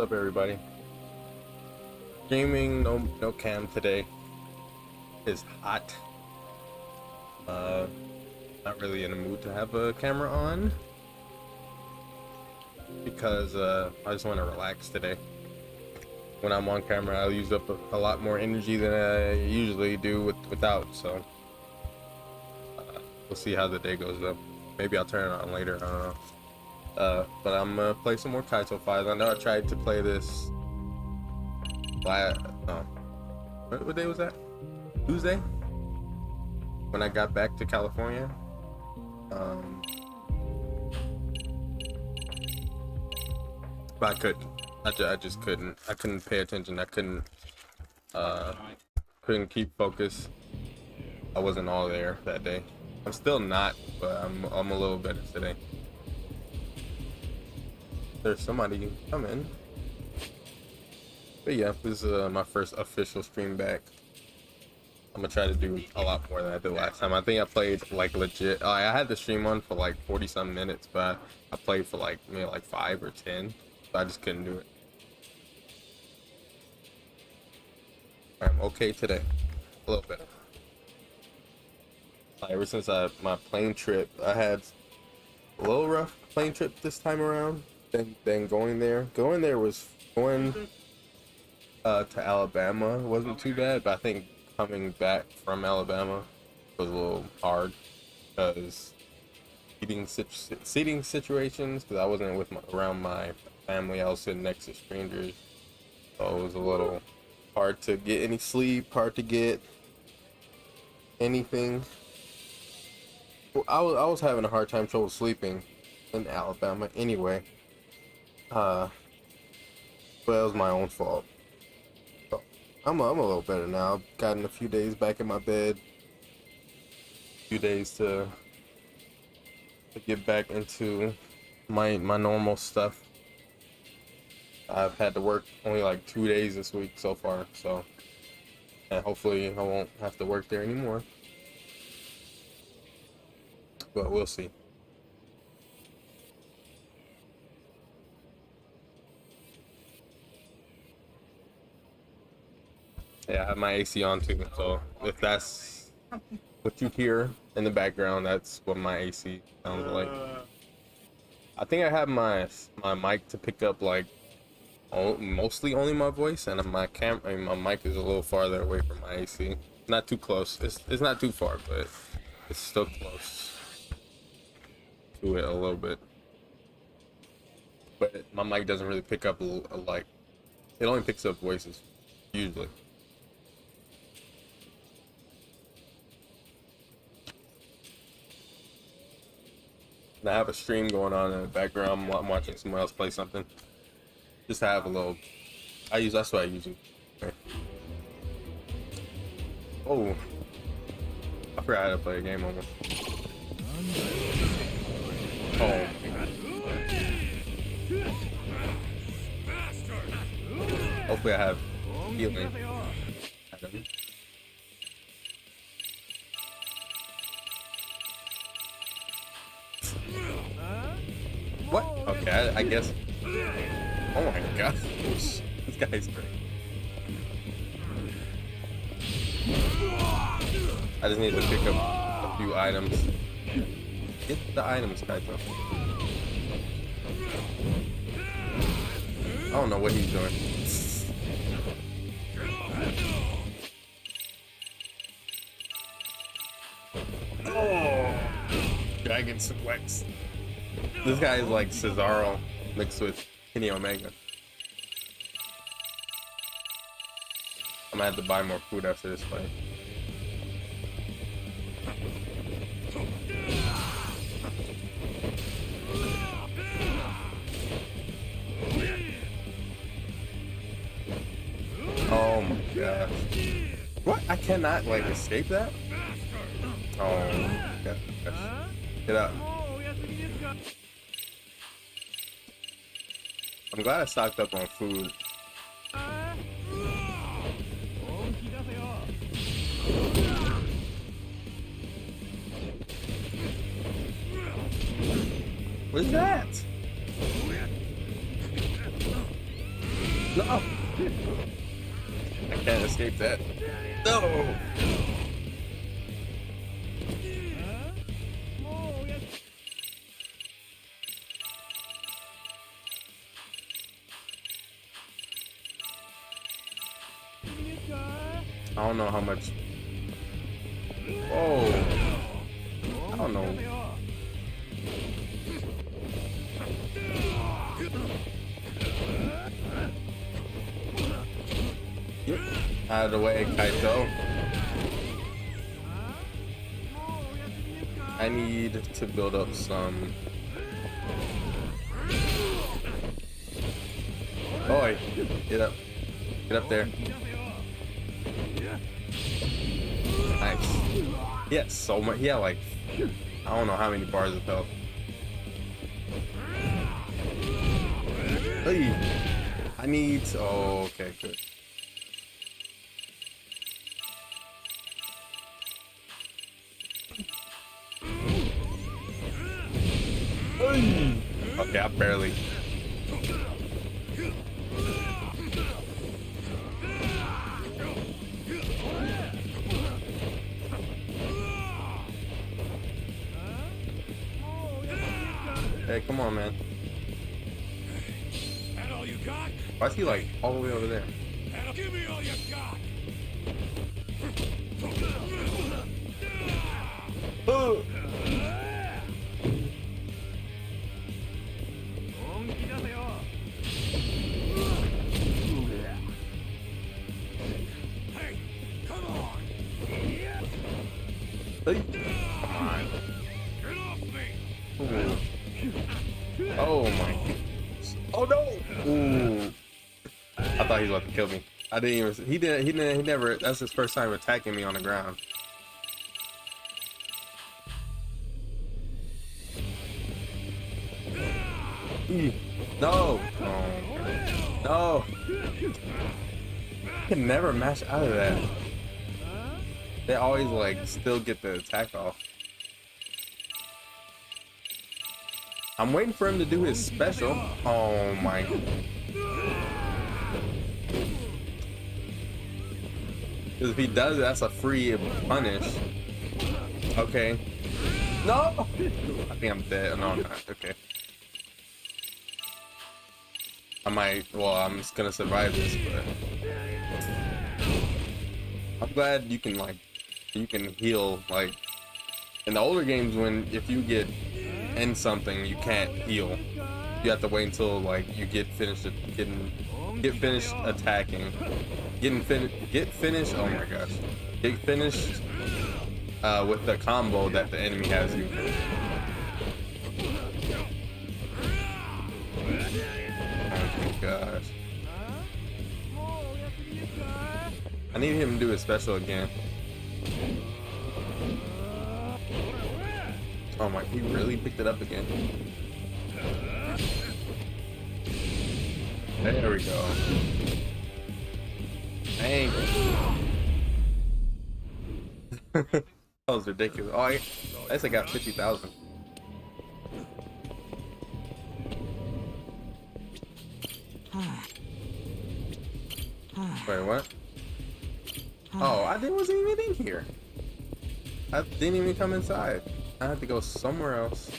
What's up, everybody? Gaming, no cam today. It's hot. Not really in the mood to have a camera on because I just want to relax today. When I'm on camera, I'll use up a lot more energy than I usually do without. So we'll see how the day goes though. Maybe I'll turn it on later. I don't know. But I'm gonna play some more Kaito 5. I know I tried to play this what day was that? Tuesday? When I got back to California. But I couldn't. I just couldn't. I couldn't pay attention. I couldn't keep focus. I wasn't all there that day. I'm still not, but I'm a little better today. There's somebody coming. But yeah, this is my first official stream back. I'm gonna try to do a lot more than I did last time. I think I played like legit. I had the stream on for like 40 some minutes, but I played for like maybe like 5 or 10. So I just couldn't do it. I'm okay today, a little bit. Ever since my plane trip, I had a little rough plane trip this time around. Then going there was going to Alabama wasn't too bad, but I think coming back from Alabama was a little hard because seating situations, because I wasn't around my family. I was sitting next to strangers, so it was a little hard to get any sleep, hard to get anything. I was having a hard time trouble sleeping in Alabama anyway. But it was my own fault. So I'm a little better now. I've gotten a few days back in my bed. A few days to get back into my normal stuff. I've had to work only like 2 days this week so far, so and hopefully I won't have to work there anymore. But we'll see. Yeah, I have my AC on too, so if that's what you hear in the background, that's what my AC sounds like. I think I have my mic to pick up like mostly only my voice, and my mic is a little farther away from my AC. Not too close. It's not too far, but it's still close to it a little bit. But my mic doesn't really pick up like it only picks up voices usually. And I have a stream going on in the background. I'm watching someone else play something. Just to have a little. That's what I use it. Okay. Oh, I forgot how to play a game on this. Oh. Hopefully I have healing. What? Okay, I guess. Oh my god. This guy's great. I just need to pick up a few items. Get the items, Kaito. I don't know what he's doing. Oh! Dragon suplex. This guy is like Cesaro mixed with Kenny Omega. I'm gonna have to buy more food after this fight. Oh my gosh. What? I cannot like escape that? Oh my gosh. Get out. I'm glad I stocked up on food. What is that? No! I can't escape that. No! I don't know how much. Oh, I don't know. Yep. Out of the way, Kaito. I need to build up some. Boy, get up. Get up there. Nice. He had so much. He had like, I don't know how many bars of health. Hey, I need. Oh, okay, good. Hey. Okay, I barely. Hey, come on, man. That all you got? Why is he like all the way over there? Give me all you got. Oh. Hey, come on. Hey. Come on. Get off me. Ooh. Oh my. Oh no. Ooh. I thought he was about to kill me. I didn't even. He never. That's his first time attacking me on the ground. No. Oh. No. I can never mash out of that. They always like still get the attack off. I'm waiting for him to do his special. Oh my. Because if he does it, that's a free punish. Okay. No! I think I'm dead. No, I'm not. Okay. I might. Well, I'm just gonna survive this, but. I'm glad you can, like. You can heal, like. In the older games, when if you get in something, you can't heal. You have to wait until, like, you get finished attacking. Get finished. Oh my gosh. Get finished with the combo that the enemy has you. Oh my gosh. I need him to do his special again. Oh my, he really picked it up again. There we go. Dang. That was ridiculous. Oh, I guess I got 50,000. Wait, what? Oh, I wasn't even in here. I didn't even come inside. I had to go somewhere else.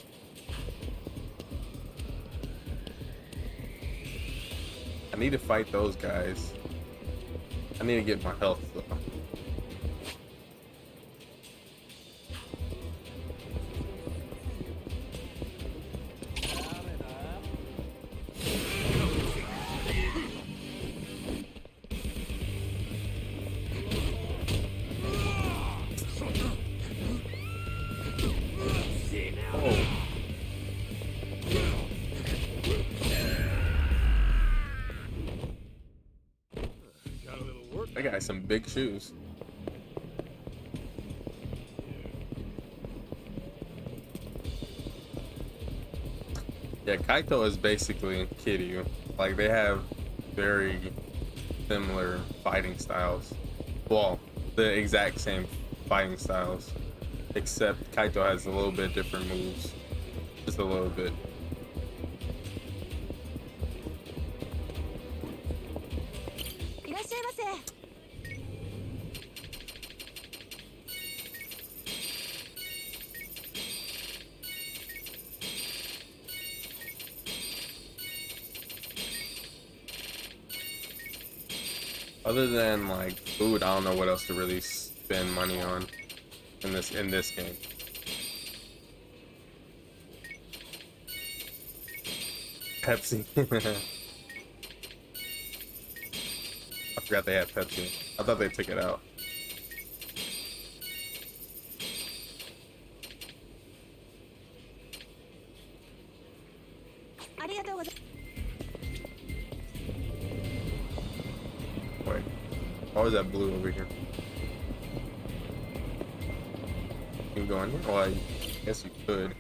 I need to fight those guys. I need to get my health though. That guy has some big shoes. Yeah, Kaito is basically Kiryu. Like, they have very similar fighting styles. Well, the exact same fighting styles. Except Kaito has a little bit different moves. Just a little bit. Other than like food, I don't know what else to really spend money on in this game. Pepsi. I forgot they had Pepsi. I thought they took it out. Wait, why was that blue over here? You can go in here? Well, I guess you could.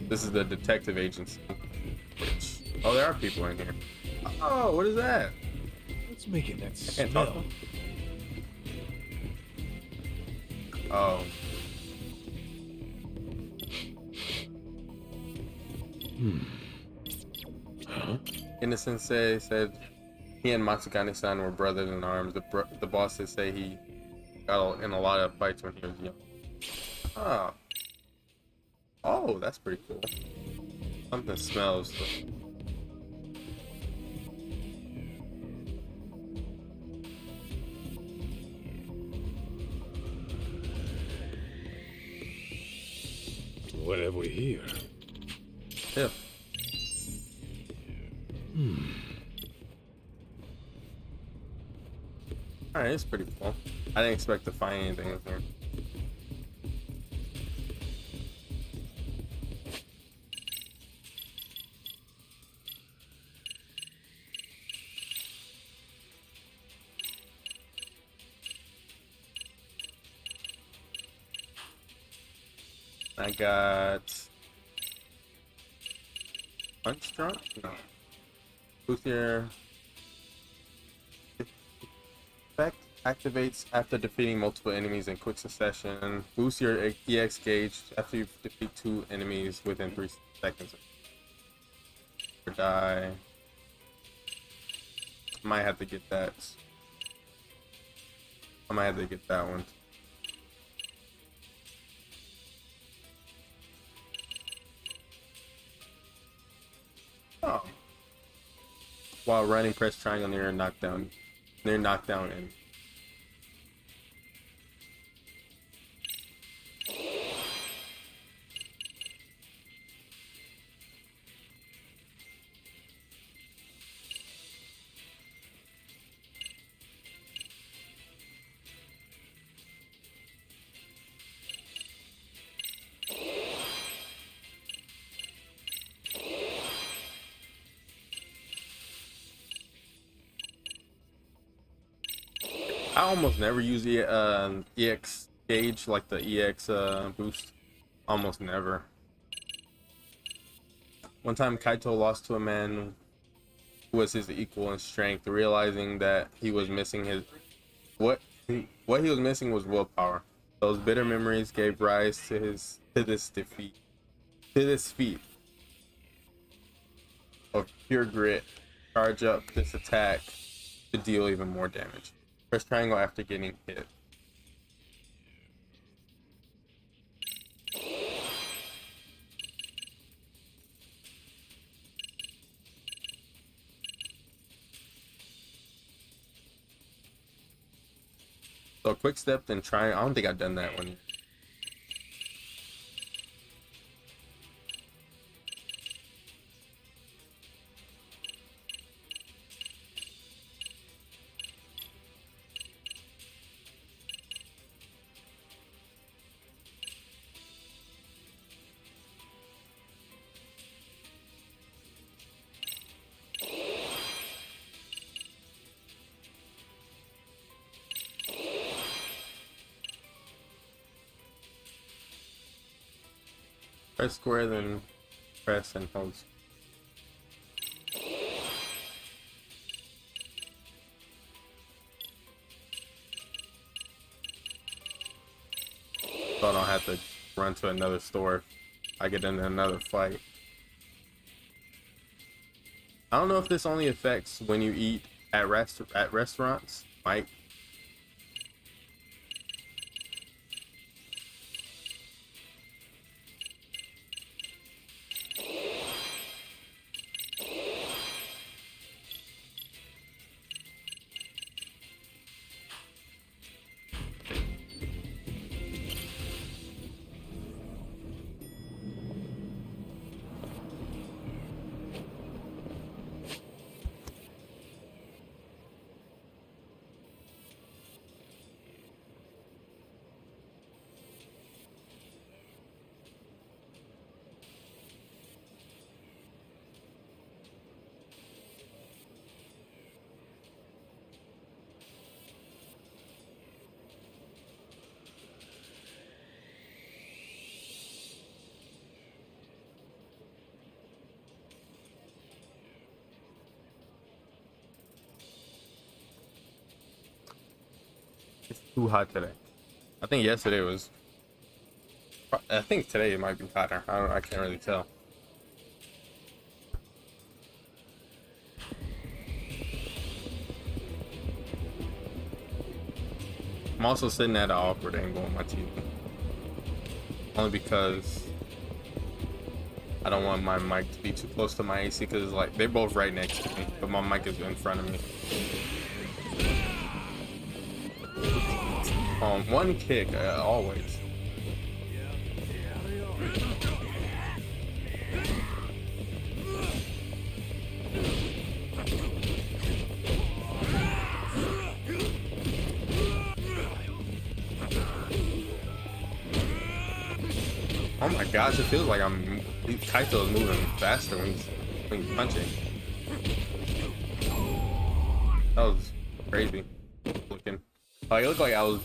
This is the detective agency. Which, oh, there are people in here. Oh, what is that? What's making that Can't talk. smell? Oh. Huh? Innocent said he and Matsugane-san were brothers in arms. The bosses say he got in a lot of fights when he was young. Oh. Oh, that's pretty cool. Something smells. What have we here? Yeah. Alright, it's pretty cool. I didn't expect to find anything in here. I got punch drunk? No. Boost your effect activates after defeating multiple enemies in quick succession. Boost your EX gauge after you defeat 2 enemies within 3 seconds. Or die. Might have to get that. I might have to get that one. Oh. While running, press triangle near knockdown. Near knockdown and I almost never use EX gauge, like the EX boost. Almost never. One time Kaito lost to a man who was his equal in strength, realizing that he was missing his what he was missing was willpower. Those bitter memories gave rise to this feat of pure grit. Charge up this attack to deal even more damage. Press triangle after getting hit. So quick step then try. I don't think I've done that one. Press square, then press and hold. So I don't have to run to another store if I get into another fight. I don't know if this only affects when you eat at restaurants. Might. too hot today. I think yesterday was. I think today it might be hotter. I don't. I can't really tell. I'm also sitting at an awkward angle on my TV. Only because I don't want my mic to be too close to my AC because like they're both right next to me, but my mic is in front of me. One kick, always. Oh my gosh, it feels like Kaito is moving faster when he's punching. That was crazy looking. Like it looked like I was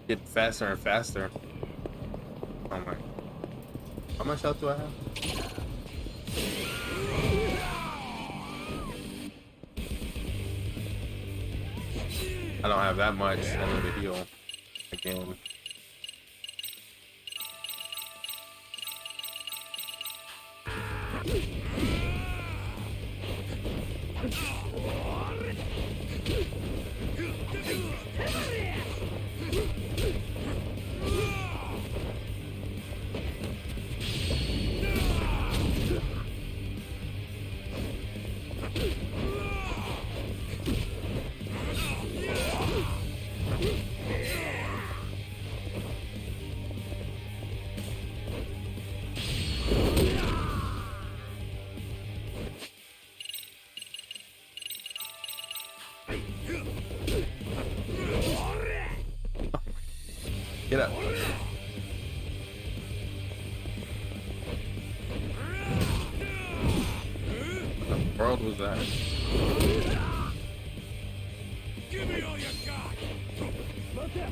getting faster and faster. Oh my. How much health do I have? I don't have that much. I need to heal again. Get up. What the world was that? Give me all you got. Look at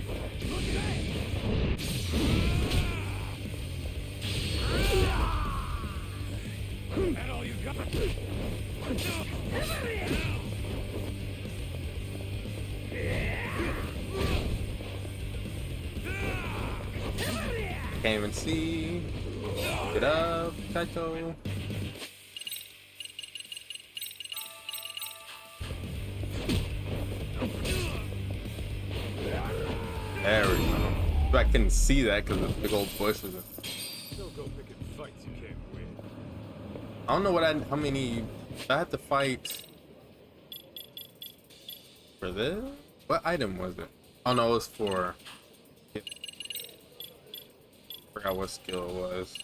that all you got. Can't even see. Get up, Kaito. There we go. But I couldn't see that because the big old bush was. Don't go picking fights you can't win. I don't know how many. I had to fight for this. What item was it? Oh no, it was for. I forgot what skill it was.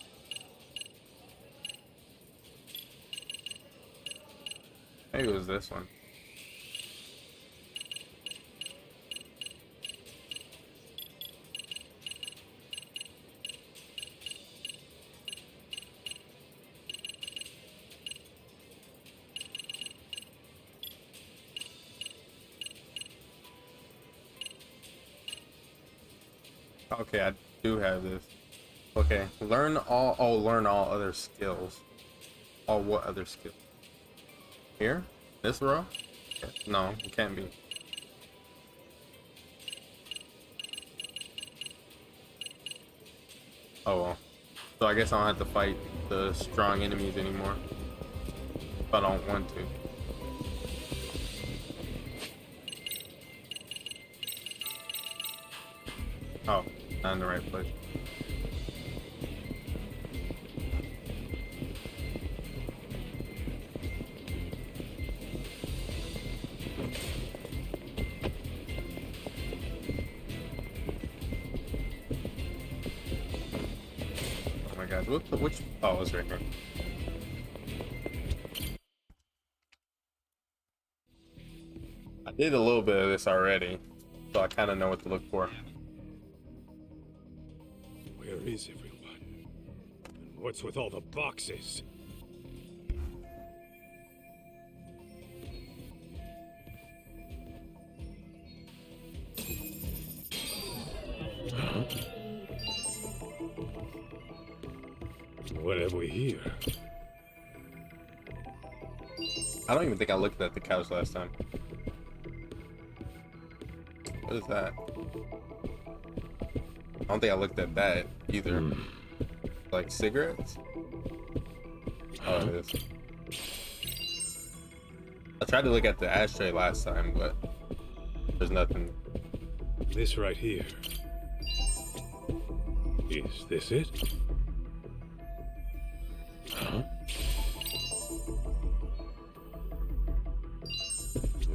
Maybe it was this one. Okay, I do have this. Okay, learn all other skills. All what other skills? Here? This row? Yeah. No, it can't be. Oh well. So I guess I don't have to fight the strong enemies anymore. If I don't want to. Oh, not in the right place. Oh my god, which oh, it's right here. I did a little bit of this already, so I kind of know what to look for. Where is everyone? And what's with all the boxes? Huh? What have we here? I don't even think I looked at the couch last time. What is that? I don't think I looked at that either. Like cigarettes? Oh, it is. I tried to look at the ashtray last time, but there's nothing. This right here. Is this it? Huh?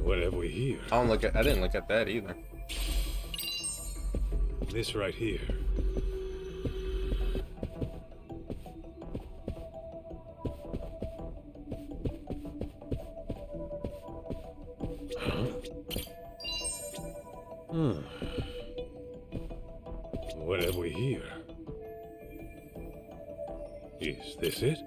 What have we here? I didn't look at that either. This right here. Huh? What have we here? Is this it?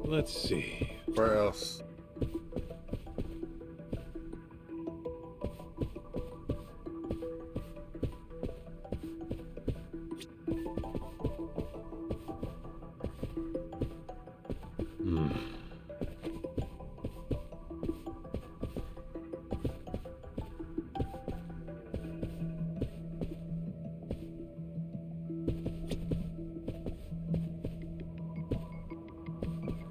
Let's see. Where else?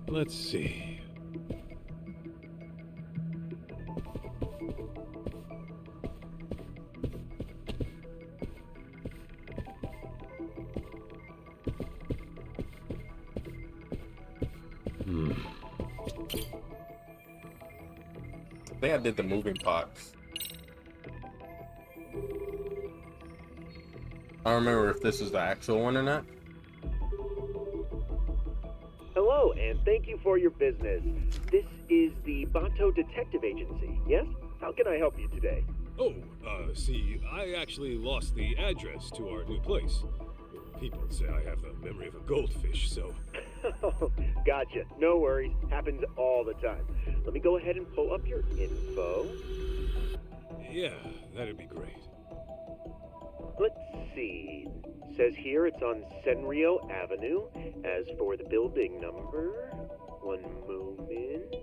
Let's see. I think I did the moving box. I don't remember if this was the actual one or not. Hello, and thank you for your business. This is the Bato Detective Agency, yes? How can I help you today? Oh, see, I actually lost the address to our new place. People say I have the memory of a goldfish, so... Gotcha. No worries. Happens all the time. Let me go ahead and pull up your info. Yeah, that'd be great. Let's see. Says here it's on Senrio Avenue. As for the building number, one moment.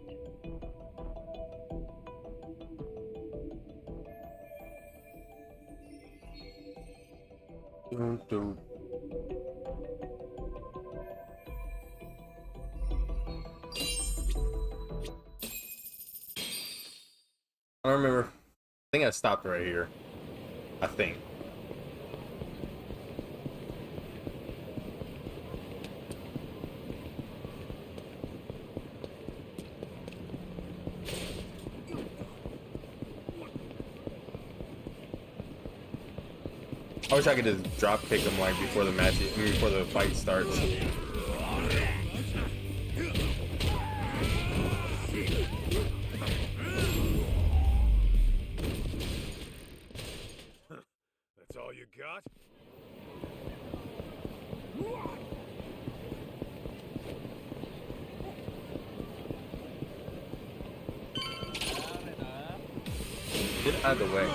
I don't remember. I think I stopped right here. I think. I wish I could just drop kick him like before the match, before the fight starts. That's all you got? Get out of the way.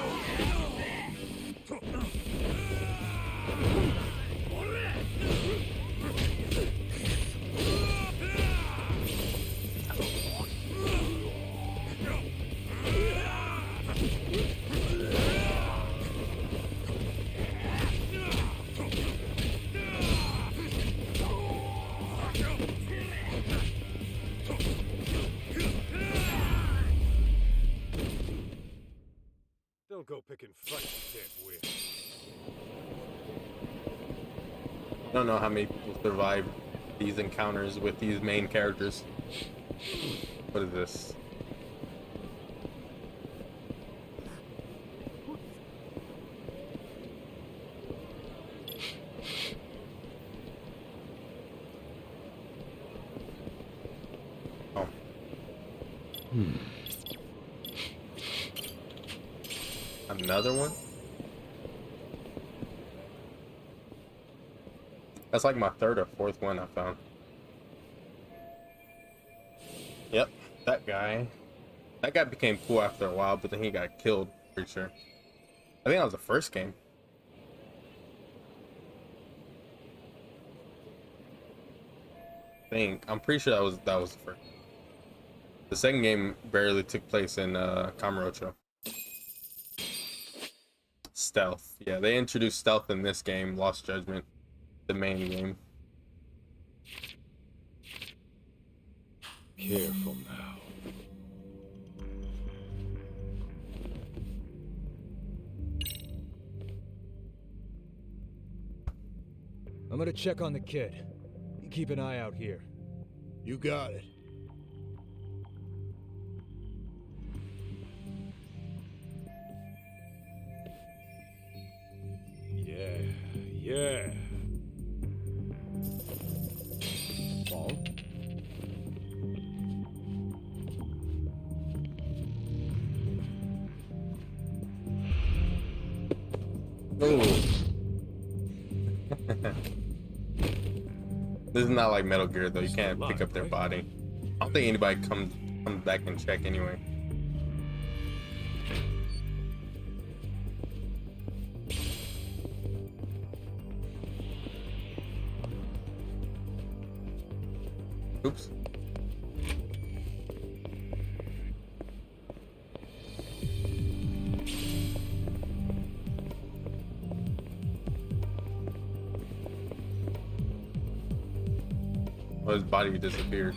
Don't go picking fights you can't win. I don't know how many people survive these encounters with these main characters. What is this? Oh. Another one? That's like my third or fourth one I found. Yep, that guy. That guy became cool after a while, but then he got killed, pretty sure. I think that was the first game. I'm pretty sure that was the first. The second game barely took place in Kamurocho. Stealth. Yeah, they introduced stealth in this game, Lost Judgment, the main game. Careful now. I'm gonna check on the kid. You keep an eye out here. You got it. Yeah. Paul? Oh. This is not like Metal Gear though. You can't pick up their body. I don't think anybody comes back and check anyway. Oops. Well, his body disappeared.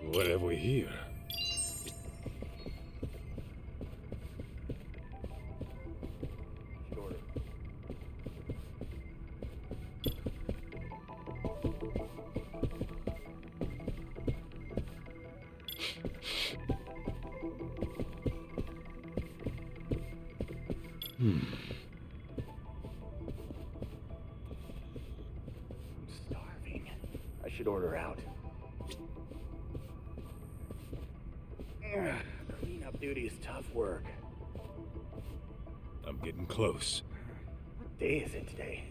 What have we here? I'm starving. I should order out. Cleanup duty is tough work. I'm getting close. What day is it today?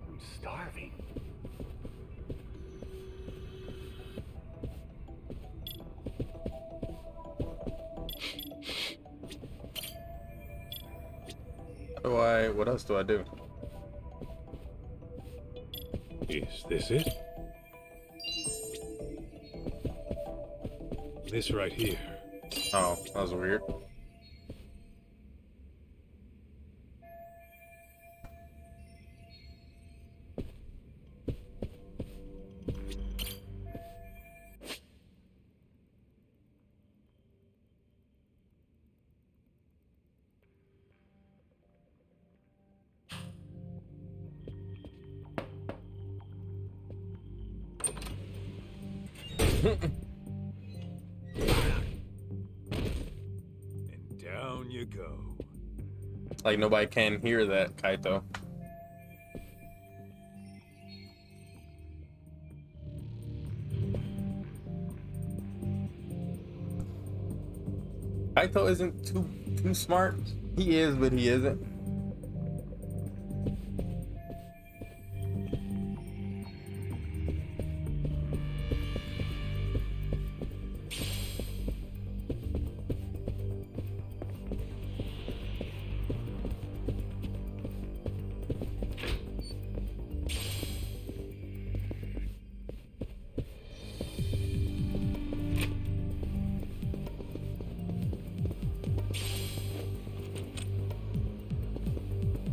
I'm starving. What else do I do? Is this it? This right here. Oh, that was weird. And down you go. Like nobody can hear that, Kaito. Kaito isn't too smart. He is, but he isn't.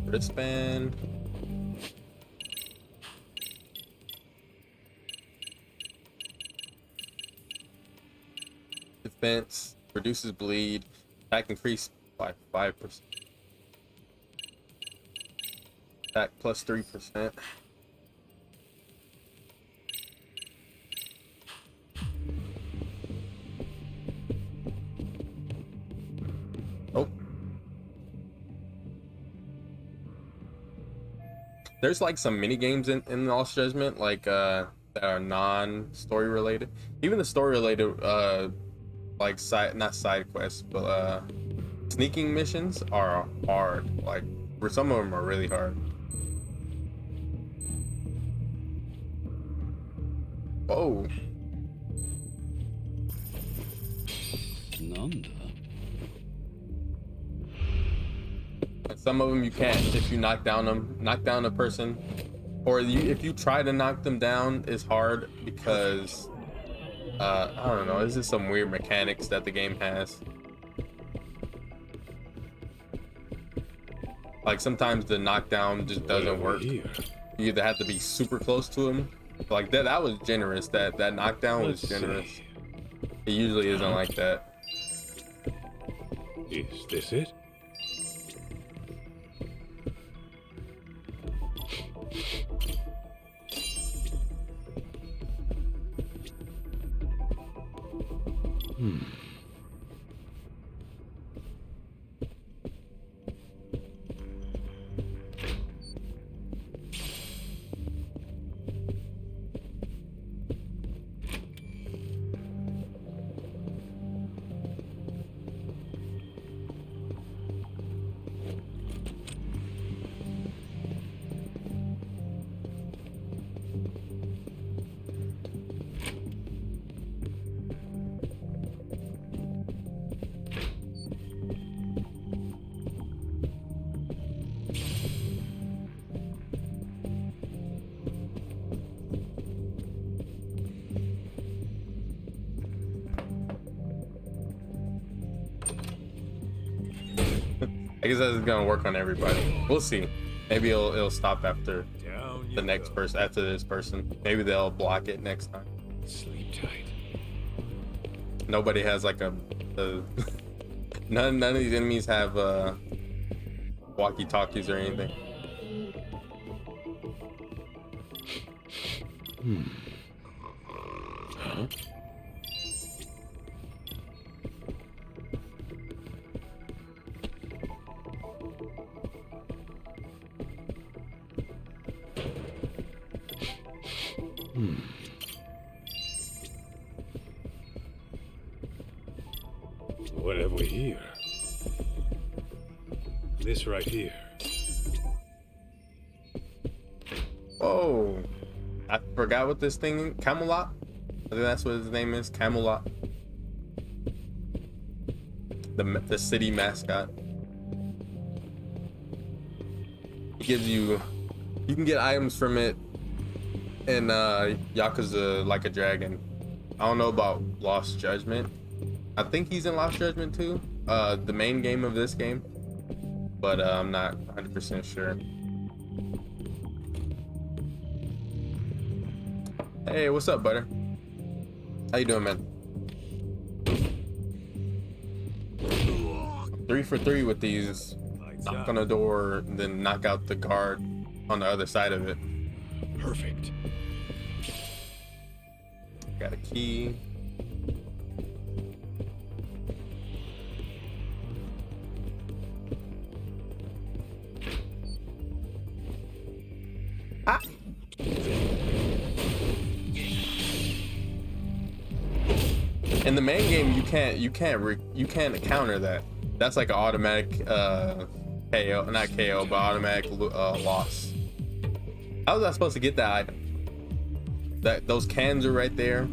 Wristband. Defense. Reduces bleed. Attack increased by 5%. Attack plus 3%. Oh. There's like some mini games in Lost Judgment, like that are non-story related. Even the story related like not side quests, but sneaking missions are hard. Like for some of them are really hard. Oh. Nanda. And some of them you can't if you knock down a person, or if you try to knock them down, it's hard because I don't know. This is some weird mechanics that the game has. Like sometimes the knockdown just doesn't work. You either have to be super close to him. Like that was generous. That knockdown was generous. It usually isn't like that. Is this it? I guess that's gonna work on everybody. We'll see. Maybe it'll stop after the next person. After this person, maybe they'll block it next time. Sleep tight. Nobody has like a none of these enemies have walkie-talkies or anything. Huh? What have we here? This right here. Oh, I forgot what this thing. Camelot. I think that's what his name is. Camelot. The city mascot. He gives you. You can get items from it in Yakuza Like a Dragon. I don't know about Lost Judgment. I think he's in Lost Judgment too. The main game of this game, but I'm not 100% sure. Hey, what's up, butter? How you doing, man? 3 for 3 with these. Knock on the door, and then knock out the guard on the other side of it. Perfect. Got a key. Ah. In the main game, you can't counter that. That's like an automatic KO, not KO, but automatic loss. How was I supposed to get that item? Those cans are right there.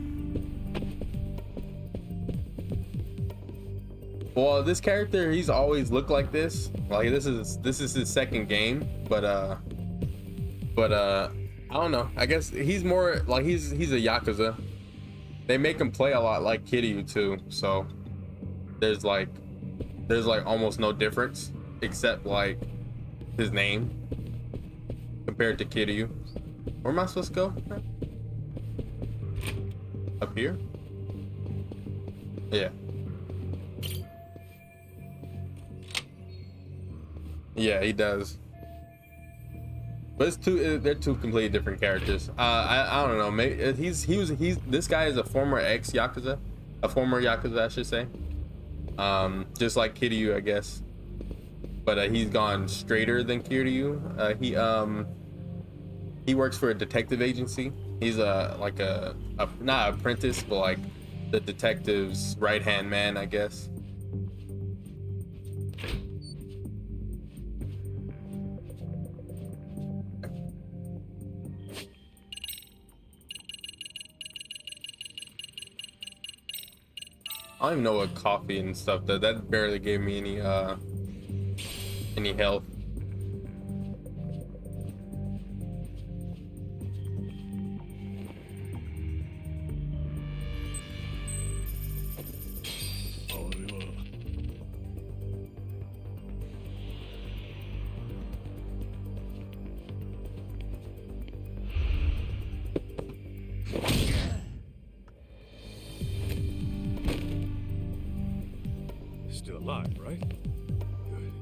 Well, this character, he's always looked like this. Like this is his second game, but I don't know. I guess he's more like he's a Yakuza. They make him play a lot like Kiryu too, so there's like almost no difference except like his name compared to Kiryu. Where am I supposed to go? Up here? Yeah. Yeah, he does. But it's two. They're two completely different characters. I don't know. Maybe he's this guy is a former ex Yakuza, a former Yakuza, I should say. Just like Kiryu, I guess. But he's gone straighter than Kiryu. He works for a detective agency. He's like a not apprentice, but like the detective's right hand man, I guess. I don't even know what coffee and stuff does. That barely gave me any health. Still alive, right? Good.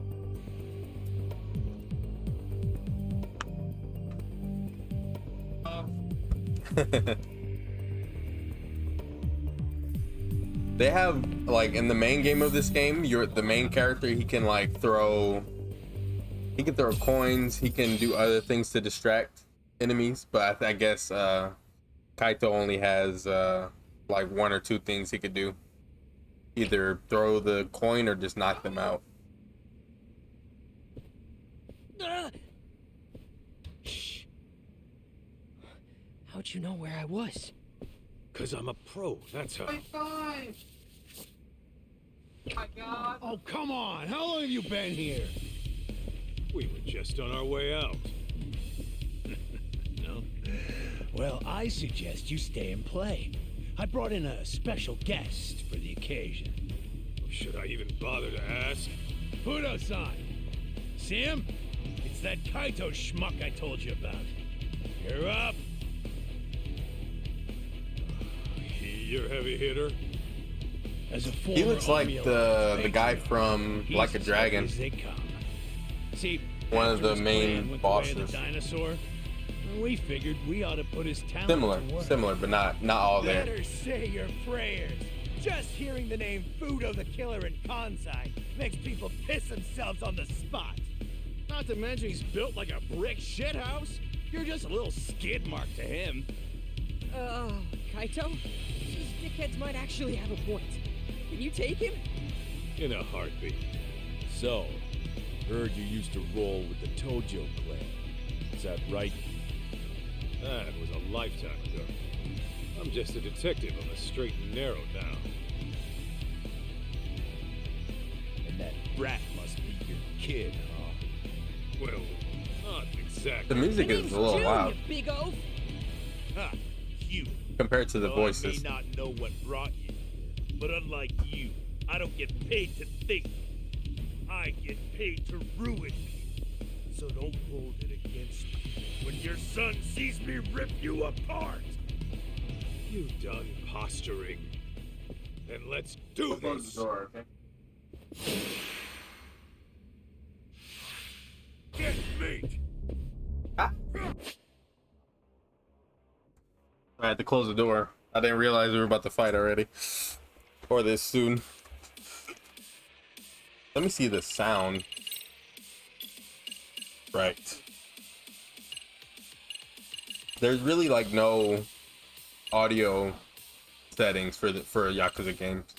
They have, like, in the main game of this game, you're the main character. He can like throw coins. He can do other things to distract enemies, but I guess Kaito only has like one or two things he could do. Either throw the coin or just knock them out. Shh. How'd you know where I was? Cause I'm a pro, that's how. My God. Oh, come on! How long have you been here? We were just on our way out. No? Well, I suggest you stay and play. I brought in a special guest for the occasion. Should I even bother to ask? Fudo-san! See him? It's that Kaito schmuck I told you about. You're up! You're a heavy hitter? As a former He looks like Army the guy patriot, from he's Like a as Dragon. as they come. See, One of after the his main plan went the way of bosses. The dinosaur, we figured we ought to put his talent to work. Similar, but not all there. Better say your prayers. Just hearing the name Fudo the Killer in Kansai makes people piss themselves on the spot. Not to mention he's built like a brick shithouse. You're just a little skid mark to him. Kaito? These dickheads might actually have a point. Can you take him? In a heartbeat. So, heard you used to roll with the Tojo clan. Is that right? That was a lifetime ago. I'm just a detective on the straight and narrow now. And that brat must be your kid, huh? Well, not exactly. The music My is name's a little June, loud you big oaf. Ha! You. compared to the Well, voices. I may not know what brought you here, but unlike you, I don't get paid to think. I get paid to ruin people. So don't hold it against me when your son sees me rip you apart. You done posturing. Then let's do this. Get meat. I had to close the door. I didn't realize we were about to fight already. Or this soon. Let me see the sound. Right. There's really like no audio settings for Yakuza games.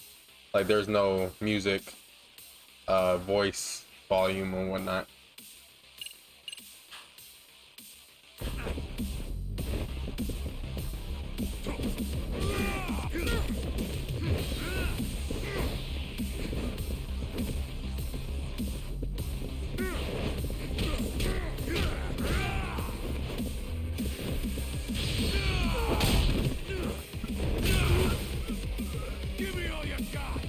Like there's no music, voice, volume and whatnot. Give me all you got.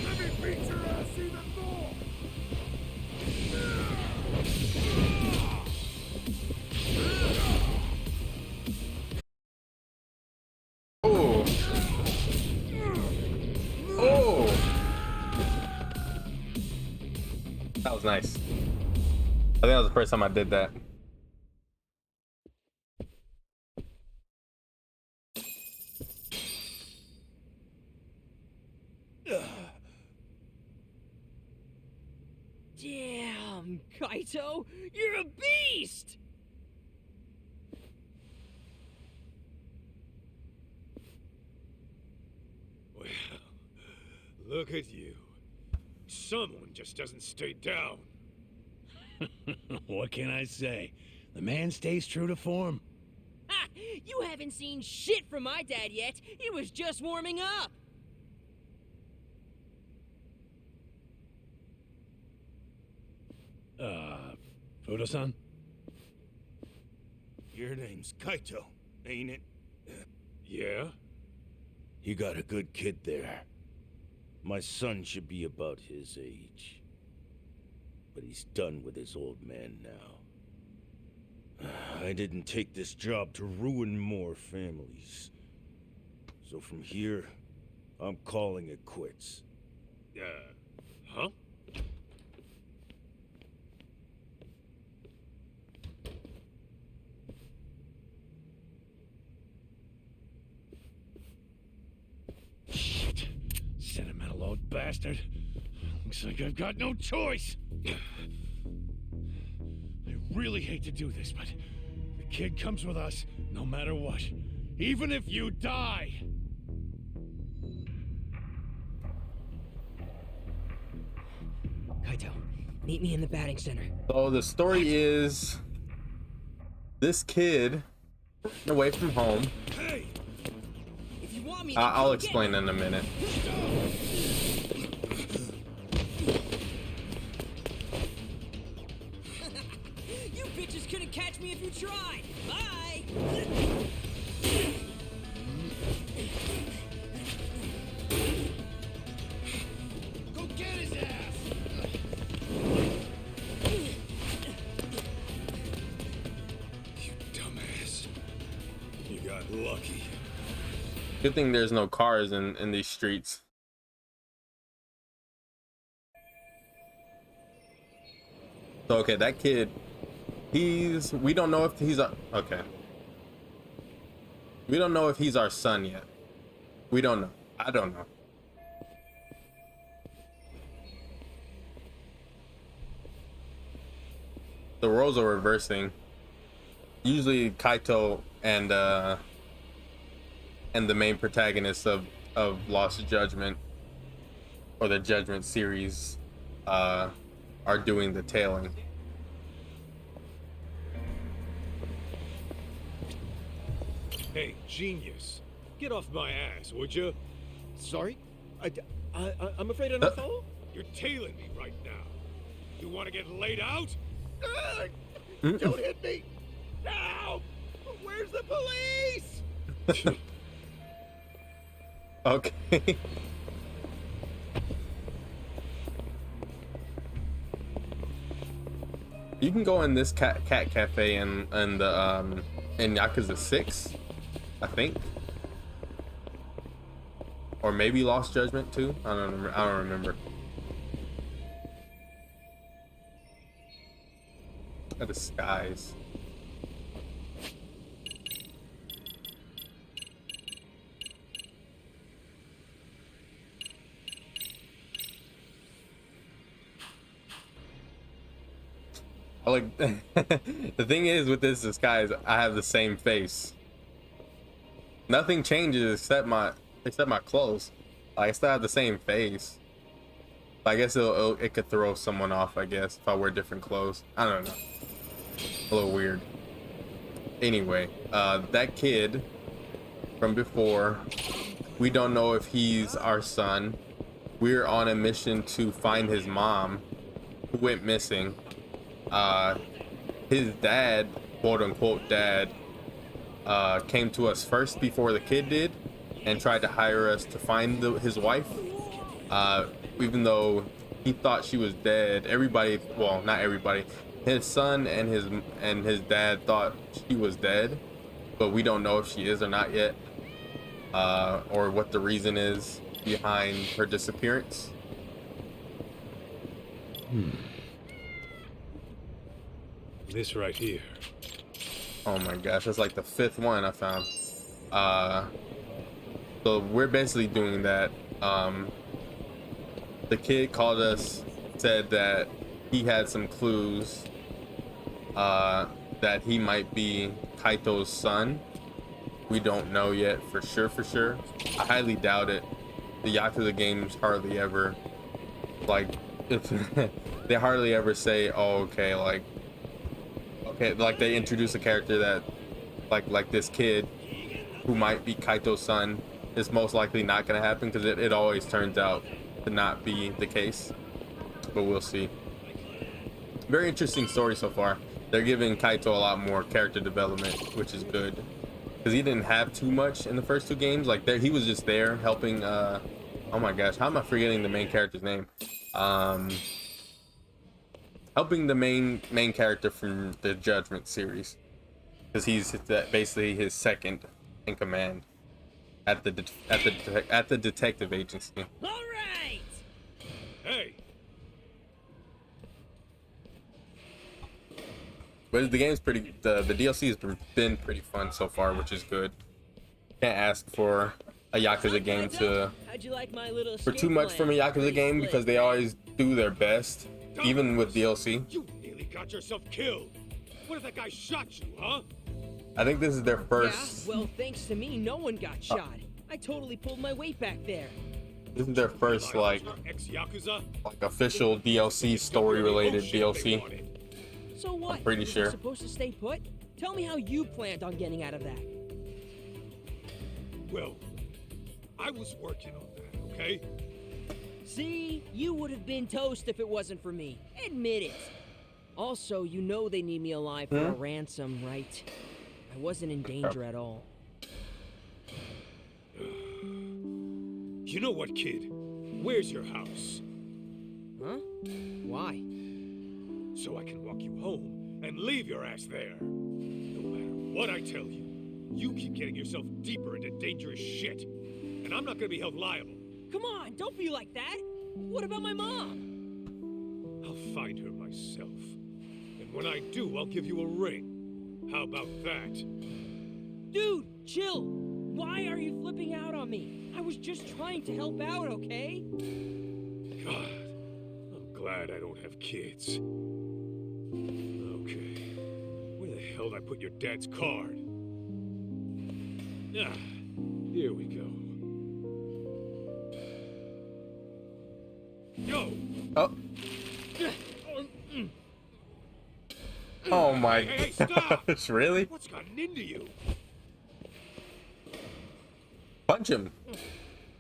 Let me beat your ass even more. Oh. Oh. That was nice. I think that was the first time I did that. Damn, Kaito, you're a beast! Well, look at you. Someone just doesn't stay down. What can I say? The man stays true to form. Ha! You haven't seen shit from my dad yet. He was just warming up. Fudo-san? Your name's Kaito, ain't it? Yeah? You got a good kid there. My son should be about his age. But he's done with his old man now. I didn't take this job to ruin more families. So from here, I'm calling it quits. Huh? Shit. Sentimental old bastard. Looks like I've got no choice. I really hate to do this, but the kid comes with us no matter what. Even if you die. Kaito, meet me in the batting center. So the story is this kid away from home. Hey! If you want me, I'll explain in a minute. You bitches couldn't catch me if you tried. Bye. Go get his ass! You dumbass. You got lucky. Good thing there's no cars in these streets. So okay, that kid, we don't know if he's okay. We don't know if he's our son yet. We don't know. I don't know. The roles are reversing. Usually Kaito and the main protagonist of Lost Judgment or the Judgment series are doing the tailing. Hey, genius. Get off my ass, would you? Sorry? I'm afraid I'm not follow? You're tailing me right now. You want to get laid out? Don't hit me! No! Where's the police? Okay. You can go in this cat cafe in Yakuza 6, I think, or maybe Lost Judgment too. I don't remember. A disguise. I like the thing is with this disguise, I have the same face. Nothing changes except my clothes. I still have the same face. I guess it could throw someone off, I guess, if I wear different clothes. I don't know. A little weird. Anyway, that kid from before, we don't know if he's our son. We're on a mission to find his mom, who went missing. His dad, quote unquote dad, came to us first before the kid did and tried to hire us to find his wife. Even though he thought she was dead, well, not everybody, his son and his dad thought she was dead, but we don't know if she is or not yet, or what the reason is behind her disappearance. This right here. Oh my gosh, that's like the 5th one I found. So we're basically doing that. The kid called us, said that he had some clues that he might be Kaito's son. We don't know yet for sure. I highly doubt it. The Yakuza games hardly ever, like, if they hardly ever say, oh, okay, like they introduce a character that like this kid who might be Kaito's son. Is most likely not going to happen, because it always turns out to not be the case, but we'll see. Very interesting story so far. They're giving Kaito a lot more character development, which is good, because he didn't have too much in the first 2 games. Like, there he was just there helping oh my gosh, how am I forgetting the main character's name? Helping the main character from the Judgment series, because he's basically his second in command at the detective agency. All right. Hey, But the game's pretty. The DLC has been pretty fun so far, which is good. Can't ask for a Yakuza game How'd you like my little for escape too much plan? from a Yakuza Pretty game, slick, because they right? always do their best, even with DLC. you nearly got yourself killed. What if that guy shot you, huh? I think this is their first. Yeah, well, thanks to me, no one got shot. I totally pulled my weight back there. This is their first like Ex-Yakuza? official DLC, story related DLC. So what? pretty Was I sure. supposed to stay put? Tell me how you planned on getting out of that. Well, I was working on that, okay? See, you would have been toast if it wasn't for me. Admit it. Also, you know they need me alive for a ransom, right? I wasn't in danger at all. You know what, kid? Where's your house? Huh? Why? So I can walk you home and leave your ass there. No matter what I tell you, you keep getting yourself deeper into dangerous shit. And I'm not gonna be held liable. Come on, don't be like that. What about my mom? I'll find her myself. And when I do, I'll give you a ring. How about that? Dude, chill. Why are you flipping out on me? I was just trying to help out, okay? God, I'm glad I don't have kids. Okay, where the hell did I put your dad's card? Ah, here we go. Yo! Oh. Oh my Hey, stop! gosh, really? What's gotten into you? Punch him.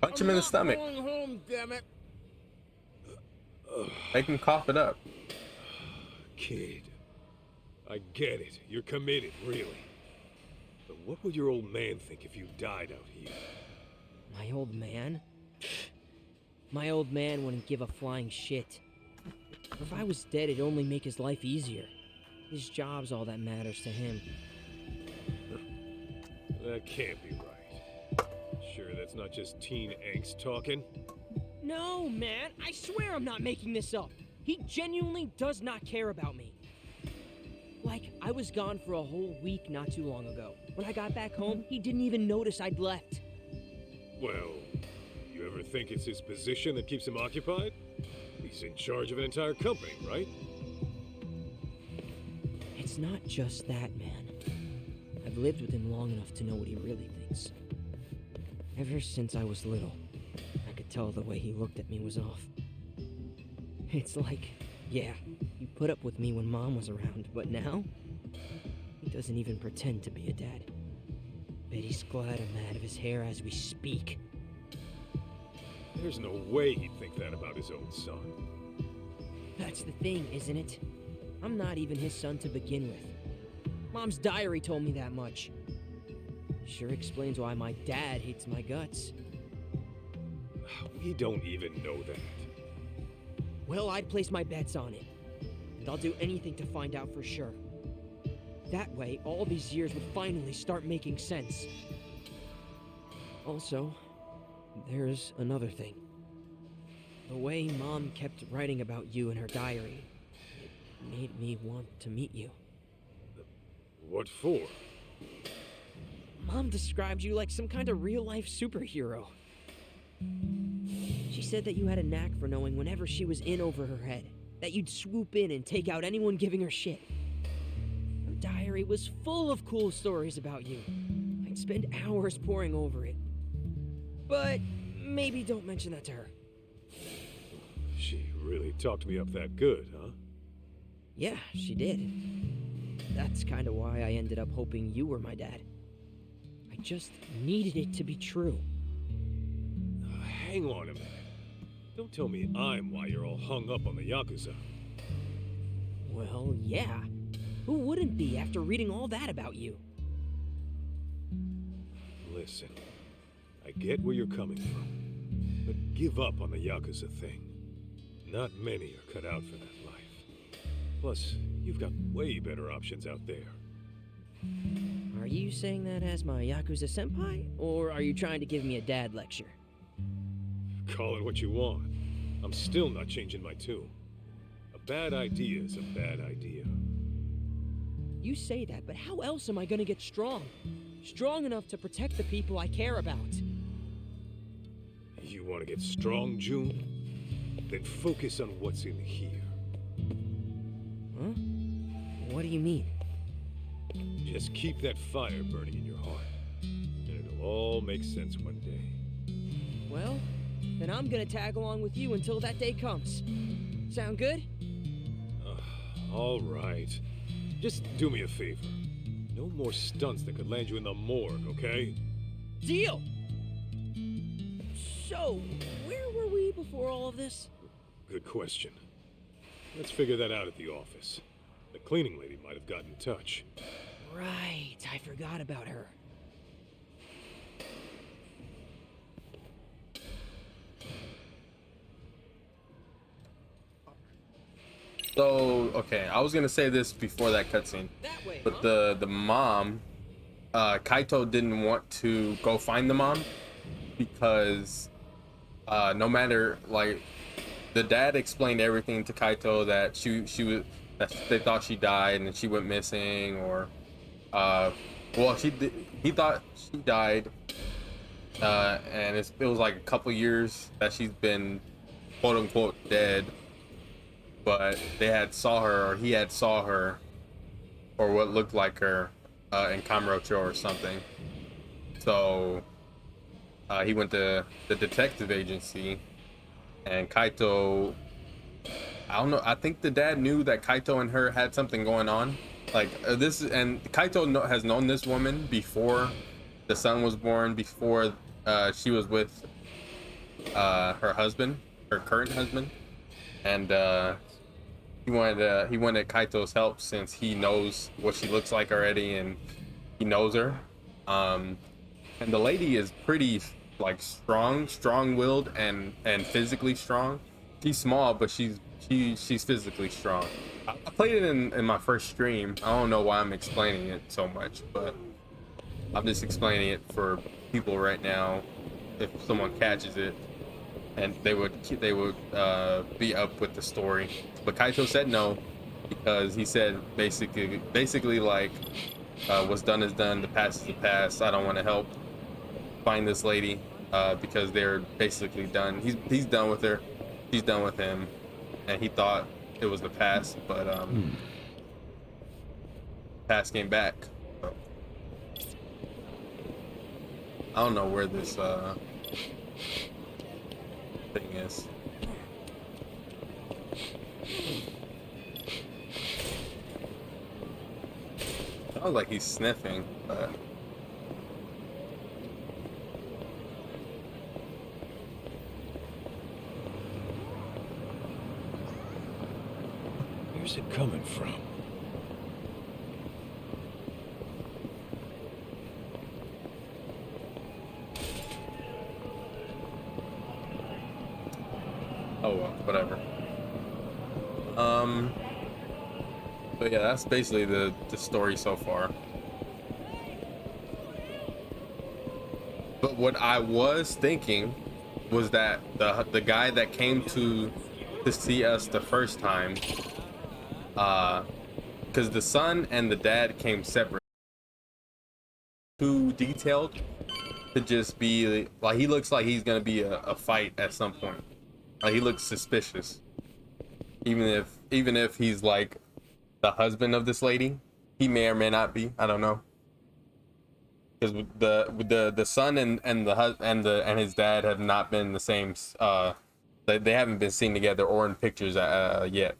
Punch him in the stomach. Going home, damn it. Make him cough it up. Kid, I get it. You're committed, really. But what would your old man think if you died out here? My old man? My old man wouldn't give a flying shit. If I was dead, it'd only make his life easier. His job's all that matters to him. That can't be right. Sure, that's not just teen angst talking? No, man, I swear I'm not making this up. He genuinely does not care about me. Like, I was gone for a whole week not too long ago. When I got back home, he didn't even notice I'd left. Well, you ever think it's his position that keeps him occupied? He's in charge of an entire company, right? It's not just that, man. I've lived with him long enough to know what he really thinks. Ever since I was little, I could tell the way he looked at me was off. It's like, yeah, he put up with me when Mom was around, but now, he doesn't even pretend to be a dad. Bet he's glad I'm out of his hair as we speak. There's no way he'd think that about his own son. That's the thing, isn't it? I'm not even his son to begin with. Mom's diary told me that much. Sure explains why my dad hates my guts. We don't even know that. Well, I'd place my bets on it. And I'll do anything to find out for sure. That way, all these years would finally start making sense. Also, there's another thing. The way Mom kept writing about you in her diary, it made me want to meet you. What for? Mom described you like some kind of real-life superhero. She said that you had a knack for knowing whenever she was in over her head, that you'd swoop in and take out anyone giving her shit. Her diary was full of cool stories about you. I'd spend hours poring over it. But maybe don't mention that to her. She really talked me up that good, huh? Yeah, she did. That's kind of why I ended up hoping you were my dad. I just needed it to be true. Hang on a minute. Don't tell me I'm why you're all hung up on the Yakuza. Well, yeah. Who wouldn't be after reading all that about you? Listen, I get where you're coming from, but give up on the Yakuza thing. Not many are cut out for that life. Plus, you've got way better options out there. Are you saying that as my Yakuza senpai, or are you trying to give me a dad lecture? Call it what you want. I'm still not changing my tune. A bad idea is a bad idea. You say that, but how else am I gonna get strong? Strong enough to protect the people I care about. You want to get strong, June? Then focus on what's in here. Huh? What do you mean? Just keep that fire burning in your heart, and it'll all make sense one day. Well, then I'm gonna tag along with you until that day comes. Sound good? All right. Just do me a favor. No more stunts that could land you in the morgue, okay? Deal! So, where were we before all of this? Good question. Let's figure that out at the office. The cleaning lady might have gotten in touch. Right, I forgot about her. So, okay, I was gonna say this before that cutscene, That way, but huh? the mom, Kaito didn't want to go find the mom because no matter, like, the dad explained everything to Kaito, that she was, that they thought she died and she went missing, or well, he thought she died, and it was like a couple years that she's been quote unquote dead. But they had saw her, or he had saw her, or what looked like her, in Kamurocho or something. So he went to the detective agency, and Kaito, I don't know, I think the dad knew that Kaito and her had something going on. Like and Kaito has known this woman before the son was born, before she was with her husband, her current husband, and he wanted Kaito's help since he knows what she looks like already, and he knows her. And the lady is pretty, like, strong-willed and physically strong. She's small, but she's physically strong. I played it in my first stream. I don't know why I'm explaining it so much, but I'm just explaining it for people right now if someone catches it, and they would be up with the story. But Kaito said no, because he said basically like, what's done is done, the past is the past. I don't want to help find this lady, because they're basically done. He's done with her, she's done with him, and he thought it was the past, but past came back. So, I don't know where this thing is. Sounds like he's sniffing, but Where's it coming from? oh well, whatever. But yeah, that's basically the story so far. But what I was thinking was that the guy that came to see us the first time, because the son and the dad came separate. too detailed to just be like, he looks like he's gonna be a fight at some point. Like, he looks suspicious, even if he's like the husband of this lady. He may or may not be. I don't know. Because the son and his dad have not been the same. They haven't been seen together or in pictures yet,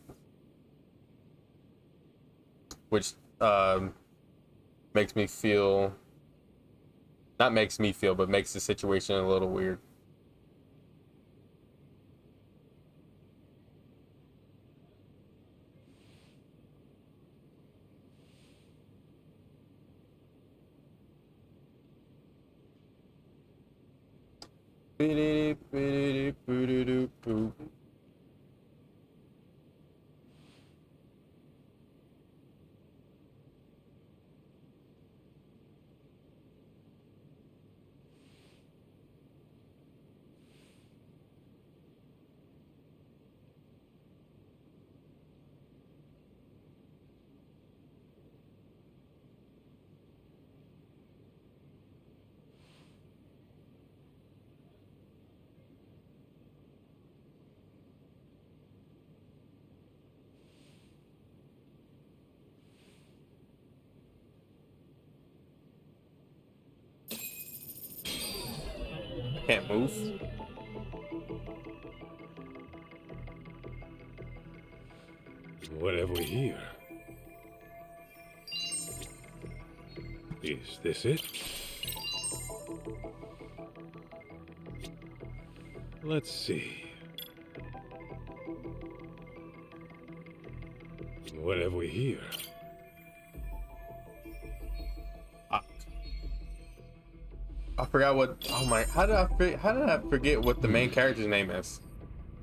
which makes me feel, not makes me feel, but makes the situation a little weird. Can't move. What have we here? Is this it? Let's see. What have we here? I forgot what. Oh my! How did I forget what the main character's name is?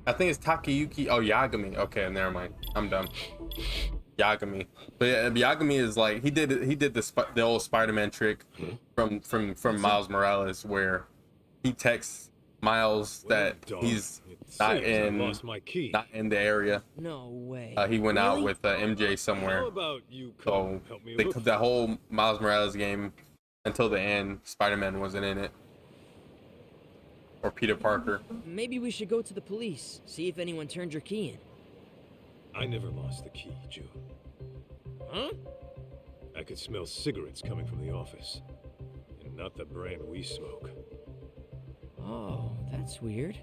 I think it's Takayuki. Oh, Yagami. Okay, never mind. I'm dumb. Yagami. But yeah, Yagami is like, he did the old Spider-Man trick from Miles Morales, where he texts Miles that he's not in the area. No way. He went out with MJ somewhere. How about you So help me the whole Miles Morales game, until the end, Spider-Man wasn't in it. Or Peter Parker. Maybe we should go to the police, see if anyone turned your key in. I never lost the key, June. Huh? I could smell cigarettes coming from the office. And not the brand we smoke. Oh, that's weird.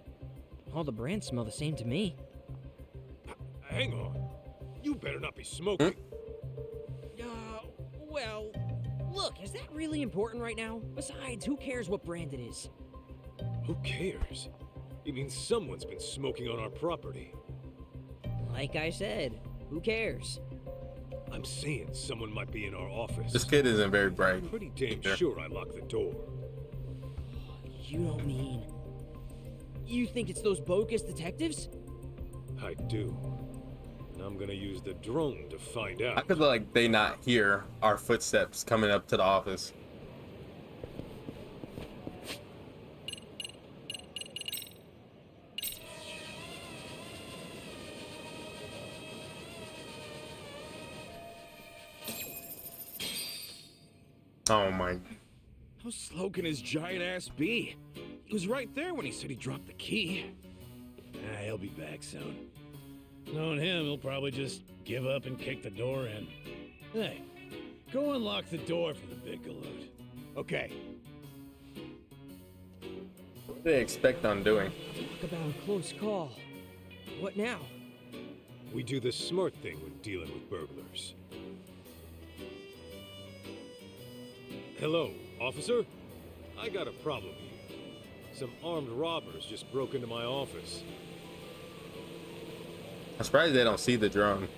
All the brands smell the same to me. Hang on. You better not be smoking. Well, look, is that really important right now? Besides, who cares what brand it is? Who cares? You mean someone's been smoking on our property? Like I said, who cares? I'm saying someone might be in our office. This kid isn't very bright. I'm pretty damn sure I locked the door. You don't mean... You think it's those bogus detectives? I do. And I'm gonna use the drone to find out. How could like they not hear our footsteps coming up to the office? Oh my. How slow can his giant ass be? He was right there when he said he dropped the key. He'll be back soon. Knowing him, he'll probably just give up and kick the door in. Hey, go unlock the door for the big galoot. Okay. What do they expect on doing? Talk about a close call. What now? We do the smart thing when dealing with burglars. Hello, officer? I got a problem here. Some armed robbers just broke into my office. I'm surprised they don't see the drone.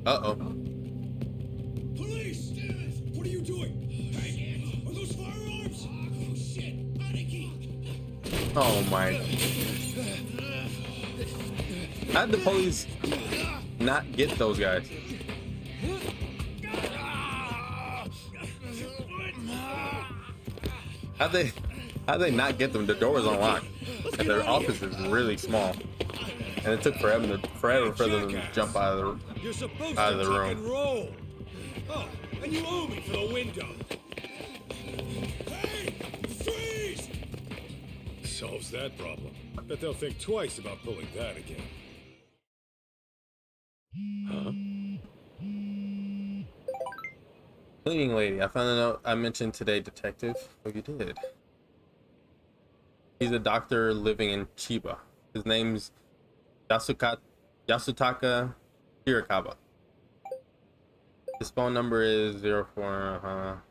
Uh-oh. Police! What are you doing? Hey, are those firearms? Oh, shit. Oh my. How'd the police not get those guys? How'd they not get them? The door was unlocked. And their office is really small. and it took forever for them to Jackass! jump out of You're supposed out to of the tuck room. and roll. Oh, and you owe me for the window. Hey, freeze! Solves that problem. Bet they'll think twice about pulling that again. Huh? Cleaning lady. I found a note I mentioned today, detective. Oh, you did. He's a doctor living in Chiba. His name's Yasutaka Shirakawa. His phone number is 04.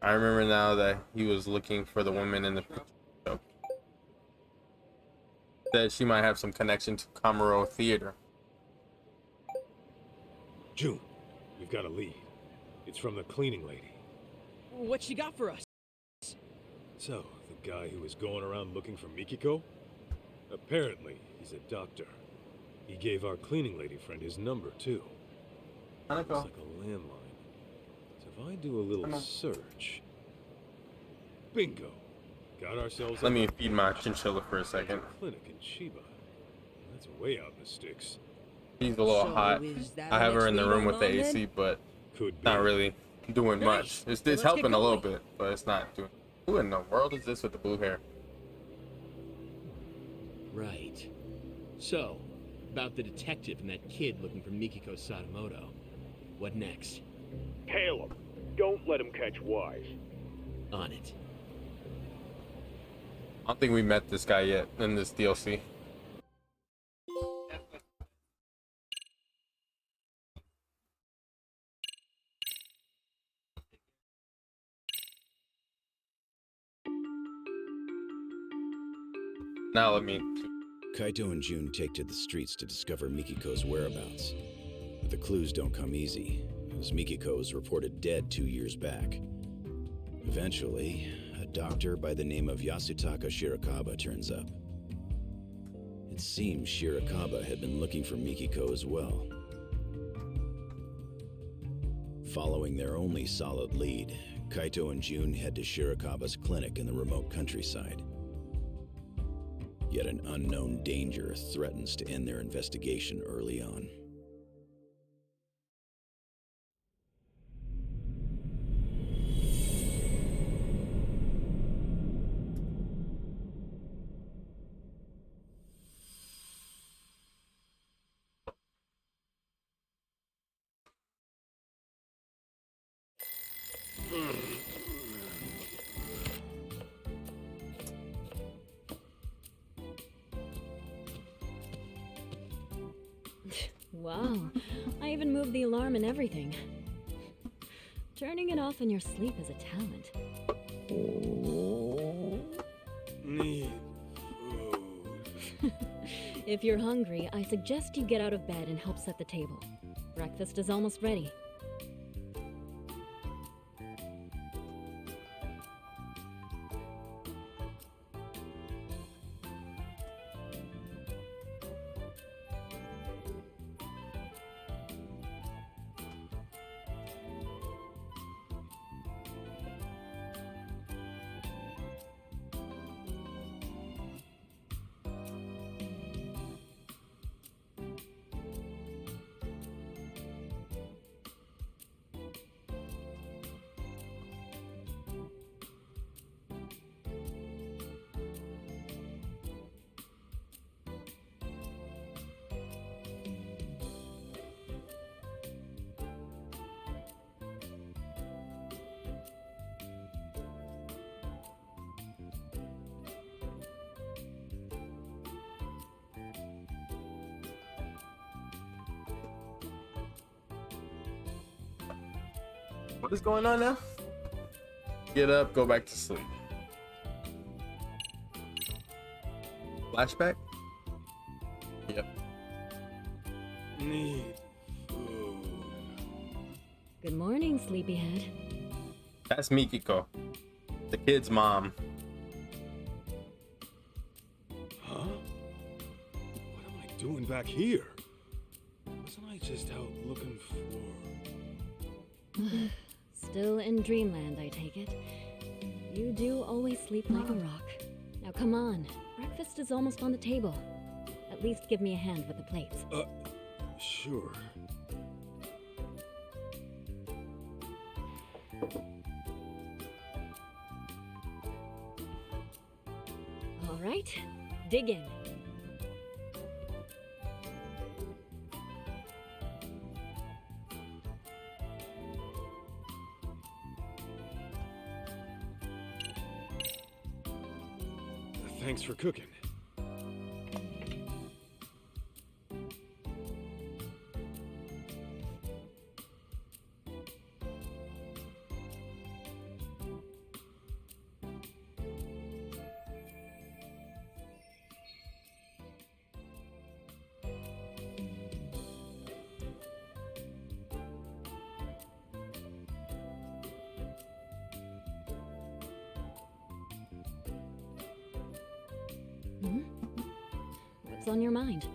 I remember now that he was looking for the woman in the picture show. Said she might have some connection to Kamuro Theater. June, we've got a lead. It's from the cleaning lady. What she got for us? So, the guy who was going around looking for Mikiko? Apparently, he's a doctor. He gave our cleaning lady friend his number, too. Looks like a landline. So if I do a little search... Bingo! Got ourselves Let me feed my chinchilla for a second. clinic in Chiba. That's way out in the sticks. She's a little So hot. is that I our have her next in the lead room on with the then? AC, but Could be. not really doing much. Nice. It's Well, let's helping get a little going. bit, but it's not doing. Who in the world is this with the blue hair? Right. So, about the detective and that kid looking for Mikiko Sadamoto. What next? Hail him. Don't let him catch wise. On it. I don't think we met this guy yet in this DLC. Now let me. Kaito and June take to the streets to discover Mikiko's whereabouts. But the clues don't come easy, as Mikiko was reported dead 2 years back. Eventually, a doctor by the name of Yasutaka Shirakawa turns up. It seems Shirakawa had been looking for Mikiko as well. Following their only solid lead, Kaito and June head to Shirakawa's clinic in the remote countryside. Yet an unknown danger threatens to end their investigation early on. Wow, I even moved the alarm and everything. Turning it off in your sleep is a talent. Need food. If you're hungry, I suggest you get out of bed and help set the table. Breakfast is almost ready. What is going on now? Get up, go back to sleep. Flashback? Yep. Need food. Good morning, sleepyhead. That's Mikiko, the kid's mom. Huh? What am I doing back here? Wasn't I just out looking for... Still in dreamland, I take it. You do always sleep like a rock. Now come on, breakfast Breakfast is almost on the table. At least give me a hand with the plates. Sure. All right, dig in. Thanks for cooking. Hmm? What's on your mind?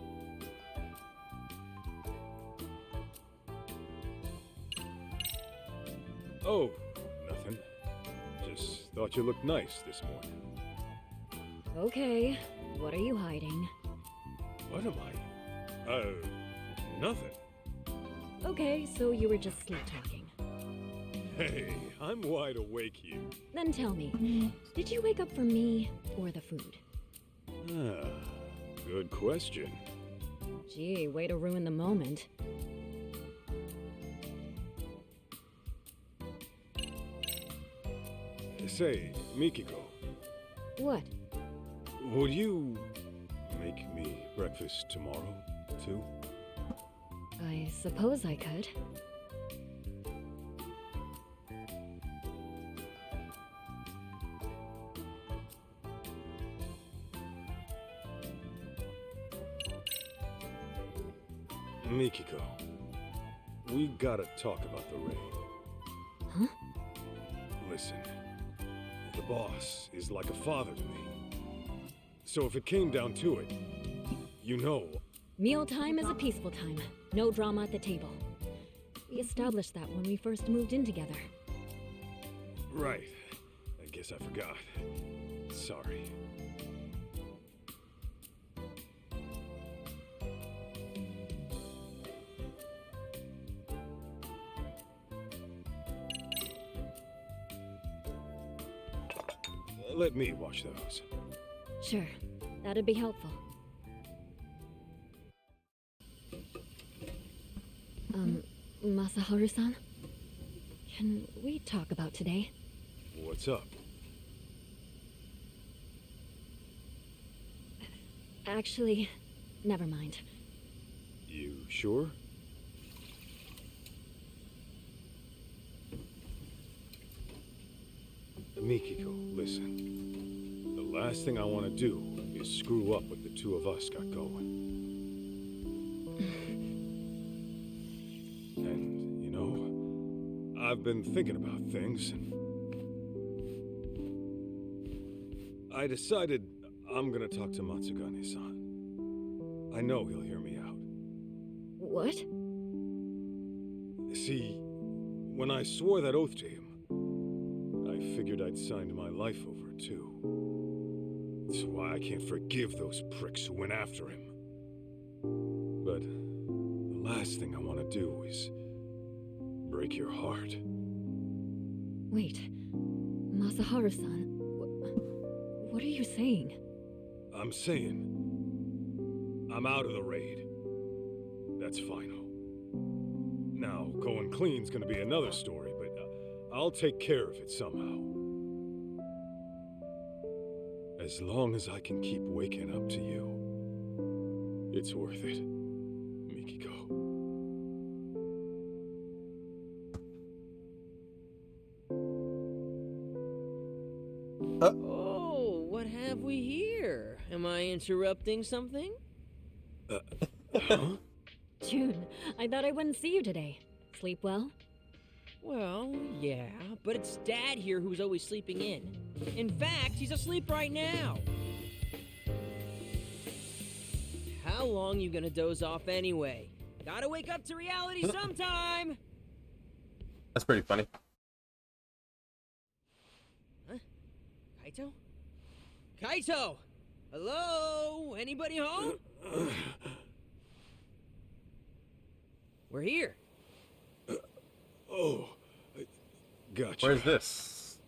Oh, nothing. Just thought you looked nice this morning. Okay, what are you hiding? What am I? Nothing. Okay, so you were just sleep talking. Hey, I'm wide awake here. Then tell me, did you wake up for me or the food? Ah, good question. Gee, way to ruin the moment. Say, Mikiko, What? would you make me breakfast tomorrow, too? I suppose I could. Mikiko, we gotta talk about the raid. Huh? Listen, the boss is like a father to me. So if it came down to it, you know... Mealtime is a peaceful time. No drama at the table. We established that when we first moved in together. Right. I guess I forgot. Sorry. Let me watch those. Sure, that'd be helpful. Masaharu-san? Can we talk about today? What's up? Actually, never mind. You sure? Mikiko, listen. The last thing I want to do is screw up what the two of us got going. And, you know, I've been thinking about things, and I decided I'm gonna talk to Matsugane-san. I know he'll hear me out. What? See, when I swore that oath to him, I figured I'd signed my life over it too. That's why I can't forgive those pricks who went after him. But the last thing I want to do is break your heart. Wait, Masaharu-san, what are you saying? I'm saying I'm out of the raid. That's final. Now, going clean's gonna be another story, but I'll take care of it somehow. As long as I can keep waking up to you, it's worth it, Mikiko. Oh, what have we here? Am I interrupting something? Huh? June, I thought I wouldn't see you today. Sleep well? Well, yeah, but it's Dad here who's always sleeping in. In fact, he's asleep right now. How long you gonna doze off anyway? Gotta wake up to reality sometime! That's pretty funny. Huh? Kaito? Kaito! Hello? Anybody home? We're here. Oh, gotcha. Where's this?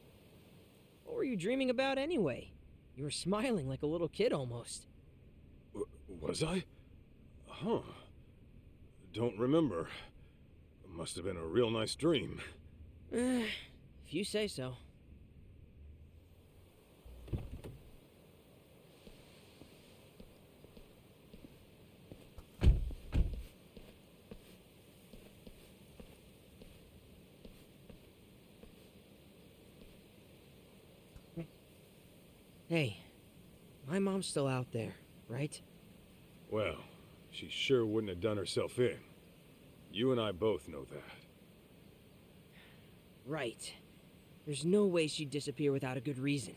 What were you dreaming about anyway? You were smiling like a little kid almost. Was I? Huh. Don't remember. Must have been a real nice dream. If you say so. Hey, my mom's still out there, right? Well, she sure wouldn't have done herself in. You and I both know that. Right. There's no way she'd disappear without a good reason.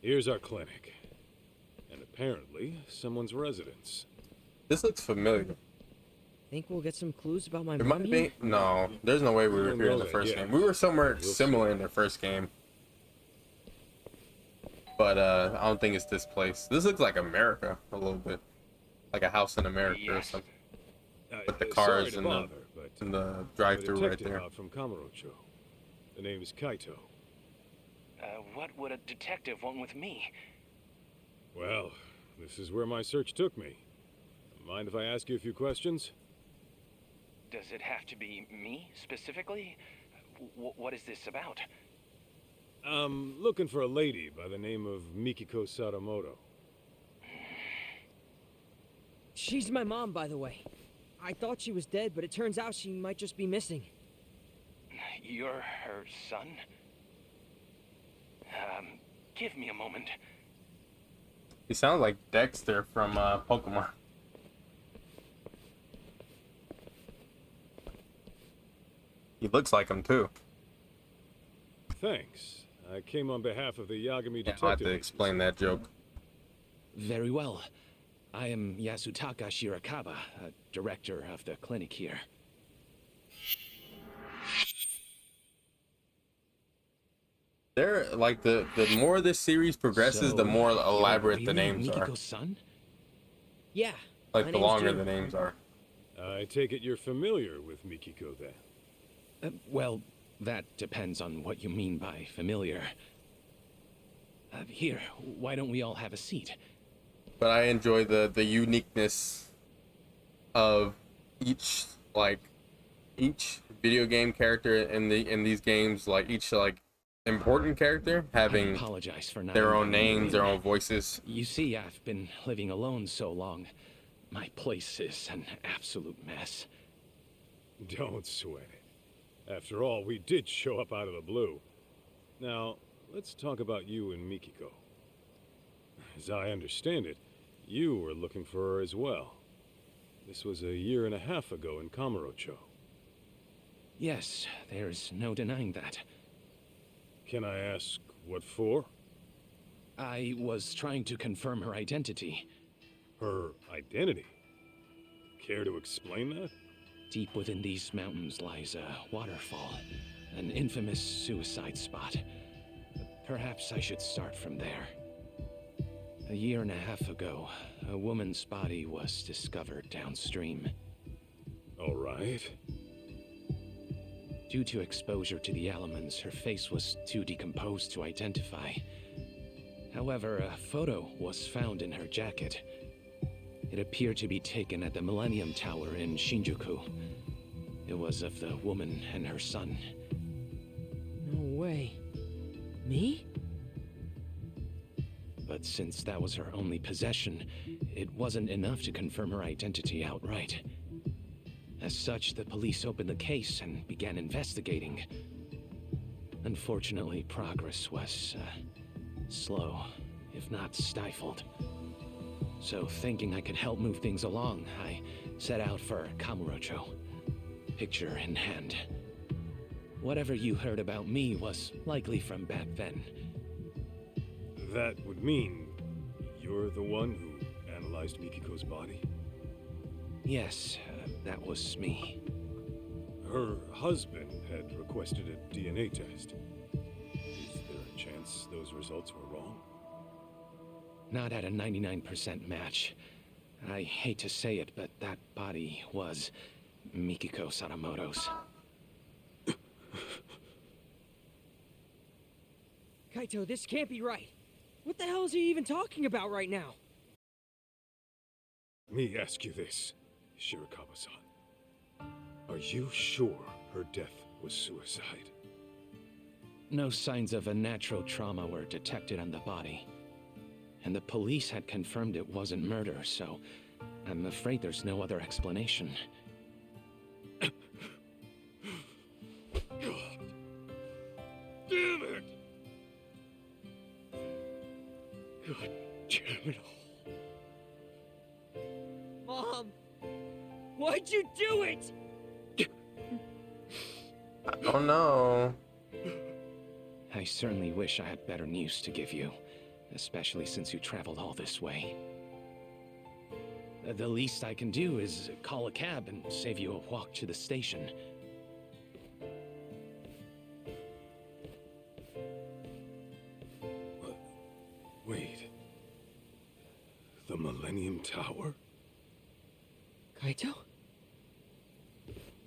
Here's our clinic. And apparently, someone's residence. This looks familiar. Think we'll get some clues about my There mom might here? be. No, there's no way we were don't here in know the that first yet. game. We were somewhere We'll see. similar in the first game. But I don't think it's this place. This looks like America a little bit. Like a house in America or something. With the Sorry cars to and bother, but the I'm a drive-through right detective there. out from Kamurocho. The name is Kaito. What would a detective want with me? Well, this is where my search took me. Mind if I ask you a few questions? Does it have to be me, specifically? What is this about? I'm looking for a lady by the name of Mikiko Sadamoto. She's my mom, by the way. I thought she was dead, but it turns out she might just be missing. You're her son? Give me a moment. He sounds like Dexter from Pokemon. He looks like him too. Thanks. I came on behalf of the Yagami Yeah, I'll have Detective to explain that joke. Very well. I am Yasutaka Shirakawa, director of the clinic here. They're like the more this series progresses, So, the more you're elaborate the really names are. Mikiko's son? Yeah. Like my the name's longer Jun. the names are. I take it you're familiar with Mikiko then? Well, that depends on what you mean by familiar. Here, why don't we all have a seat? But I enjoy the uniqueness of each video game character in these games, like each important character I having apologize for not their own inviting you names, in. their own voices. You see, I've been living alone so long. My place is an absolute mess. Don't sweat it. After all, we did show up out of the blue. Now, let's talk about you and Mikiko. As I understand it, you were looking for her as well. This was a year and a half ago in Kamurocho. Yes, there's no denying that. Can I ask what for? I was trying to confirm her identity. Her identity? Care to explain that? Deep within these mountains lies a waterfall, an infamous suicide spot. Perhaps I should start from there. A year and a half ago, a woman's body was discovered downstream. All right. Due to exposure to the elements, her face was too decomposed to identify. However, a photo was found in her jacket. It appeared to be taken at the Millennium Tower in Shinjuku. It was of the woman and her son. No way. Me? But since that was her only possession, it wasn't enough to confirm her identity outright. As such, the police opened the case and began investigating. Unfortunately, progress was slow, if not stifled. So, thinking I could help move things along, I set out for Kamurocho, picture in hand. Whatever you heard about me was likely from back then. That would mean you're the one who analyzed Mikiko's body? Yes, that was me. Her husband had requested a DNA test. Is there a chance those results were wrong? Not at a 99% match. I hate to say it, but that body was Mikiko Sadamoto's. Kaito, this can't be right. What the hell is he even talking about right now? Me ask you this, Shirakawa-san. Are you sure her death was suicide? No signs of a natural trauma were detected on the body. And the police had confirmed it wasn't murder, so I'm afraid there's no other explanation. God damn it! God damn it all. Mom! Why'd you do it? I don't know. I certainly wish I had better news to give you, especially since you traveled all this way. The least I can do is call a cab and save you a walk to the station. Wait. The Millennium Tower? Kaito?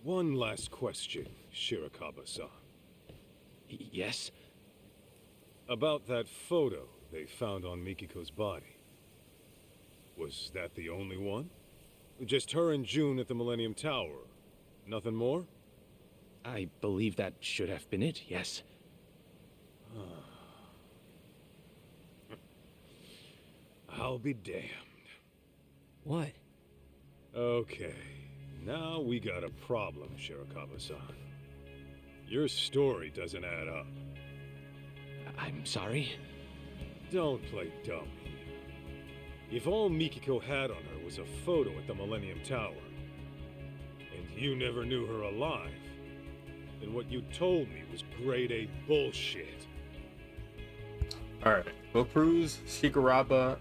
One last question, Shirakawa-san. Yes? About that photo they found on Mikiko's body. Was that the only one? Just her and June at the Millennium Tower? Nothing more? I believe that should have been it, yes. I'll be damned. What? Okay, now we got a problem, Shirakawa-san. Your story doesn't add up. I'm sorry? Don't play dumb here. If all Mikiko had on her was a photo at the Millennium Tower, and you never knew her alive, then what you told me was grade A bullshit. Alright, we'll cruise. Shirakawa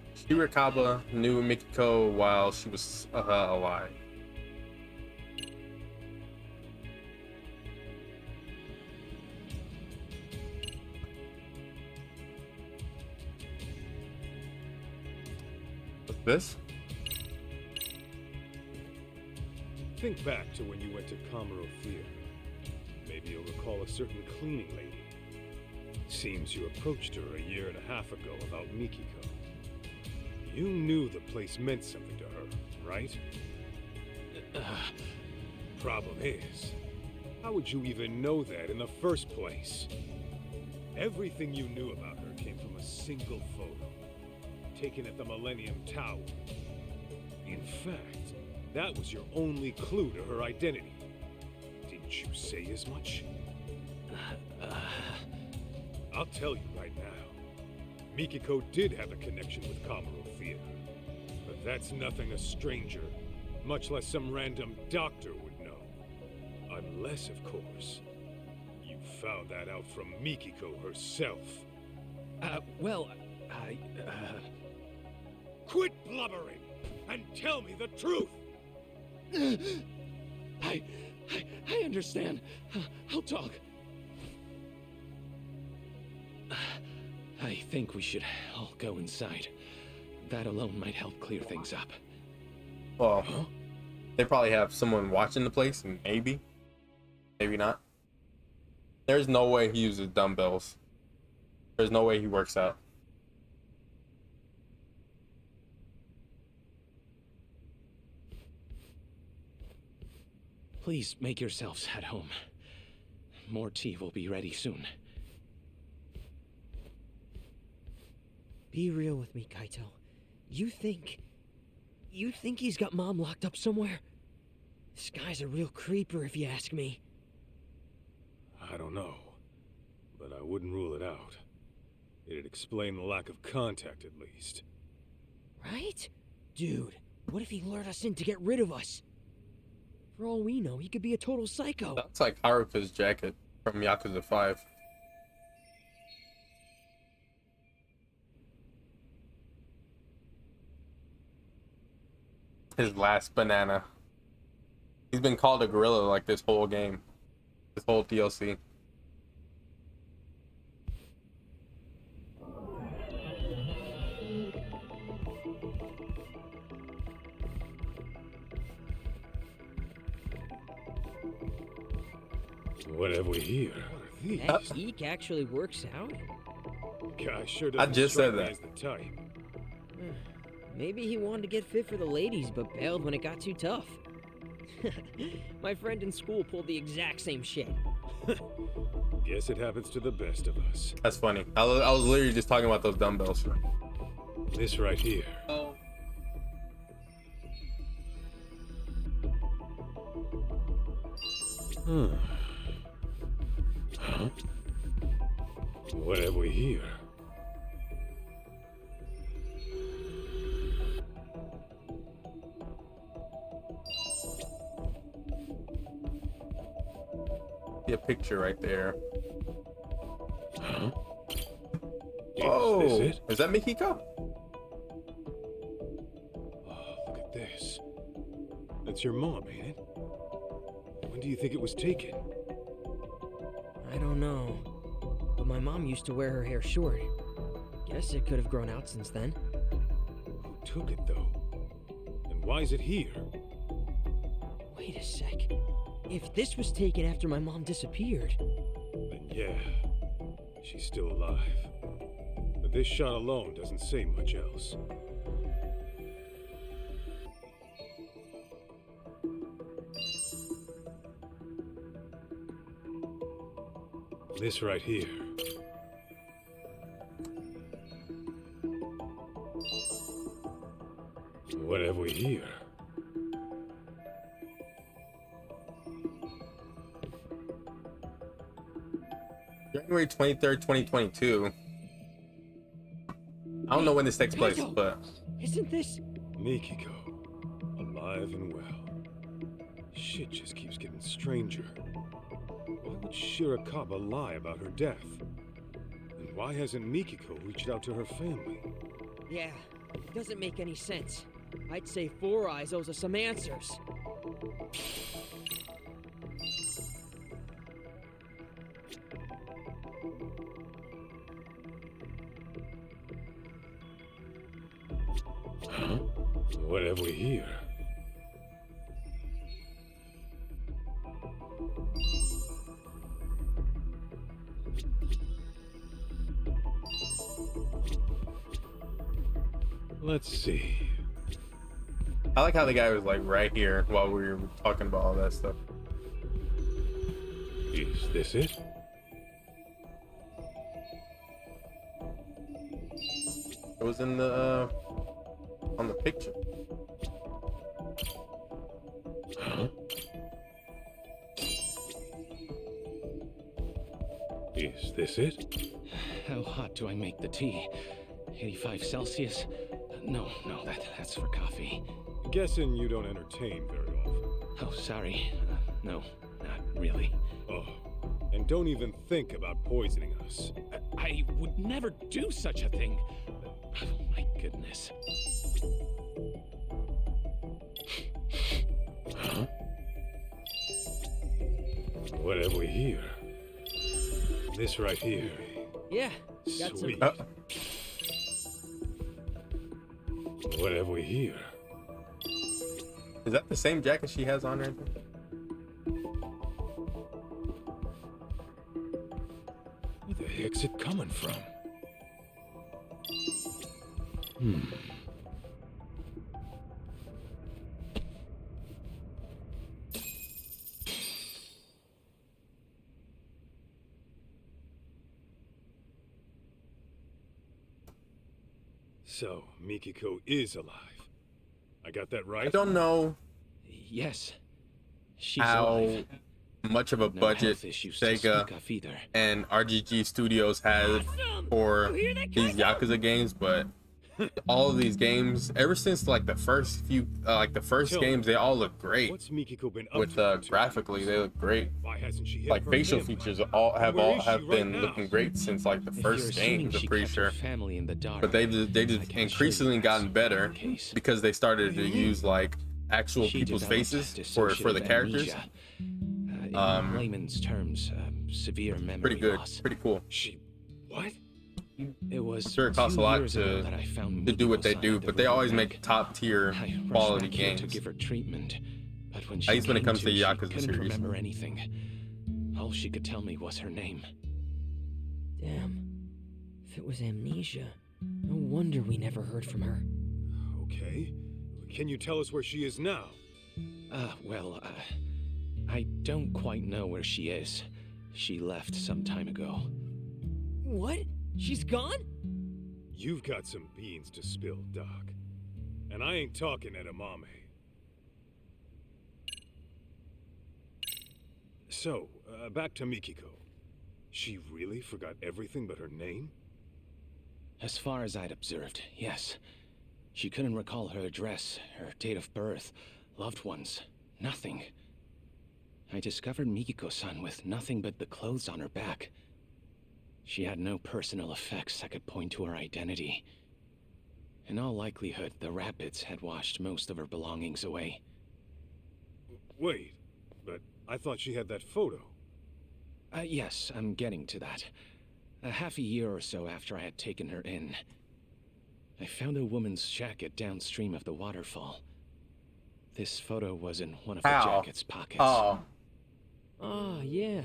knew Mikiko while she was alive. What's this? Think back to when you went to Kamuro Theater. Maybe you'll recall a certain cleaning lady. Seems you approached her a year and a half ago about Mikiko. You knew the place meant something to her, right? Problem is, how would you even know that in the first place? Everything you knew about her came from a single photo, taken at the Millennium Tower. In fact, that was your only clue to her identity. Didn't you say as much? I'll tell you right now, Mikiko did have a connection with Kamuro Theater. But that's nothing a stranger, much less some random doctor would know. Unless, of course, you found that out from Mikiko herself. Well, Quit blubbering and tell me the truth! I understand. I'll talk. I think we should all go inside. That alone might help clear things up. Well, they probably have someone watching the place, and maybe not. There's no way he uses dumbbells. There's no way he works out. Please make yourselves at home. More tea will be ready soon. Be real with me, Kaito. You think he's got Mom locked up somewhere? This guy's a real creeper, if you ask me. I don't know, but I wouldn't rule it out. It'd explain the lack of contact, at least. Right? Dude, what if he lured us in to get rid of us? For all we know, he could be a total psycho. That's like Haruka's jacket from Yakuza 5. His last banana. He's been called a gorilla like this whole game, this whole DLC. What have we here? That geek actually works out? Guy sure I doesn't just strike said me that. as the type. Maybe he wanted to get fit for the ladies, but bailed when it got too tough. My friend in school pulled the exact same shit. Guess it happens to the best of us. That's funny. I was literally just talking about those dumbbells. This right here. Huh? What have we here? See a picture right there. Huh? Oh, Is this it? is that Mikiko? Oh, look at this. That's your mom, ain't it? When do you think it was taken? I don't know. But my mom used to wear her hair short. Guess it could have grown out since then. Who took it, though? And why is it here? Wait a sec. If this was taken after my mom disappeared... Then yeah, she's still alive. But this shot alone doesn't say much else. This right here. What have we here? January 23rd, 2022. I don't know when this takes place, Kaito! but Isn't this... Mikiko, alive and well. Shit just keeps getting stranger. Why would Shirakawa lie about her death? And why hasn't Mikiko reached out to her family? Yeah, it doesn't make any sense. I'd say Four Eyes owes us some answers. Huh? What have we here? Let's see. I like how the guy was like right here while we were talking about all that stuff. Is this it? It was in the on the picture. Huh? Is this it? How hot do I make the tea? 85 Celsius? No, that's for coffee. Guessing you don't entertain very often. Oh, sorry. No, not really. Oh, and don't even think about poisoning us. I would never do such a thing. Oh, my goodness. Huh? What have we here? This right here. Yeah, got Sweet. some... What have we here? Is that the same jacket she has on her? Where the heck's it coming from? So, Mikiko is alive. I got that right? I don't know Yes. She's how alive. much of a No budget health issues to Sega speak of either. and RGG Studios had for these Yakuza games, but all of these games, ever since like the first few, Tell games, me, they all look great. What's Mikiko been up With to? graphically, they look great. Why hasn't she hit Like her facial family? features Where have is she right been now? looking great since like the If you're first assuming games. I'm she pretty kept sure. her family in the dark, But they I just can assure you increasingly that's gotten not better the case. because they started to What do you mean? use like actual She people's developed faces for the dissociative characters. amnesia. In layman's terms, severe memory Pretty good, loss. pretty cool. She... what? It was Sure, it costs 2 a lot years ago that I found to do what they Mikiko-san do, at the but they always riverbank. make top tier I rushed quality back here games. to give her treatment, but when At she least when it came comes to the she Yakuza couldn't series. remember anything. All she could tell me was her name. Damn. If it was amnesia, no wonder we never heard from her. Okay. Can you tell us where she is now? I don't quite know where she is. She left some time ago. What? She's gone? You've got some beans to spill, Doc. And I ain't talking edamame. So, back to Mikiko. She really forgot everything but her name? As far as I'd observed, yes. She couldn't recall her address, her date of birth, loved ones, nothing. I discovered Mikiko-san with nothing but the clothes on her back. She had no personal effects that could point to her identity. In all likelihood, the rapids had washed most of her belongings away. Wait, but I thought she had that photo. Yes, I'm getting to that. Half a year or so after I had taken her in, I found a woman's jacket downstream of the waterfall. This photo was in one of the jacket's pockets. Oh. Ah, yeah.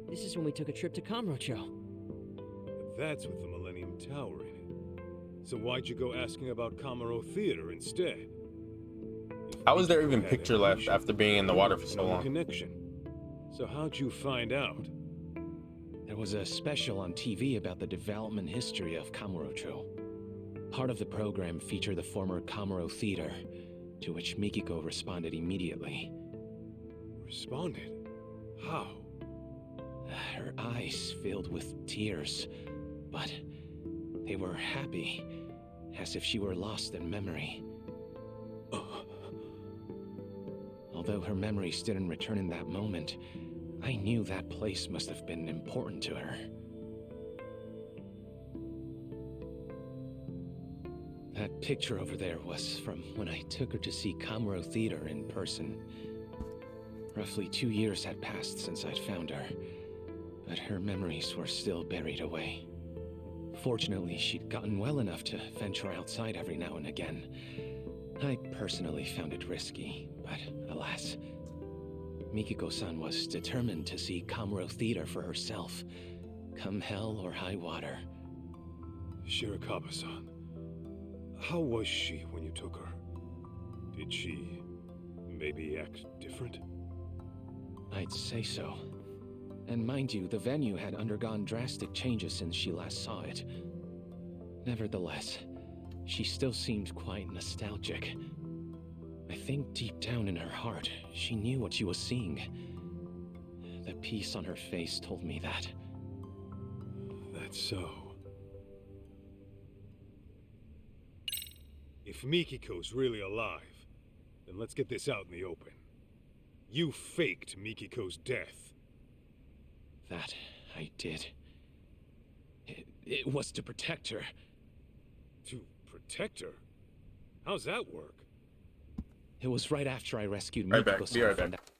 This is when we took a trip to Kamurocho. That's with the Millennium Tower in it. So why'd you go asking about Kamuro Theater instead? How was there even picture left after being in the water for so No long? connection. So how'd you find out? There was a special on TV about the development history of Kamurocho. Part of the program featured the former Kamuro Theater, to which Mikiko responded immediately. Responded? How? Her eyes filled with tears, but they were happy, as if she were lost in memory. Although her memories didn't return in that moment, I knew that place must have been important to her. That picture over there was from when I took her to see Kamuro Theater in person. Roughly 2 years had passed since I'd found her, but her memories were still buried away. Fortunately, she'd gotten well enough to venture outside every now and again. I personally found it risky, but alas, Mikiko-san was determined to see Kamuro Theater for herself, come hell or high water. Shirakawa-san, how was she when you took her? Did she maybe act different? I'd say so. And mind you, the venue had undergone drastic changes since she last saw it. Nevertheless, she still seemed quite nostalgic. I think deep down in her heart, she knew what she was seeing. The piece on her face told me that. That's so. If Mikiko's really alive, then let's get this out in the open. You faked Mikiko's death. That I did. It was to protect her. To protect her? How's that work? It was right after I rescued Right back. Mikiko-san Be right from back. that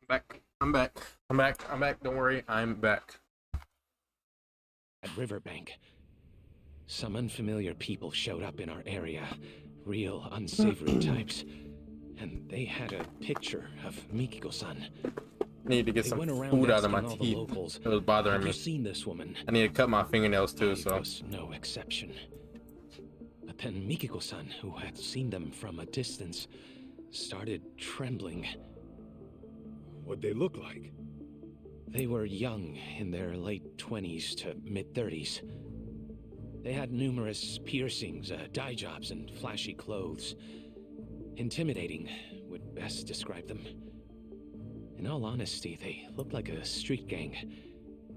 Back. I'm back. I'm back. I'm back. Don't worry. I'm back. At Riverbank, some unfamiliar people showed up in our area. Real unsavory types. And they had a picture of Mikiko-san. I need to get They some went around food out of my asking all the teeth. locals, It was bothering "Have me. you seen this woman?" I need to cut my fingernails too, I so. was no exception. But then Mikiko-san, who had seen them from a distance, started trembling. What'd they look like? They were young, in their late 20s to mid-30s. They had numerous piercings, dye jobs, and flashy clothes. Intimidating would best describe them. In all honesty, they looked like a street gang.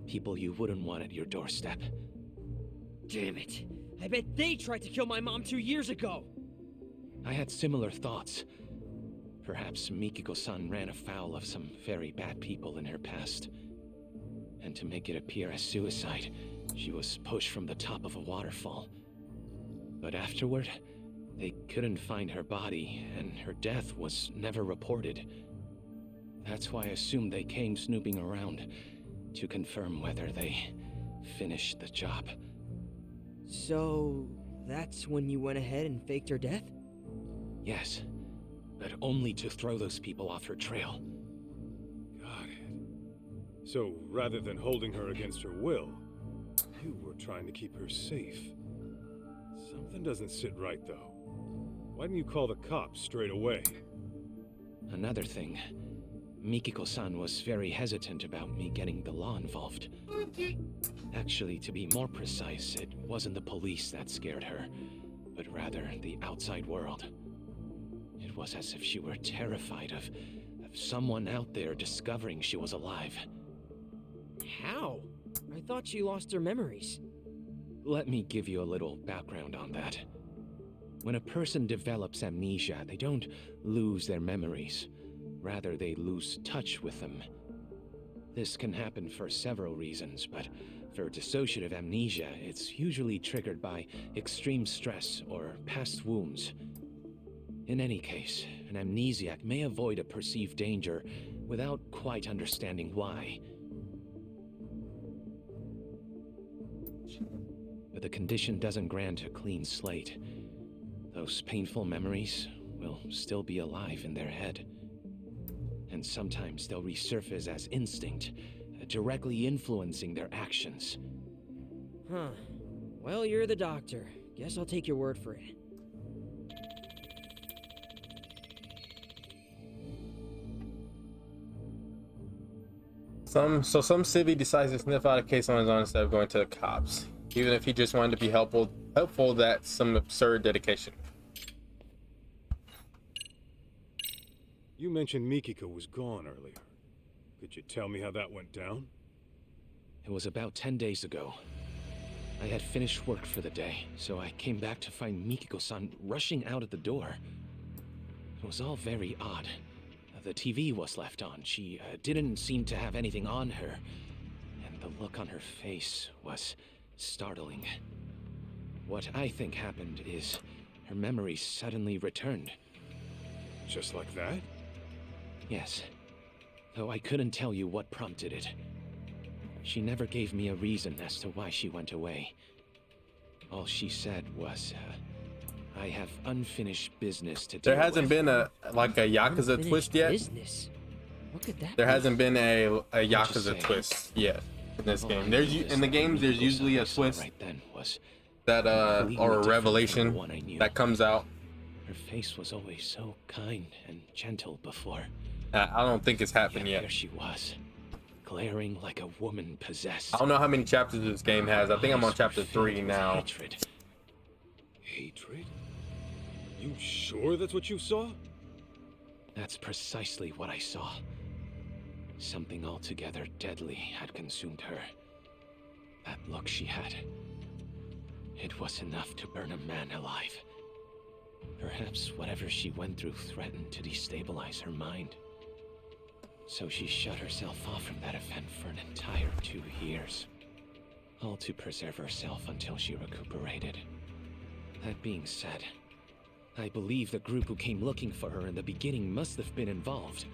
People you wouldn't want at your doorstep. Damn it! I bet they tried to kill my mom 2 years ago! I had similar thoughts. Perhaps Mikiko-san ran afoul of some very bad people in her past. And to make it appear as suicide, she was pushed from the top of a waterfall. But afterward, they couldn't find her body, and her death was never reported. That's why I assumed they came snooping around to confirm whether they finished the job. So, that's when you went ahead and faked her death? Yes, but only to throw those people off her trail. Got it. So, rather than holding her against her will, you were trying to keep her safe. Something doesn't sit right, though. Why didn't you call the cops straight away? Another thing, Mikiko-san was very hesitant about me getting the law involved. Actually, to be more precise, it wasn't the police that scared her, but rather the outside world. It was as if she were terrified of someone out there discovering she was alive. How? I thought she lost her memories. Let me give you a little background on that. When a person develops amnesia, they don't lose their memories. Rather, they lose touch with them. This can happen for several reasons, but for dissociative amnesia, it's usually triggered by extreme stress or past wounds. In any case, an amnesiac may avoid a perceived danger without quite understanding why. But the condition doesn't grant a clean slate. Those painful memories will still be alive in their head. And sometimes they'll resurface as instinct, directly influencing their actions. Huh. Well, you're the doctor. Guess I'll take your word for it. Some civvy decides to sniff out a case on his own instead of going to the cops. Even if he just wanted to be helpful, that's some absurd dedication. You mentioned Mikiko was gone earlier. Could you tell me how that went down? It was about 10 days ago. I had finished work for the day, so I came back to find Mikiko-san rushing out of the door. It was all very odd. The TV was left on. She didn't seem to have anything on her, and the look on her face was startling. What I think happened is her memory suddenly returned. Just like that? Yes, though I couldn't tell you what prompted it. She never gave me a reason as to why she went away. All she said was, I have unfinished business to do. There hasn't been a Yakuza twist yet. Business? What could that There be? hasn't been a Yakuza twist yet in this game. In the games there's usually a twist right then was that or a revelation that comes out. Her face was always so kind and gentle before. I don't think it's happened yet. There she was, glaring like a woman possessed. I don't know how many chapters this game has. I think I'm on chapter 3 now. Hatred. Hatred? You sure that's what you saw? That's precisely what I saw. Something altogether deadly had consumed her. That look she had. It was enough to burn a man alive. Perhaps whatever she went through threatened to destabilize her mind. So she shut herself off from that event for an entire 2 years. All to preserve herself until she recuperated. That being said, I believe the group who came looking for her in the beginning must have been involved.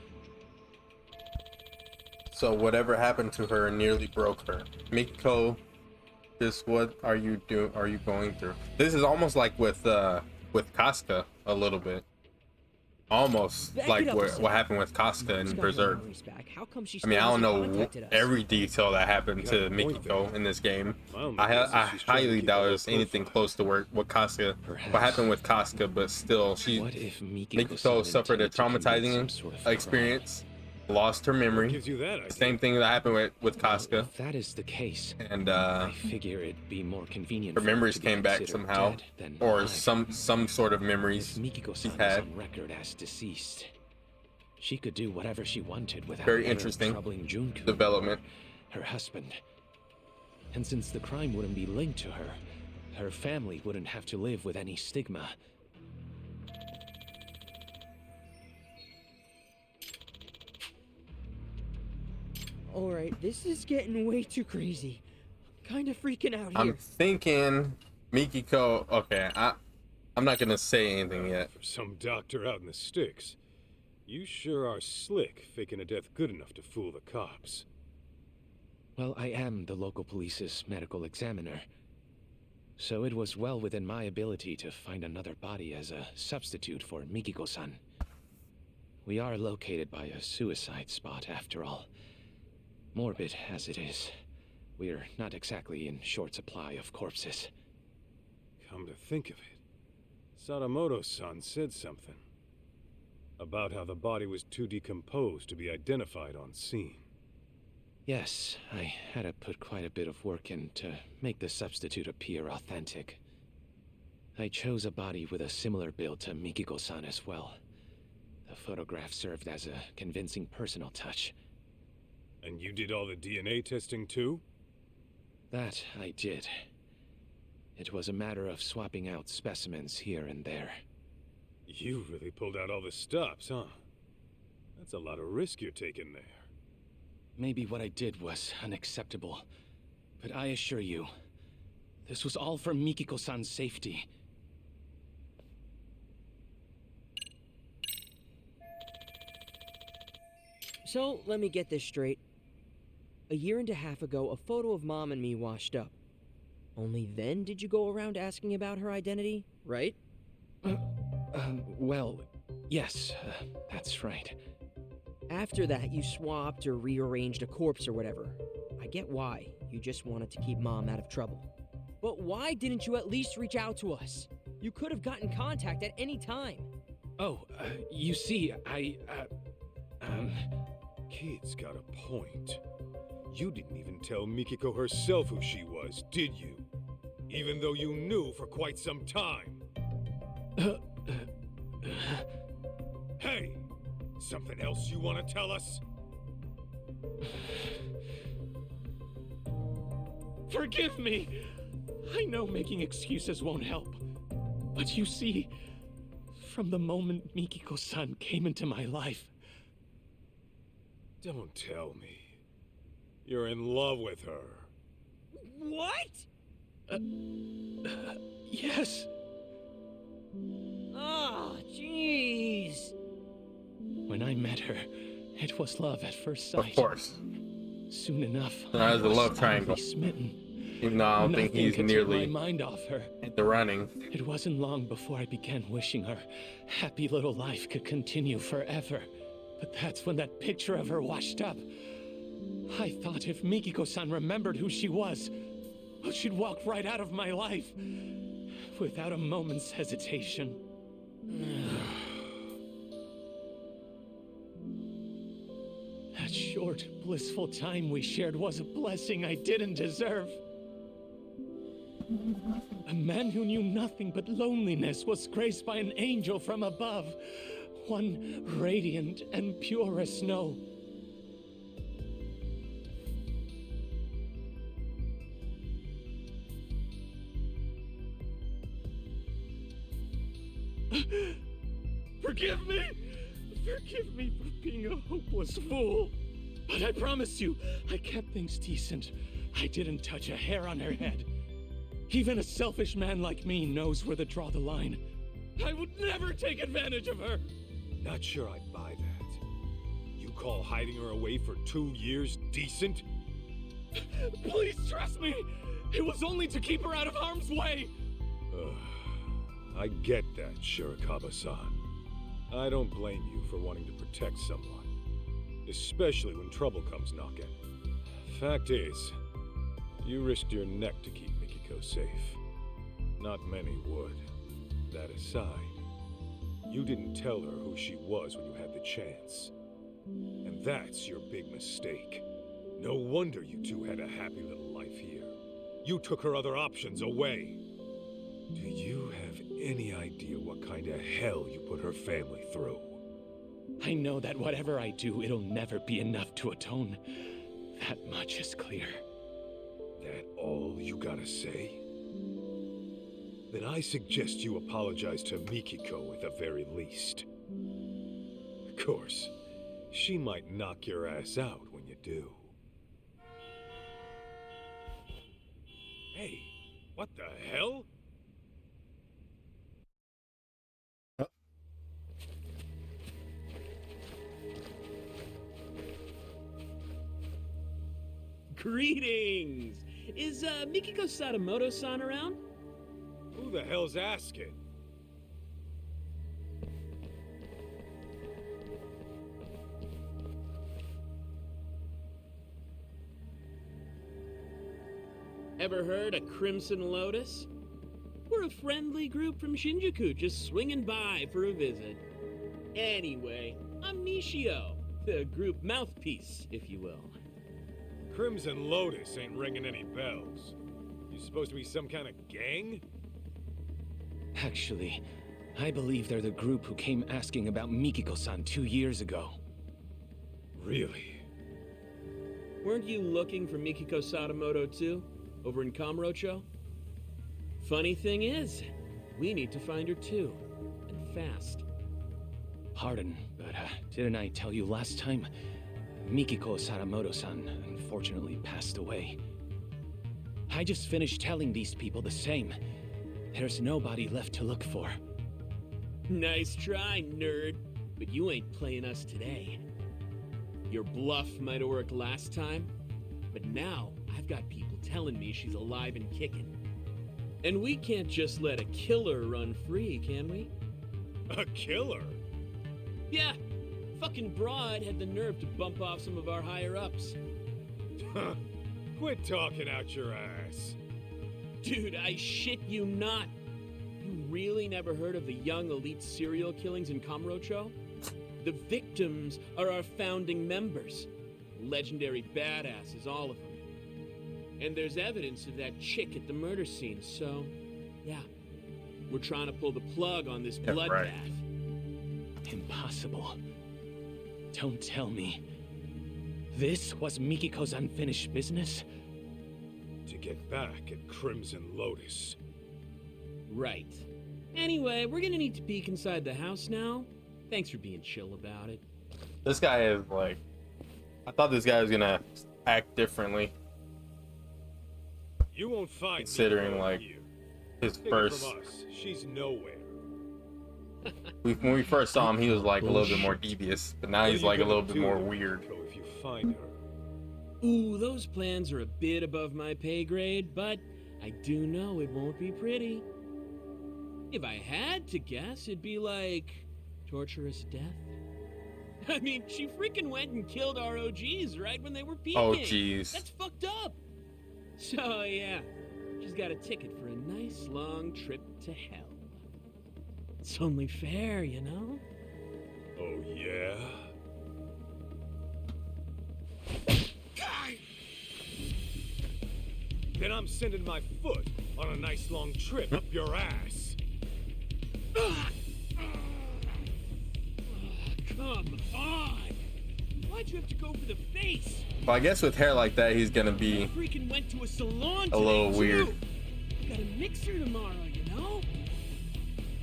So whatever happened to her nearly broke her. Mikiko, just what are you doing? Are you going through? This is almost like with Casca a little bit. Almost like what happened with Casca in Berserk. I mean, I don't know every detail that happened to Mikiko in this game. I highly doubt there's anything close to what happened with Casca, but still, Mikiko suffered a traumatizing experience, lost her memory. Same thing that happened with Casca. If that is the case, and I figure it'd be more convenient. Her memories came back somehow, or some sort of memories she had. On record as deceased. She could do whatever she wanted without very interesting troubling Junko, development. Her husband. And since the crime wouldn't be linked to her, her family wouldn't have to live with any stigma. Alright, this is getting way too crazy. I'm kind of freaking out here. I'm thinking Mikiko. Okay, I'm not gonna say anything yet. For some doctor out in the sticks, you sure are slick, faking a death good enough to fool the cops. Well, I am the local police's medical examiner, so it was well within my ability to find another body as a substitute for Mikiko-san. We are located by a suicide spot, after all. Morbid as it is, we're not exactly in short supply of corpses. Come to think of it, Sadamoto-san said something about how the body was too decomposed to be identified on scene. Yes, I had to put quite a bit of work in to make the substitute appear authentic. I chose a body with a similar build to Mikiko-san as well. The photograph served as a convincing personal touch. And you did all the DNA testing too? That I did. It was a matter of swapping out specimens here and there. You really pulled out all the stops, huh? That's a lot of risk you're taking there. Maybe what I did was unacceptable, but I assure you, this was all for Mikiko-san's safety. So, let me get this straight. A year and a half ago, a photo of Mom and me washed up. Only then did you go around asking about her identity, right? Well, yes, that's right. After that, you swapped or rearranged a corpse or whatever. I get why. You just wanted to keep Mom out of trouble. But why didn't you at least reach out to us? You could have gotten contact at any time. Oh, you see, Kid's got a point. You didn't even tell Mikiko herself who she was, did you? Even though you knew for quite some time. Hey! Something else you want to tell us? Forgive me! I know making excuses won't help. But you see, from the moment Mikiko-san came into my life... Don't tell me. You're in love with her. What? Yes. Ah, jeez. When I met her, it was love at first sight. Of course. Soon enough, that is a love triangle. Smitten. Even though I don't think he's nearly my mind off her. At the running. It wasn't long before I began wishing her happy little life could continue forever. But that's when that picture of her washed up. I thought if Mikiko-san remembered who she was, she'd walk right out of my life without a moment's hesitation. That short, blissful time we shared was a blessing I didn't deserve. A man who knew nothing but loneliness was graced by an angel from above, one radiant and pure as snow. Forgive me! Forgive me for being a hopeless fool. But I promise you, I kept things decent. I didn't touch a hair on her head. Even a selfish man like me knows where to draw the line. I would never take advantage of her. Not sure I'd buy that. You call hiding her away for 2 years decent? Please trust me! It was only to keep her out of harm's way! I get that, Shirakawa-san. I don't blame you for wanting to protect someone, especially when trouble comes knocking. Fact is, you risked your neck to keep Mikiko safe. Not many would. That aside, you didn't tell her who she was when you had the chance. And that's your big mistake. No wonder you two had a happy little life here. You took her other options away. Do you have any idea what kind of hell you put her family through? I know that whatever I do, it'll never be enough to atone. That much is clear. That all you gotta say? Then I suggest you apologize to Mikiko at the very least. Of course, she might knock your ass out when you do. Hey, what the hell? Greetings! Is Mikiko Sadamoto-san around? Who the hell's asking? Ever heard of Crimson Lotus? We're a friendly group from Shinjuku, just swinging by for a visit. Anyway, I'm Nishio, the group mouthpiece, if you will. Crimson Lotus ain't ringing any bells. You supposed to be some kind of gang? Actually, I believe they're the group who came asking about Mikiko-san 2 years ago. Really? Weren't you looking for Mikiko Sadamoto too, over in Kamurocho? Funny thing is, we need to find her too, and fast. Pardon, but didn't I tell you last time? Mikiko Sadamoto-san unfortunately passed away. I just finished telling these people the same. There's nobody left to look for. Nice try, nerd. But you ain't playing us today. Your bluff might have worked last time, but now I've got people telling me she's alive and kicking. And we can't just let a killer run free, can we? A killer? Yeah. Fucking broad had the nerve to bump off some of our higher-ups. Huh. Quit talking out your ass. Dude, I shit you not. You really never heard of the young elite serial killings in Kamurocho? The victims are our founding members. Legendary badasses, all of them. And there's evidence of that chick at the murder scene, so... yeah. We're trying to pull the plug on this bloodbath. Right. Impossible. Don't tell me. This was Mikiko's unfinished business? To get back at Crimson Lotus. Right. Anyway, we're gonna need to peek inside the house now. Thanks for being chill about it. This guy is like... I thought this guy was gonna act differently. You won't find considering like his first... From us, she's nowhere. When we first saw him, he was like a little bit more devious, but now he's like a little bit more weird. If you find her. Ooh, those plans are a bit above my pay grade, but I do know it won't be pretty. If I had to guess, it'd be like torturous death. I mean, she freaking went and killed our OGs right when they were peaking. Oh, jeez. That's fucked up. So, yeah, she's got a ticket for a nice long trip to hell. It's only fair, you know? Oh, yeah? Then I'm sending my foot on a nice long trip up your ass. Come on! Why'd you have to go for the face? Well, I guess with hair like that, he's gonna be freaking went to a salon a little weird. Got a mixer tomorrow, you know?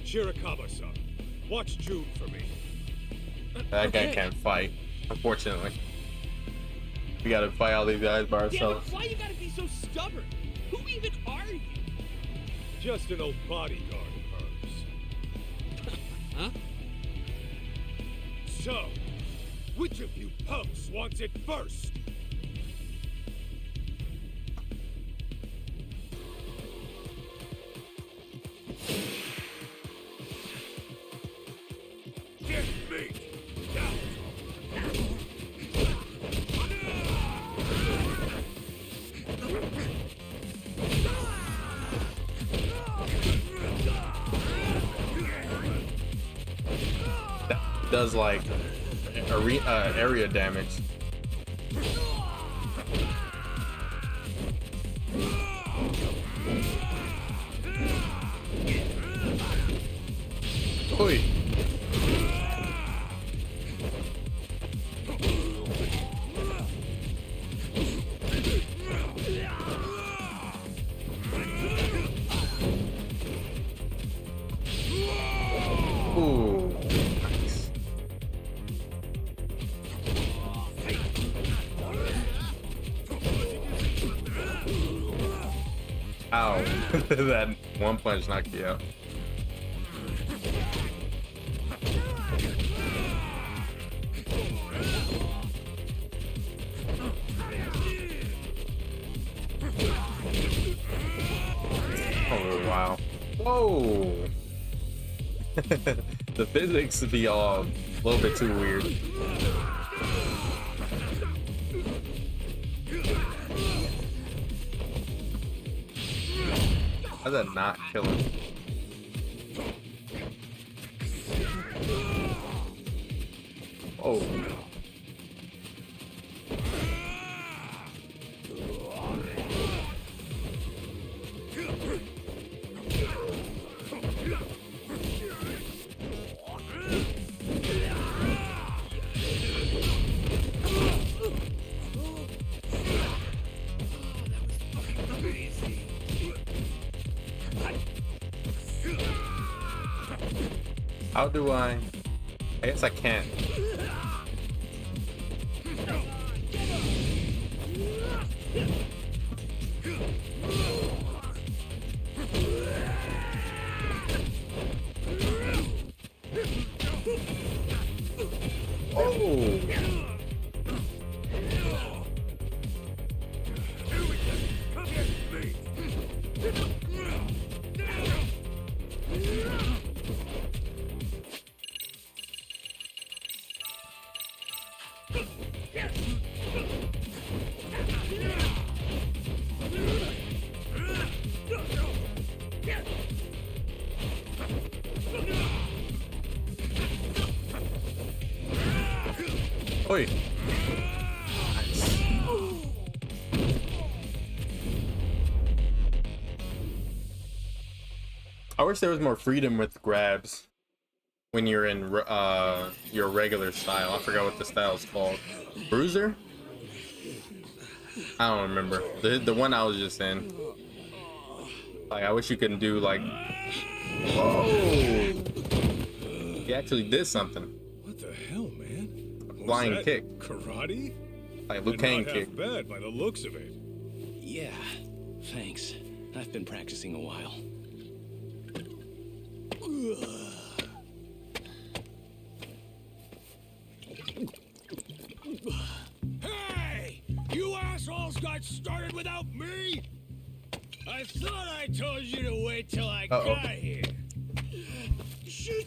Shirakawa-san, watch June for me. That guy can't fight, unfortunately. We gotta fight all these guys by ourselves. Why you gotta be so stubborn? Who even are you? Just an old bodyguard of hers. Huh? So, Which of you punks wants it first? Get meat! Now! That does like area damage. Oi. Ooh, nice. Ow. That one punch knocked you out. Oh, wow. Whoa. The physics would be all a little bit too weird. How did that not kill him? Oh. How do I guess I can't. Oh. Oi. Nice. I wish there was more freedom with grabs when you're in your regular style. I forgot what the style is called. Bruiser? I don't remember. The one I was just in. Like, I wish you could do like. Whoa! He actually did something. What the hell, man? Flying kick. Karate? Like Liu Kang kick. Bad by the looks of it. Yeah, thanks. I've been practicing a while. Hey! You assholes got started without me? I thought I told you to wait till I got here.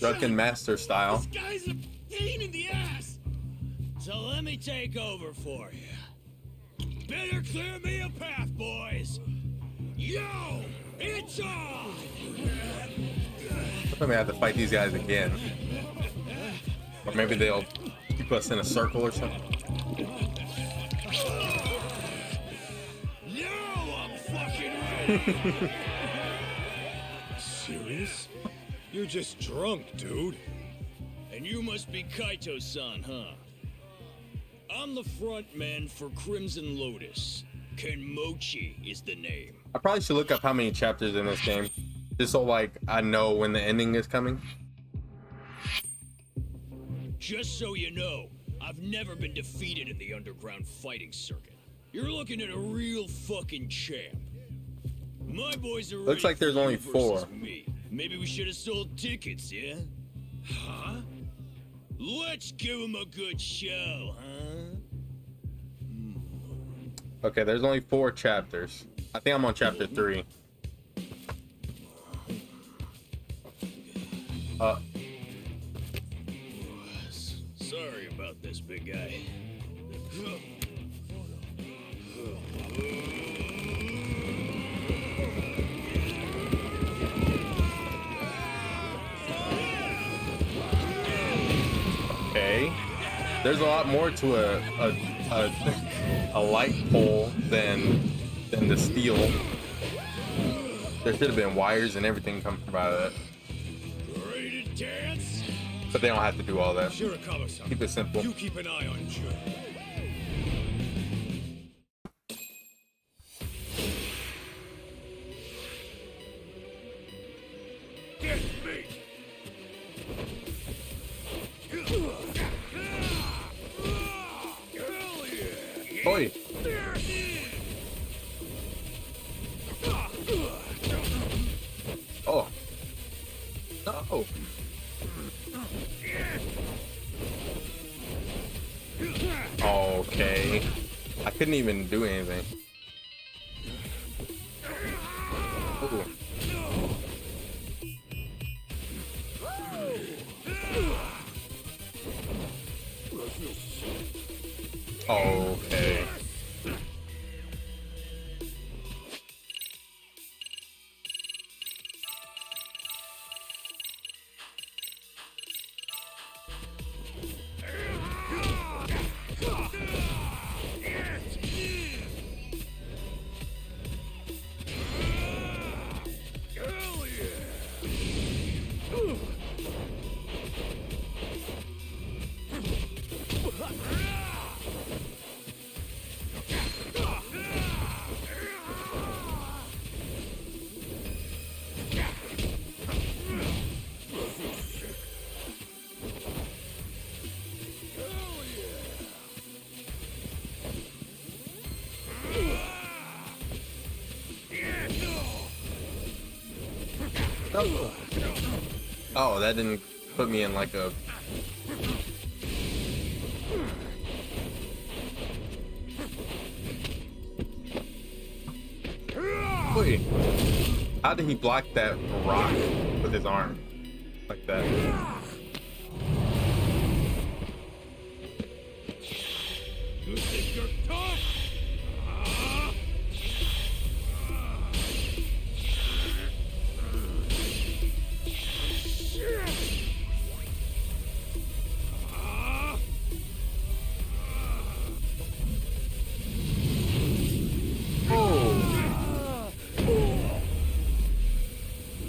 Drunken Master style. This guy's a pain in the ass. So let me take over for you. Better clear me a path, boys. Yo, it's on! I'm gonna have to fight these guys again. Or maybe they'll keep us in a circle or something. Now I'm fucking ready! Serious? You're just drunk, dude. And you must be Kaito-san, huh? I'm the front man for Crimson Lotus. Kenmochi is the name. I probably should look up how many chapters in this game, just so like I know when the ending is coming. Just so you know, I've never been defeated in the underground fighting circuit. You're looking at a real fucking champ. My boys are Looks like there's only 4. me. Maybe we should have sold tickets, yeah? Huh? Let's give him a good show, huh? Okay, there's only 4 chapters. I think I'm on chapter 3. Sorry about this, big guy. Okay. There's a lot more to a light pole than the steel. There should have been wires and everything coming out of that. Ready to dance? But they don't have to do all that. Shirakawa-san, Keep it simple. you keep an eye on Jun. Get me! Hell yeah! Oi! Oh. No. Okay. I couldn't even do anything. Ooh. Okay. Oh, that didn't put me in like a... Wait, how did he block that rock with his arm like that? You think you're tough?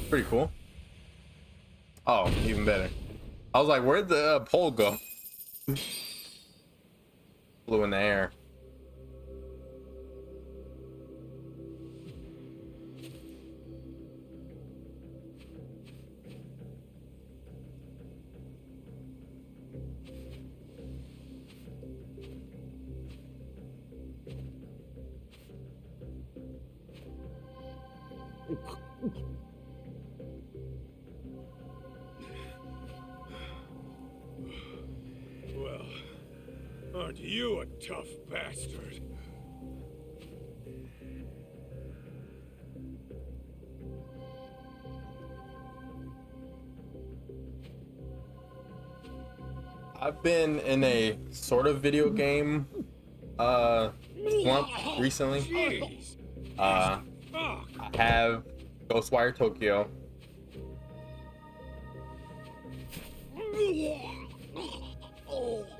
Pretty cool. Oh, even better. I was like, where'd the pole go? Flew in the air. Well, aren't you a tough bastard? I've been in a sort of video game slump recently. Jeez. I have Ghostwire Tokyo.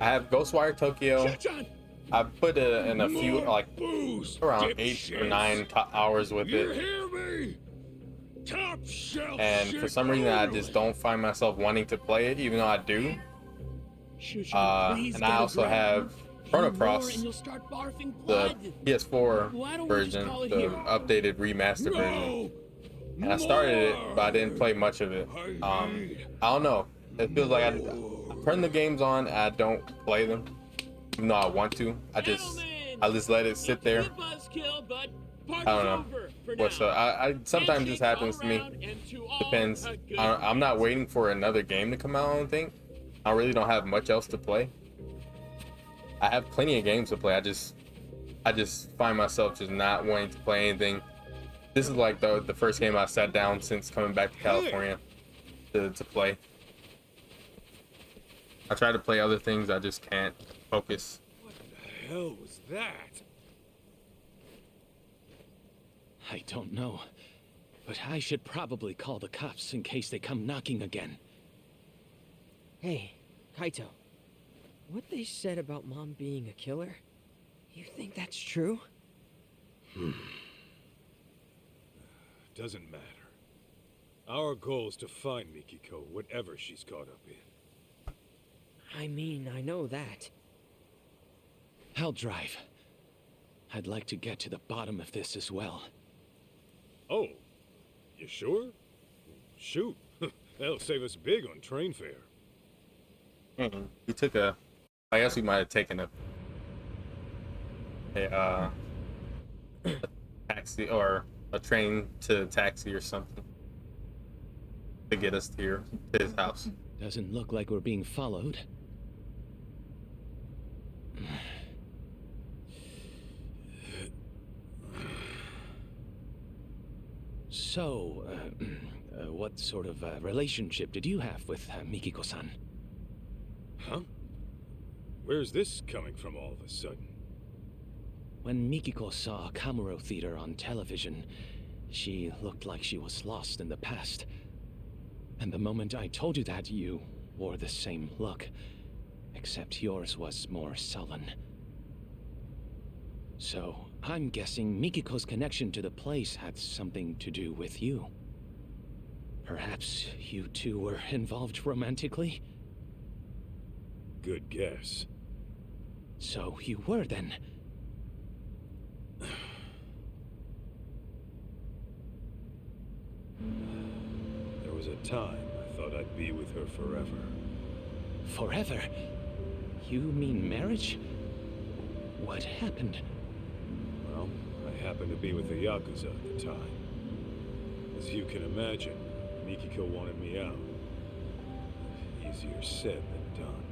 I have Ghostwire Tokyo. I've put in a few, like around 8 or 9 hours with it. And for some reason, I just don't find myself wanting to play it, even though I do. And I also have Chrono Cross, the PS4 version, the updated remastered version. And I started it, but I didn't play much of it. I don't know. It feels like I turn the games on and I don't play them, even though I want to. I just let it sit there. I don't know what's up. I sometimes this happens to me. Depends. I'm not waiting for another game to come out, I don't think. I really don't have much else to play. I have plenty of games to play. I just find myself just not wanting to play anything. This is like the first game I sat down since coming back to California to play. I try to play other things, I just can't focus. What the hell was that? I don't know, but I should probably call the cops in case they come knocking again. Hey, Kaito. What they said about Mom being a killer, you think that's true? Doesn't matter. Our goal is to find Mikiko, whatever she's caught up in. I mean, I know that. I'll drive. I'd like to get to the bottom of this as well. Oh, you sure? Shoot, that'll save us big on train fare. We took I guess we might have taken a taxi or a train to taxi or something to get us to his house. Doesn't look like we're being followed. So, what sort of relationship did you have with Mikiko-san? Huh? Where's this coming from all of a sudden? When Mikiko saw Kamuro Theater on television, she looked like she was lost in the past. And the moment I told you that, you wore the same look, except yours was more sullen. So, I'm guessing Mikiko's connection to the place had something to do with you. Perhaps you two were involved romantically? Good guess. So you were then. There was a time I thought I'd be with her forever. Forever? You mean marriage? What happened? Well, I happened to be with the Yakuza at the time. As you can imagine, Mikiko wanted me out. Easier said than done.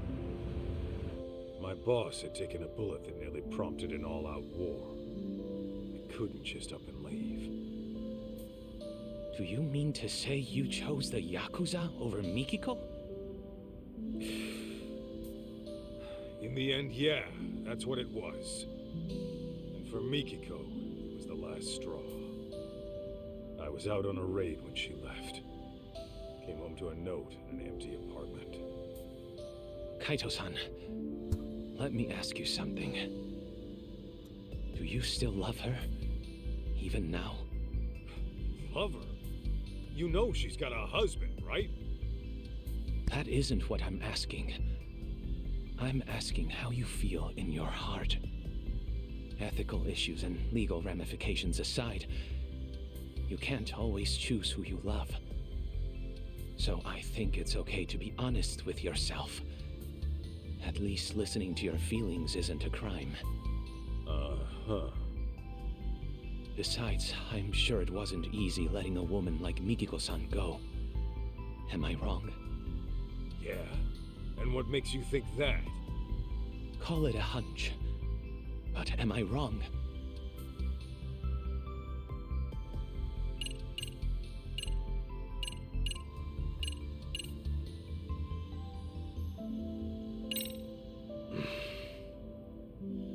My boss had taken a bullet that nearly prompted an all-out war. I couldn't just up and leave. Do you mean to say you chose the Yakuza over Mikiko? In the end, yeah, that's what it was. And for Mikiko, it was the last straw. I was out on a raid when she left. Came home to a note in an empty apartment. Kaito-san, let me ask you something. Do you still love her? Even now? Love her? You know she's got a husband, right? That isn't what I'm asking. I'm asking how you feel in your heart. Ethical issues and legal ramifications aside, you can't always choose who you love. So I think it's okay to be honest with yourself. At least listening to your feelings isn't a crime. Uh-huh. Besides, I'm sure it wasn't easy letting a woman like Mikiko-san go. Am I wrong? Yeah. And what makes you think that? Call it a hunch. But am I wrong?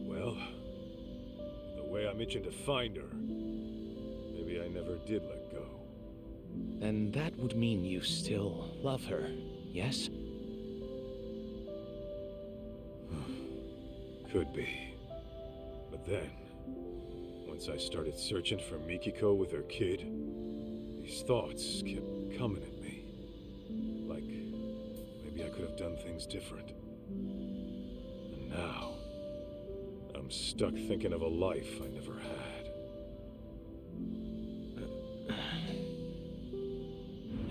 Well, the way I'm itching to find her, maybe I never did let go. Then that would mean you still love her, yes? Could be. But then, once I started searching for Mikiko with her kid, these thoughts kept coming at me. Like, maybe I could have done things different. And now, I'm stuck thinking of a life I never had.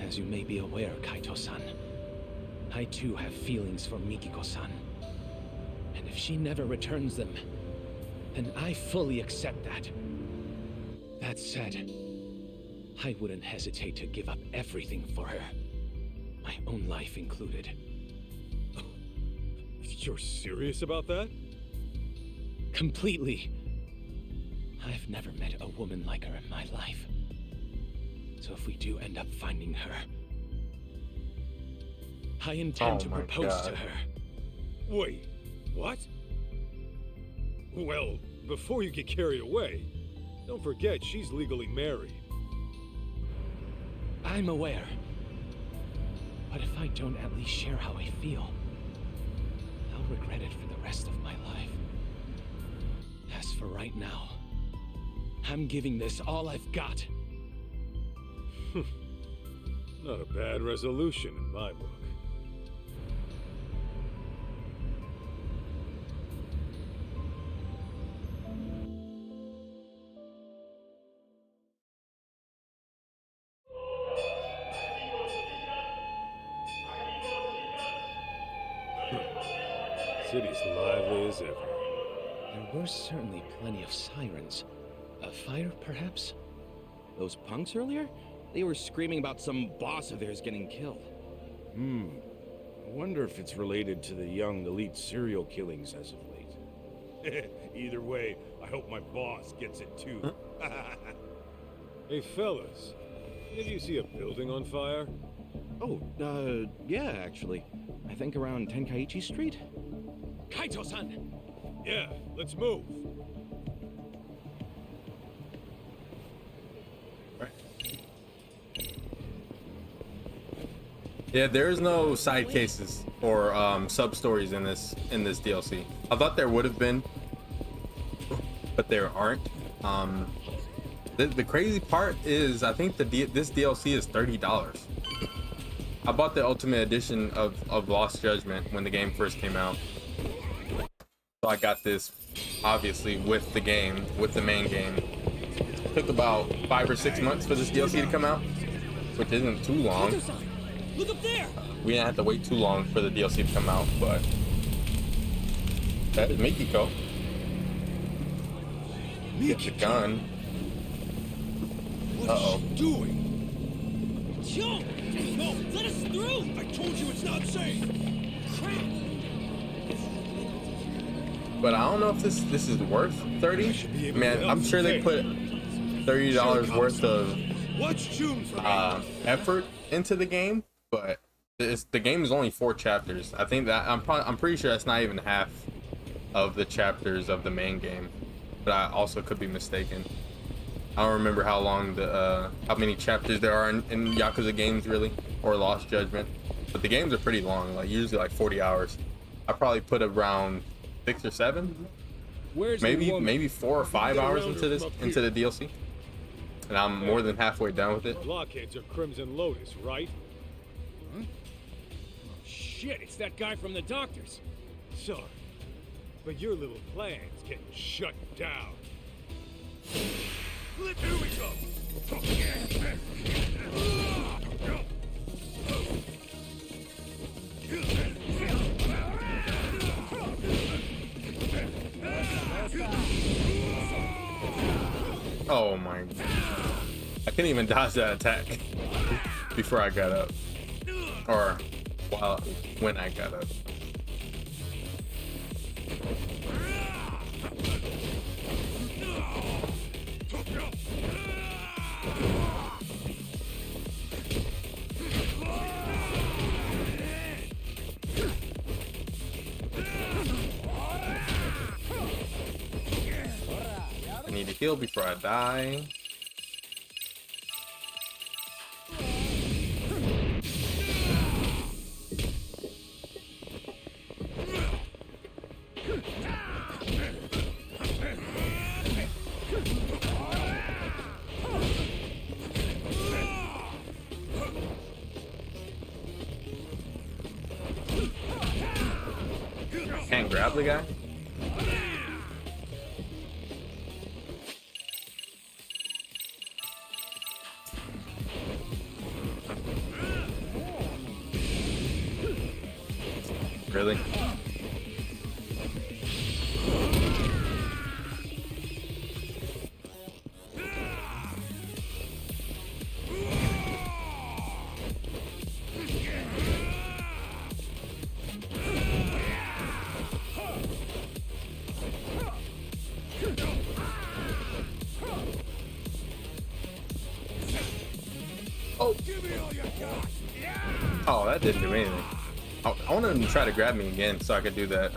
As you may be aware, Kaito-san, I too have feelings for Mikiko-san. And if she never returns them, then I fully accept that. That said, I wouldn't hesitate to give up everything for her. My own life included. You're serious about that? Completely. I've never met a woman like her in my life. So if we do end up finding her, I intend to propose to her. Wait, what? Well, before you get carried away, don't forget she's legally married. I'm aware. But if I don't at least share how I feel, I'll regret it for the rest of my life. As for right now, I'm giving this all I've got. Not a bad resolution in my book. City's lively as ever. There were certainly plenty of sirens. A fire, perhaps? Those punks earlier? They were screaming about some boss of theirs getting killed. I wonder if it's related to the young elite serial killings as of late. Either way, I hope my boss gets it too. Hey fellas, did you see a building on fire? Oh, yeah, actually. I think around Tenkaichi Street? Kaito-san! Yeah, let's move. Yeah, there's no side cases or sub stories in this DLC. I thought there would have been, but there aren't. The crazy part is I think this DLC is $30. I bought the Ultimate Edition of Lost Judgment when the game first came out, so I got this obviously with the game, with the main game. It took about 5 or 6 months for this DLC to come out, which isn't too long. Look up there! We didn't have to wait too long for the DLC to come out, but that is Mikiko. Get the gun. Uh-oh. Doing? Jump! No, let us through! I told you it's not safe! Crap! But I don't know if this is worth 30. Man, I'm sure they put $30 worth of effort into the game, but the game is only 4 chapters. I think that I'm pretty sure that's not even half of the chapters of the main game, but I also could be mistaken. I don't remember how long how many chapters there are in Yakuza games really, or Lost Judgment, but the games are pretty long, like usually like 40 hours. I probably put around 6 or 7, maybe 4 or 5 hours into the DLC, and I'm more than halfway done with it. Blockheads are Crimson Lotus, right? Huh? Oh shit, it's that guy from the doctors. Sorry, but your little plan's getting shut down. Here we go. Oh my! I couldn't even dodge that attack before I got up, or when I got up. I need to heal before I die. Can't grab the guy? Really? that didn't do anything. I wanted him to try to grab me again so I could do that,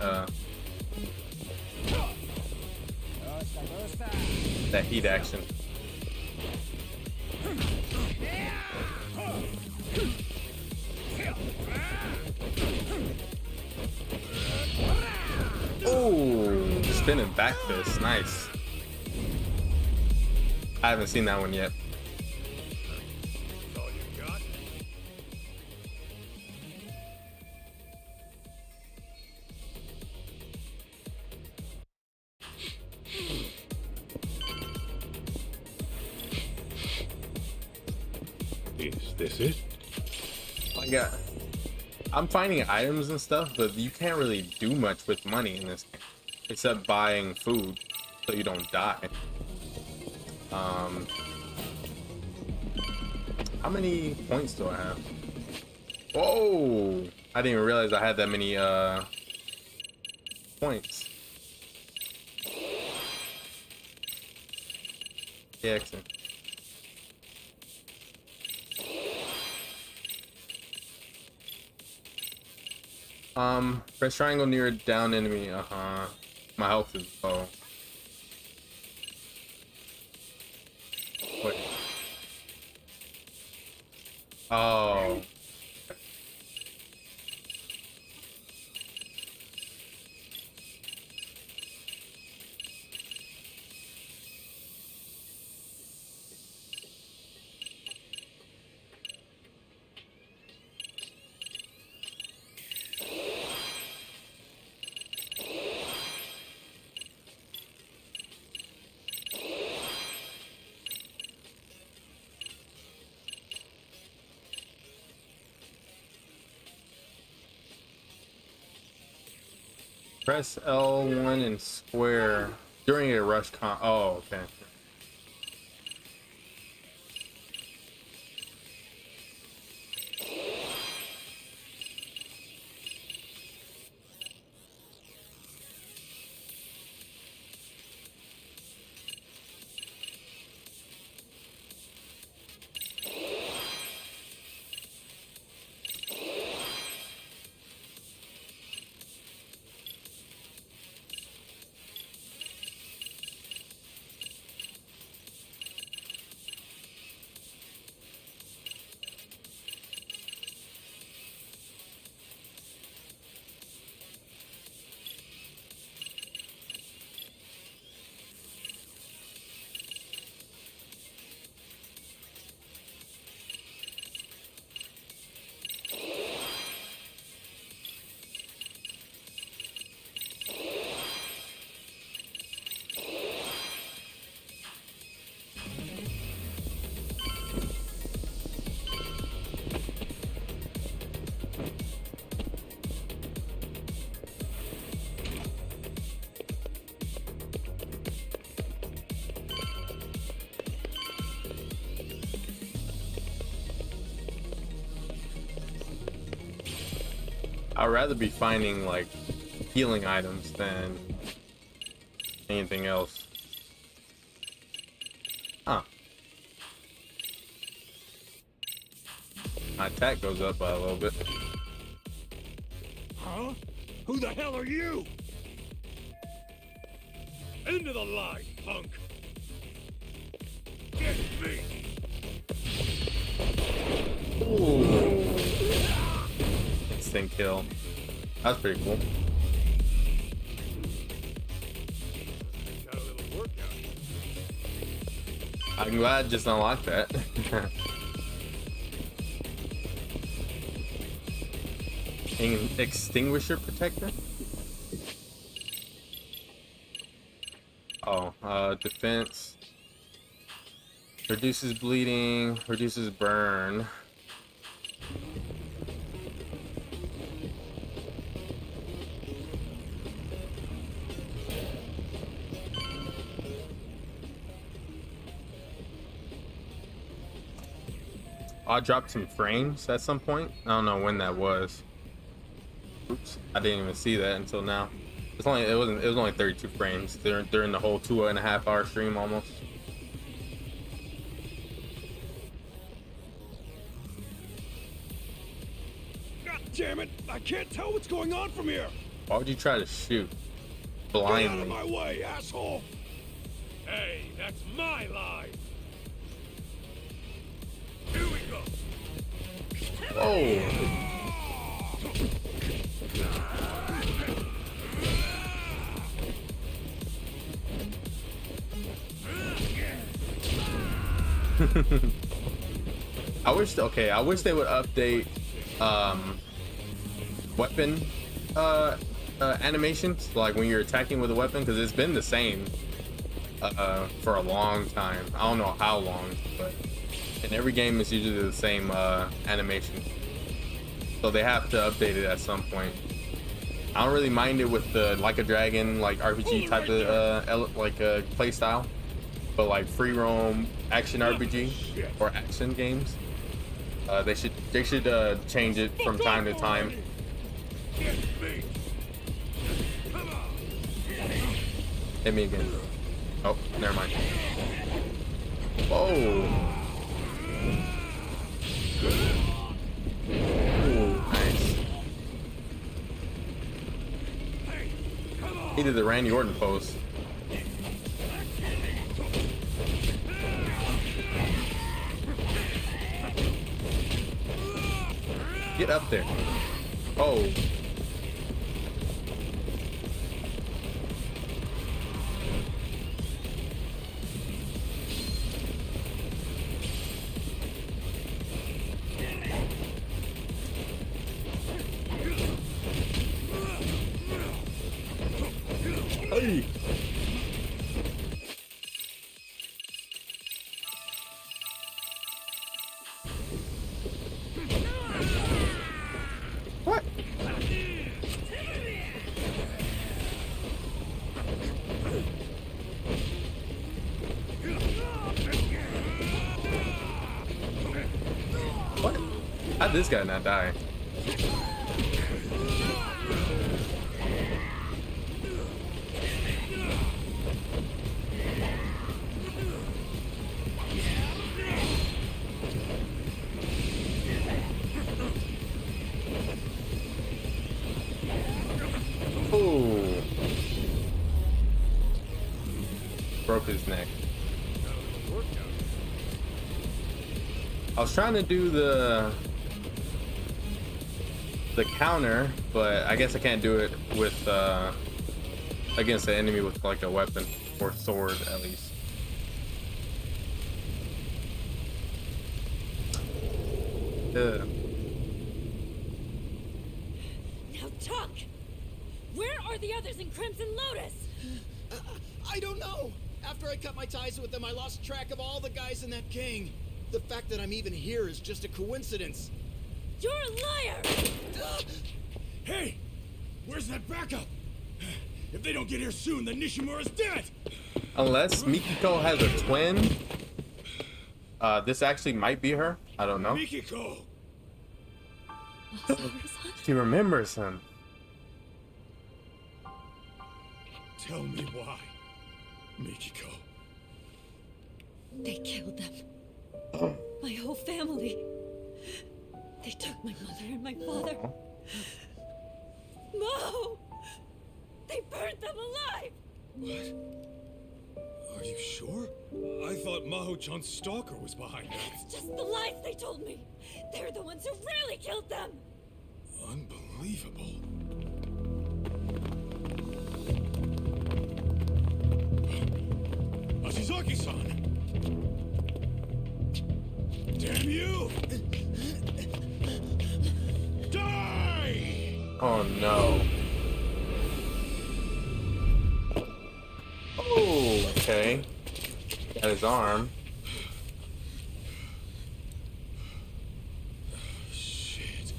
that heat action. Oh, spinning back fist, nice. I haven't seen that one yet. All you got? Is this it? I'm finding items and stuff, but you can't really do much with money in this game, except buying food so you don't die. How many points do I have? Whoa! I didn't even realize I had that many points. Yeah, excellent. Press triangle near a down enemy. My health is low. Wait. Oh. Press L1 and square during a rush con. Oh, okay. I'd rather be finding like healing items than anything else. Huh. My attack goes up by a little bit. Huh? Who the hell are you? Into the line, punk! Get me! Ooh. Instant kill. That's pretty cool. Got a little workout. I'm glad I just unlocked that. Extinguisher protector? Oh, defense. Reduces bleeding, reduces burn. I dropped some frames at some point. I don't know when that was. Oops, I didn't even see that until now. It was only 32 frames during the whole 2.5 hour stream almost. damn it! I can't tell what's going on from here. Why would you try to shoot Get out of blindly? my way, asshole! Hey, that's my line. Here we go. Oh. I wish they would update weapon animations, like when you're attacking with a weapon, because it's been the same for a long time. I don't know how long, but in every game it's usually the same animation. So they have to update it at some point. I don't really mind it with the like a dragon, like RPG type of play style, but like free roam action RPG or action games, they should change it from time to time. Hit me again. Oh, never mind. Whoa. Ooh, nice. He did the Randy Orton pose. Get up there. Oh. Hey. What? What? How'd this guy not die? Oh, broke his neck. I was trying to do the counter, but I guess I can't do it with against the enemy with like a weapon or sword at least. Ugh. Now talk! Where are the others in Crimson Lotus? I don't know. After I cut my ties with them, I lost track of all the guys in that gang. The fact that I'm even here is just a coincidence. You're a liar! Hey, where's that backup? If they don't get here soon, then Nishimura's dead. Unless Mikiko has a twin, this actually might be her. I don't know. Mikiko. She remembers him. Tell me why, Mikiko. They killed them. My whole family. They took my mother and my father. Mo! They burned them alive! What? Are you sure? I thought Maho-chan's stalker was behind that. It's just the lies they told me. They're the ones who really killed them. Unbelievable. Ashizaki-san! Damn you! Die! Oh no. Oh, okay. Got his arm. Shit.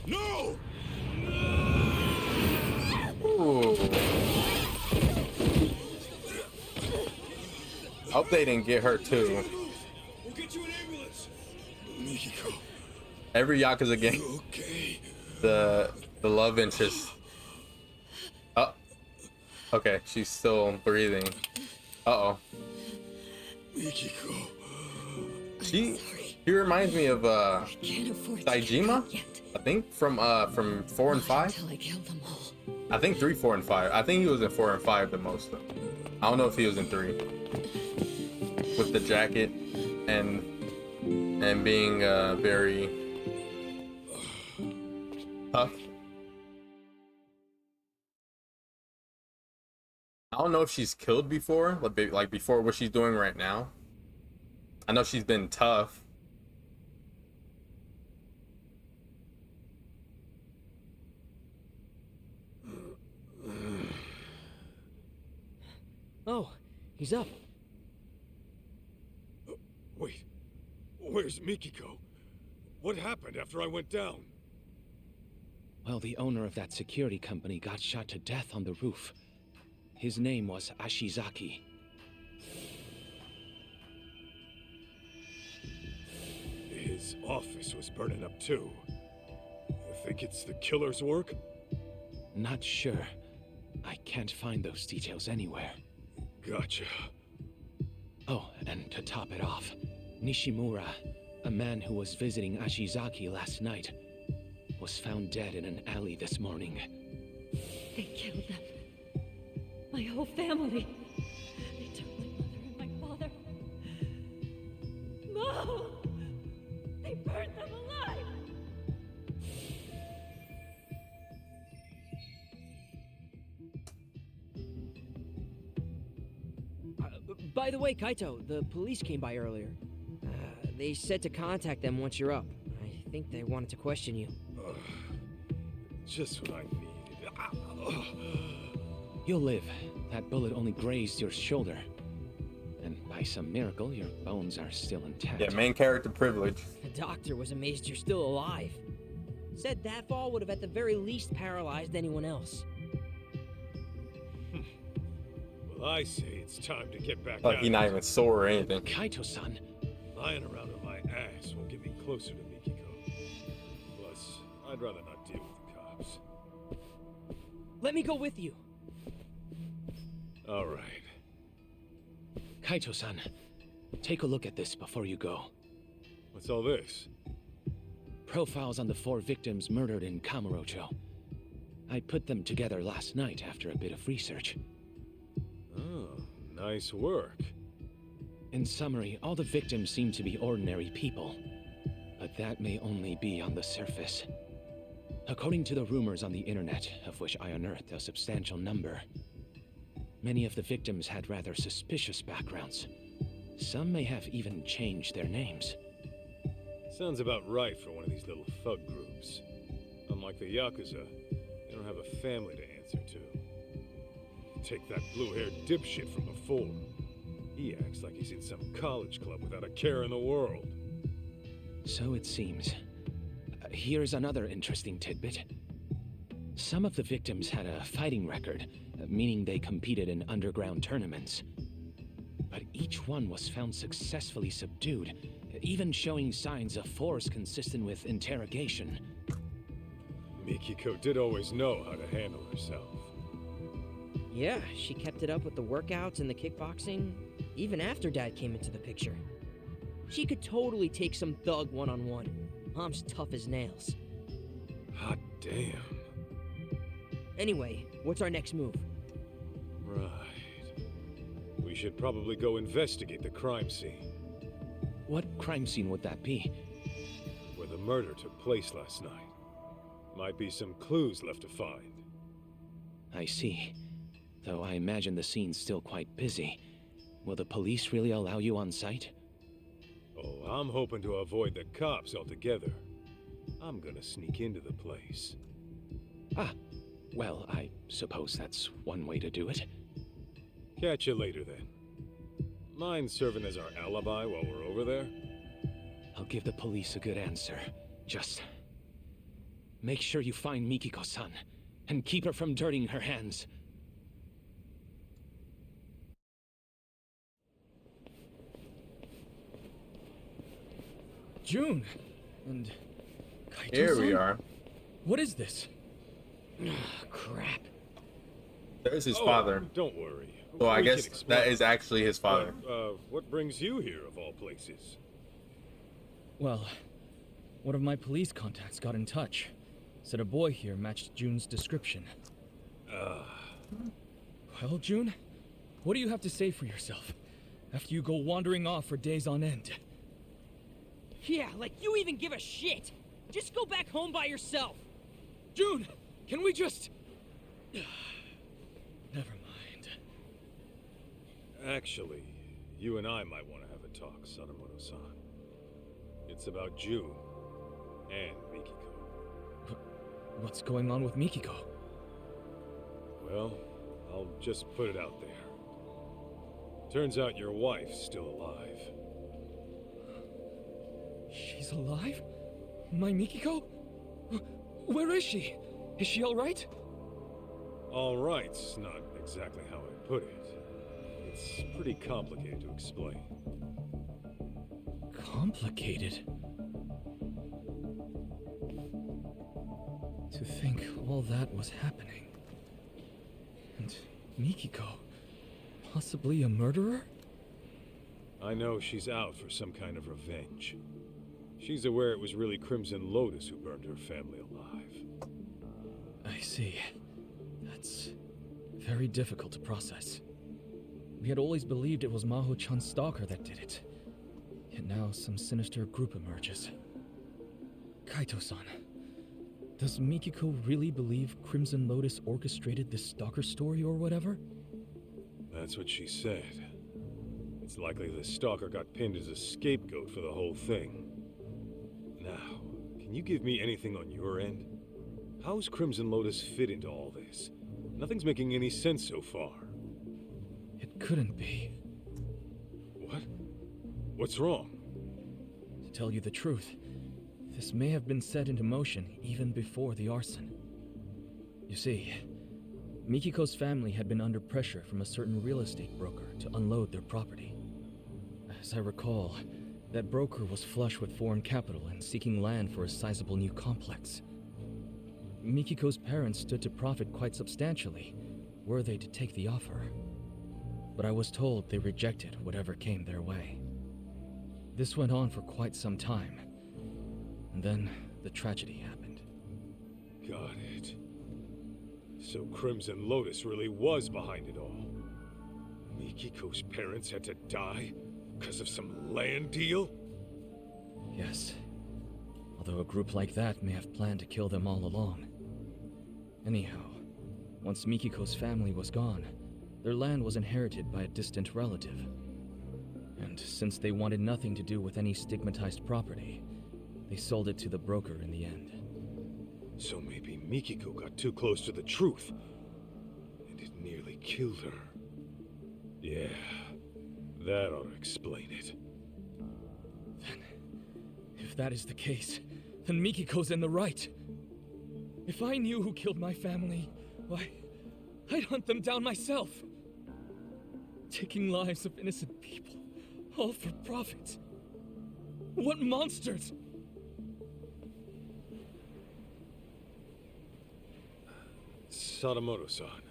No! Ooh. Hope they didn't get her too. We'll get you an ambulance. Mikiko. Every Yakuza game, Okay. the love interest. Oh, okay, she's still breathing. Uh oh. Mikiko. He reminds me of Saejima, I think from 4 and 5. I think 3, 4, and 5. I think he was in 4 and 5 the most though. I don't know if he was in 3. With the jacket and being very tough. I don't know if she's killed before, like before what she's doing right now. I know she's been tough. Oh, he's up. Wait, where's Mikiko? What happened after I went down? Well, the owner of that security company got shot to death on the roof. His name was Ashizaki. His office was burning up too. You think it's the killer's work? Not sure. I can't find those details anywhere. Gotcha. Oh, and to top it off, Nishimura, a man who was visiting Ashizaki last night, was found dead in an alley this morning. They killed them. My whole family. They took my mother and my father. No! They burned them alive! By the way, Kaito, the police came by earlier. They said to contact them once you're up. I think they wanted to question you. Just what I needed. You'll live. That bullet only grazed your shoulder. And by some miracle, your bones are still intact. Yeah, main character privilege. The doctor was amazed you're still alive. Said that fall would have at the very least paralyzed anyone else. Well, I say it's time to get back Like out. he's not even sore or anything. Kaito-san. Lying around on my ass won't get me closer to Mikiko. Plus, I'd rather not deal with the cops. Let me go with you. All right. Kaito-san, take a look at this before you go. What's all this? Profiles on the 4 victims murdered in Kamurocho. I put them together last night after a bit of research. Oh, nice work. In summary, all the victims seem to be ordinary people. But that may only be on the surface. According to the rumors on the internet, of which I unearthed a substantial number, many of the victims had rather suspicious backgrounds. Some may have even changed their names. Sounds about right for one of these little thug groups. Unlike the Yakuza, they don't have a family to answer to. Take that blue-haired dipshit from before. He acts like he's in some college club without a care in the world. So it seems. Here's another interesting tidbit. Some of the victims had a fighting record, meaning they competed in underground tournaments. But each one was found successfully subdued, even showing signs of force consistent with interrogation. Mikiko did always know how to handle herself. Yeah, she kept it up with the workouts and the kickboxing, even after Dad came into the picture. She could totally take some thug one-on-one. Mom's tough as nails. Hot damn. Anyway, what's our next move? Right. We should probably go investigate the crime scene. What crime scene would that be? Where the murder took place last night. Might be some clues left to find. I see. Though I imagine the scene's still quite busy. Will the police really allow you on site? Oh, I'm hoping to avoid the cops altogether. I'm gonna sneak into the place. Ah, well, I suppose that's one way to do it. Catch you later, then. Mind serving as our alibi while we're over there? I'll give the police a good answer. Just make sure you find Mikiko-san, and keep her from dirtying her hands. June! And Kaito-san? Here we are. What is this? Crap. There's his father. Don't worry. So I We guess can explain. that is actually his father. What brings you here, of all places? Well, one of my police contacts got in touch. Said a boy here matched June's description. Well, June, what do you have to say for yourself after you go wandering off for days on end? Yeah, like you even give a shit! Just go back home by yourself! June, can we just... Never mind. Actually, you and I might want to have a talk, Sadamoto-san. It's about June and Mikiko. What's going on with Mikiko? Well, I'll just put it out there. Turns out your wife's still alive. She's alive? My Mikiko? Where is she? Is she alright? All right's not exactly how I put it. It's pretty complicated to explain. Complicated? To think all that was happening. And Mikiko, possibly a murderer? I know she's out for some kind of revenge. She's aware it was really Crimson Lotus who burned her family alive. I see. That's very difficult to process. We had always believed it was Maho-chan's stalker that did it. Yet now some sinister group emerges. Kaito-san, does Mikiko really believe Crimson Lotus orchestrated this stalker story or whatever? That's what she said. It's likely the stalker got pinned as a scapegoat for the whole thing. Now, can you give me anything on your end? How's Crimson Lotus fit into all this? Nothing's making any sense so far. It couldn't be. What? What's wrong? To tell you the truth, this may have been set into motion even before the arson. You see, Mikiko's family had been under pressure from a certain real estate broker to unload their property. As I recall, that broker was flush with foreign capital and seeking land for a sizable new complex. Mikiko's parents stood to profit quite substantially, were they to take the offer. But I was told they rejected whatever came their way. This went on for quite some time, and then the tragedy happened. Got it. So Crimson Lotus really was behind it all. Mikiko's parents had to die because of some land deal? Yes. Although a group like that may have planned to kill them all along. Anyhow, once Mikiko's family was gone, their land was inherited by a distant relative. And since they wanted nothing to do with any stigmatized property, they sold it to the broker in the end. So maybe Mikiko got too close to the truth, and it nearly killed her. Yeah, that ought to explain it. Then, if that is the case, then Mikiko's in the right. If I knew who killed my family, why, I'd hunt them down myself. Taking lives of innocent people, all for profit. What monsters! Sadamoto-san,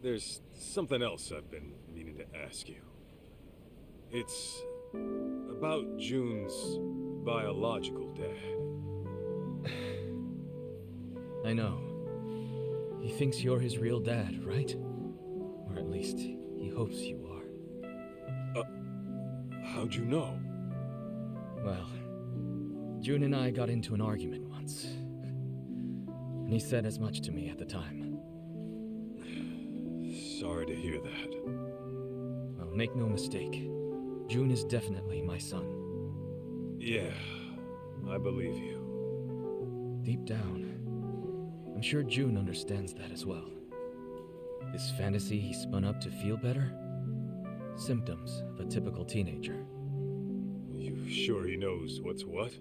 there's something else I've been meaning to ask you. It's about June's biological dad. I know. He thinks you're his real dad, right? Or at least, he hopes you are. How'd you know? Well, June and I got into an argument once. And he said as much to me at the time. Sorry to hear that. Well, make no mistake. June is definitely my son. Yeah, I believe you. Deep down, I'm sure June understands that as well. This fantasy he spun up to feel better? Symptoms of a typical teenager. You sure he knows what's what?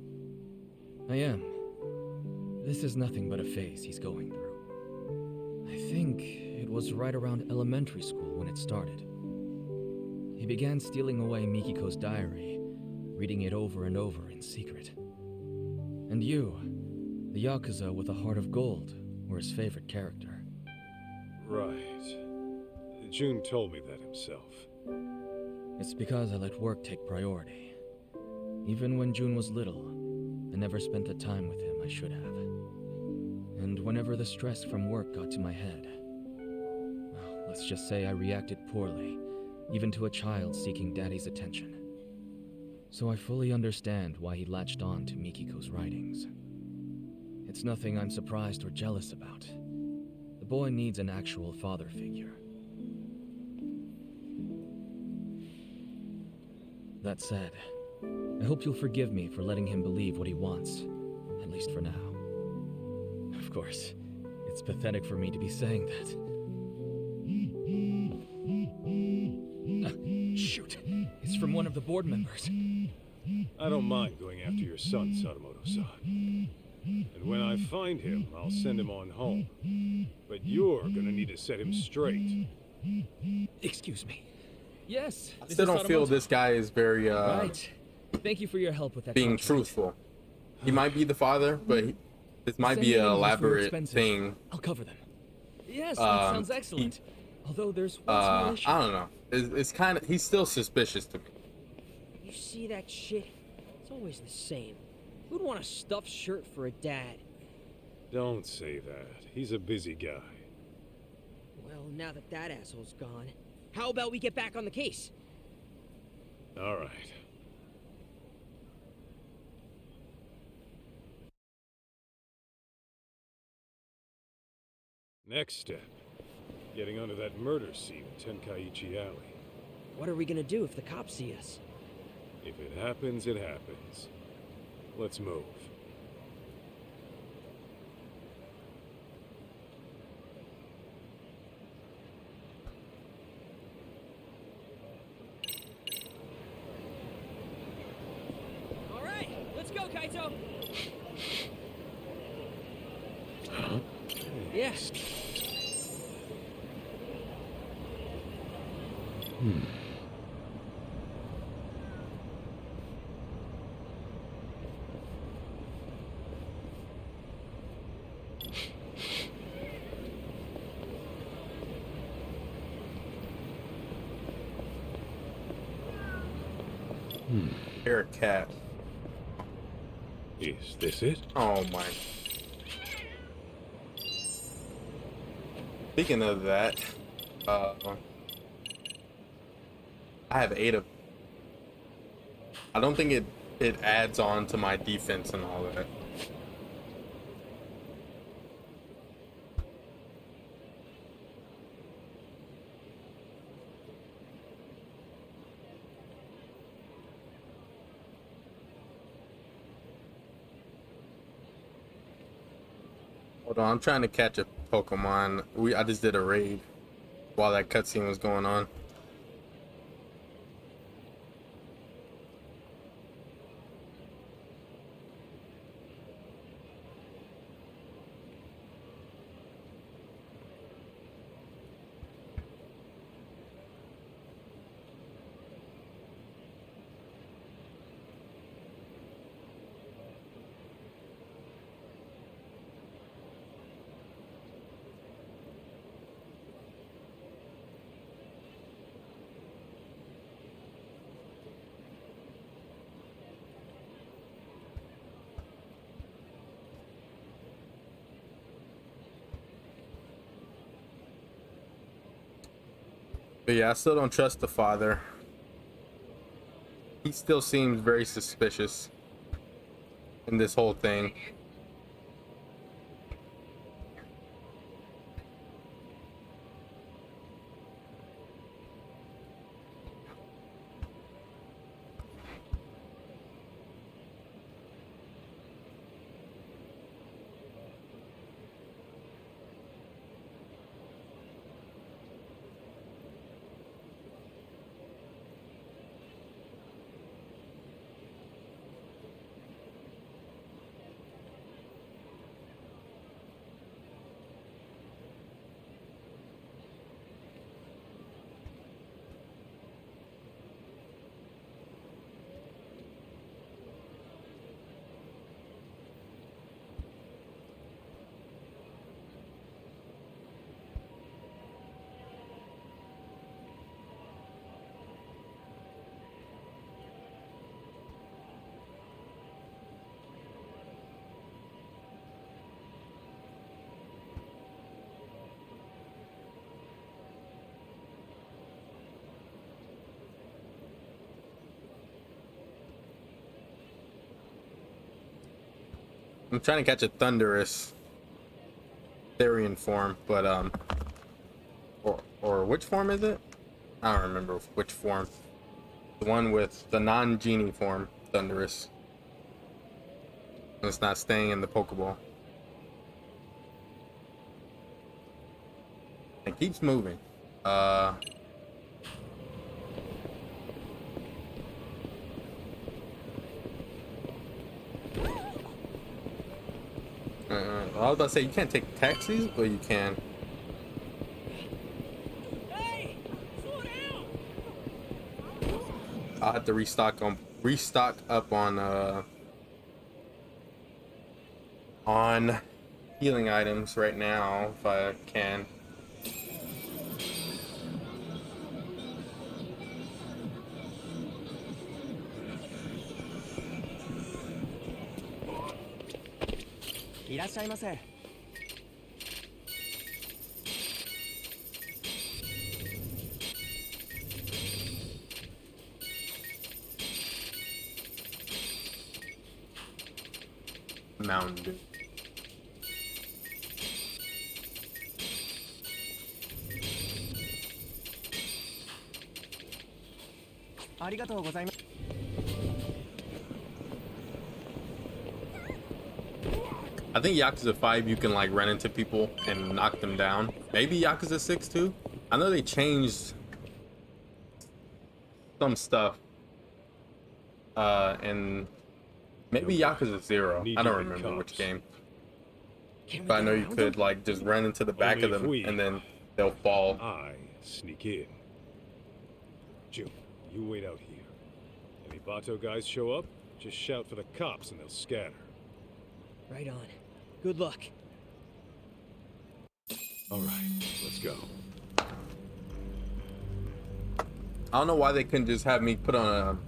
I am. This is nothing but a phase he's going through. I think it was right around elementary school when it started. He began stealing away Mikiko's diary, reading it over and over in secret. And you, the Yakuza with a heart of gold, were his favorite character. Right. June told me that himself. It's because I let work take priority. Even when June was little, I never spent the time with him I should have. And whenever the stress from work got to my head, well, let's just say I reacted poorly, even to a child seeking Daddy's attention. So I fully understand why he latched on to Mikiko's writings. It's nothing I'm surprised or jealous about. The boy needs an actual father figure. That said, I hope you'll forgive me for letting him believe what he wants, at least for now. Of course, it's pathetic for me to be saying that. Shoot! It's from one of the board members. I don't mind going after your son, Sadamoto-san. And when I find him, I'll send him on home. But you're gonna need to set him straight. Excuse me. Yes. I still don't feel this guy is very Right. Thank you for your help with that. being contract. truthful. He might be the father, but this might Send be me an any of your elaborate expenses. thing. I'll cover them. Yes, that sounds excellent. Although there's one small issue. I don't know. It's kind of, he's still suspicious to me. You see that shit? It's always the same. Who'd want a stuffed shirt for a dad? Don't say that. He's a busy guy. Well, now that that asshole's gone, how about we get back on the case? All right. Next step. Getting onto that murder scene in Tenkaichi Alley. What are we gonna do if the cops see us? If it happens, it happens. Let's move. All right, let's go, Kaito. Huh? Yes. Hear a cat. Is this it? Oh my. Speaking of that, I have 8 of. I don't think it adds on to my defense and all that. Hold on, I'm trying to catch a Pokemon. I just did a raid while that cutscene was going on. But yeah, I still don't trust the father. He still seems very suspicious in this whole thing. I'm trying to catch a thunderous Therian form, but or which form is it? I don't remember which form. The one with the non-genie form, thunderous. It's not staying in the Pokeball. It keeps moving. I was about to say you can't take taxis, but you can. Hey, slow down. I'll have to restock up on healing items right now if I can. Mountain Dew. I think Yakuza 5 you can like run into people and knock them down. Maybe Yakuza 6 too. I know they changed some stuff. And maybe Yakuza 0. I don't remember which game. But I know you could like just run into the back of them and then they'll fall. I sneak in. June, you wait out here. Any Bato guys show up, just shout for the cops and they'll scatter. Right on. Good luck. All right, let's go. I don't know why they couldn't just have me put on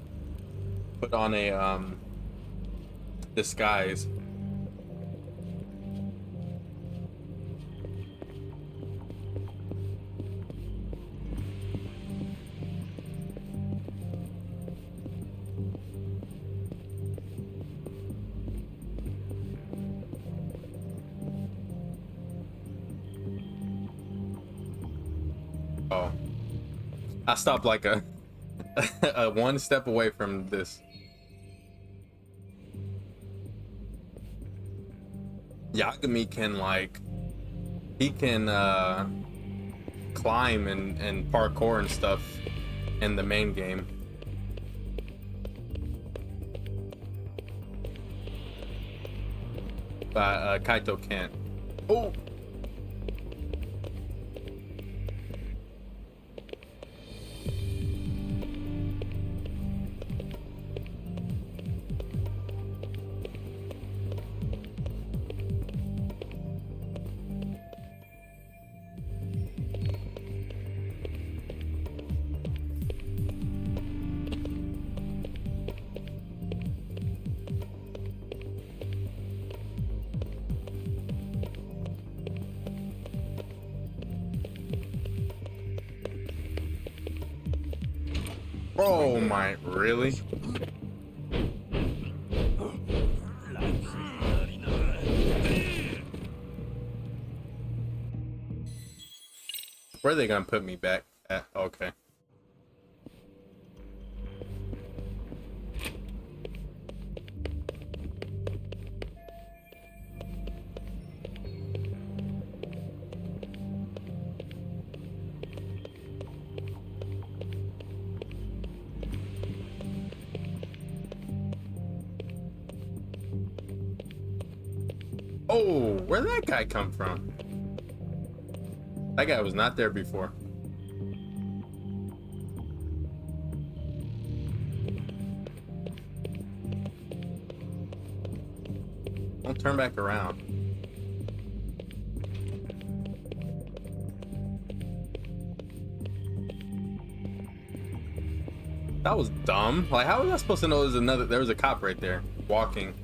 a disguise. Oh, I stopped like a one step away from this. Yagami can like, he can climb and parkour and stuff in the main game. But Kaito can't. Oh! Oh my, really? Where are they gonna put me back at? Okay. Oh, where'd that guy come from? That guy was not there before. Don't turn back around. That was dumb. Like, how was I supposed to know there was a cop right there walking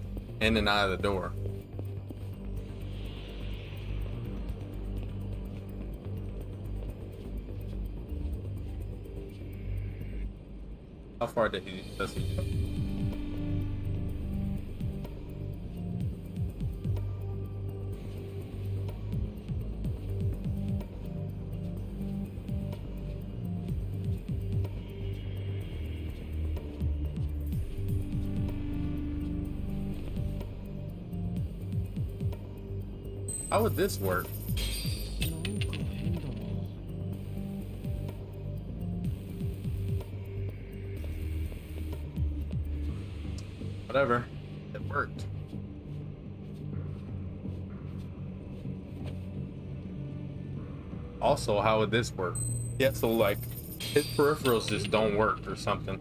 in and out of the door? How far does he go? How would this work? Whatever. It worked. Also, how would this work? Yeah, so like his peripherals just don't work or something.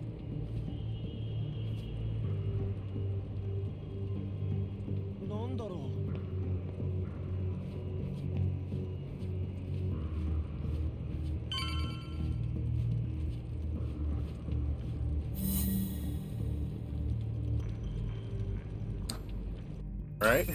Right?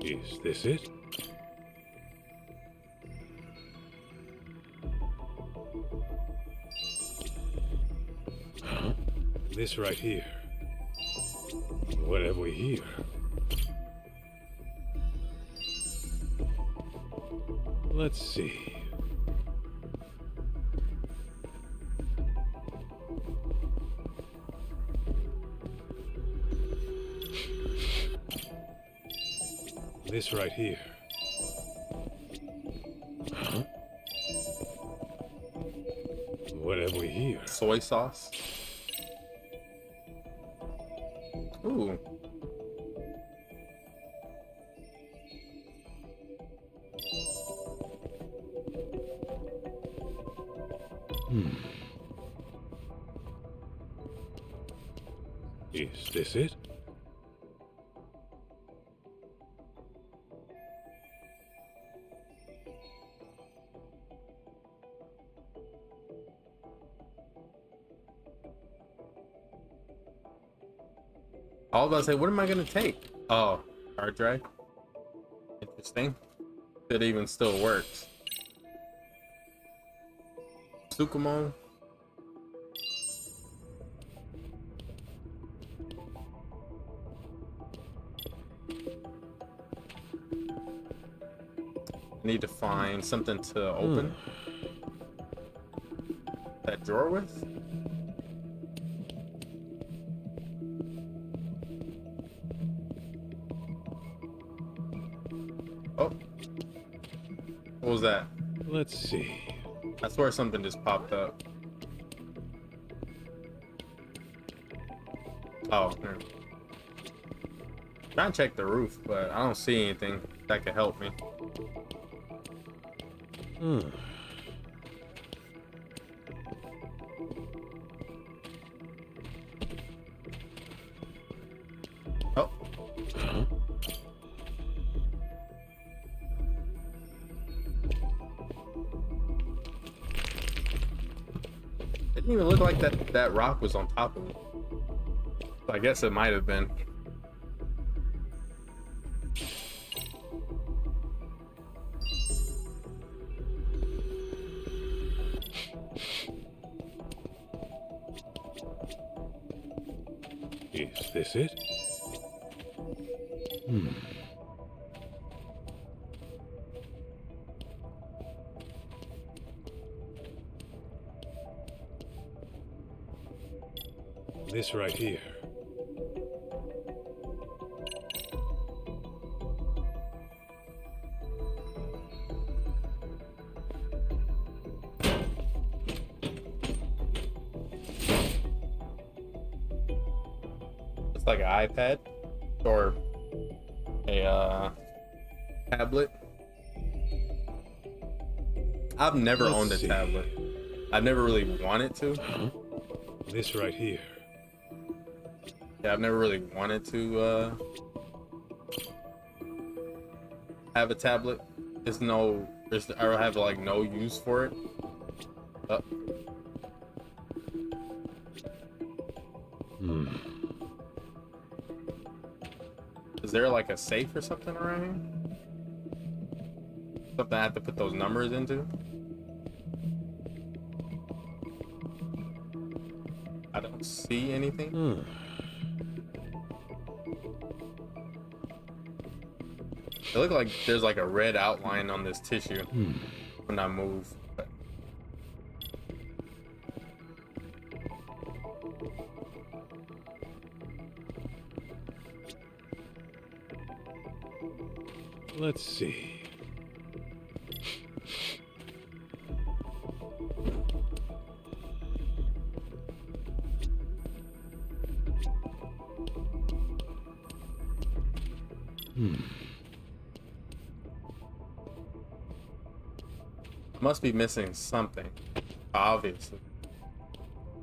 Is this it? Huh? This right here. What have we here? Let's see. This right here. Huh? What have we here? Soy sauce. Ooh. Is this it? I was about to say, what am I gonna take? Oh, hard drive. Interesting. It even still works. Sukumon. Need to find something to open that drawer with. Oh, what was that? Let's see. I swear something just popped up. Oh, here. Trying to check the roof, but I don't see anything that could help me. Oh. Huh? It didn't even look like that rock was on top of it. I guess it might have been. Is this it? This right here. It's like an iPad or a tablet. I've never owned a tablet. I've never really wanted to. This right here. Yeah, I've never really wanted to have a tablet. I have like no use for it. Is there like a safe or something around here? Something I have to put those numbers into? I don't see anything. It looks like there's like a red outline on this tissue when I move. Let's see. Must be missing something. Obviously.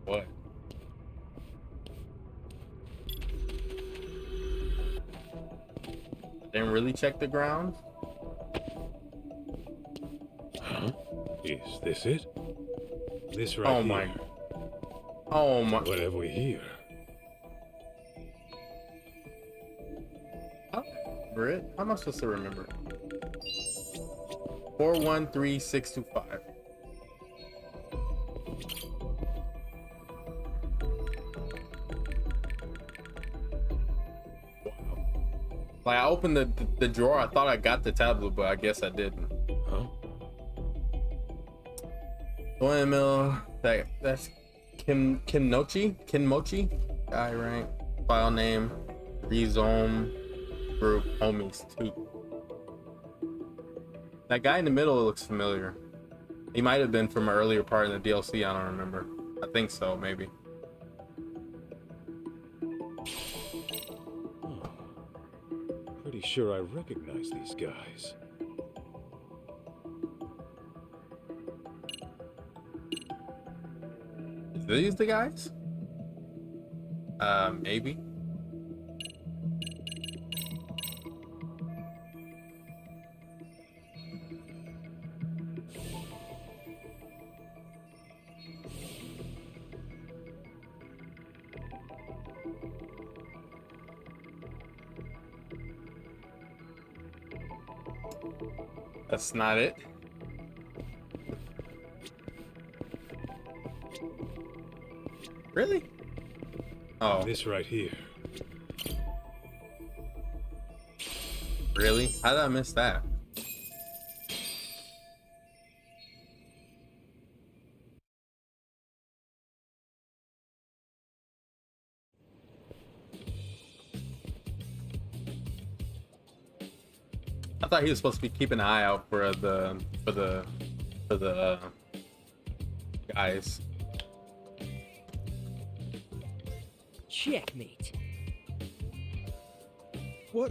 What? Didn't really check the ground? Huh? Is this it? This right Oh here. my. Oh my. What have we here? Remember it? How am I supposed to remember? 413625. Like I opened the drawer, I thought I got the tablet, but I guess I didn't. Huh? 20 mil. That's Kinmochi guy, right? File name, Rhizome Group, homies 2. That guy in the middle looks familiar. He might have been from an earlier part of the DLC. I don't remember. I think so, maybe. Pretty sure I recognize these guys. Is these the guys? Maybe. That's not it. Really? Oh. This right here. Really? How did I miss that? I thought he was supposed to be keeping an eye out for the guys. Checkmate. What?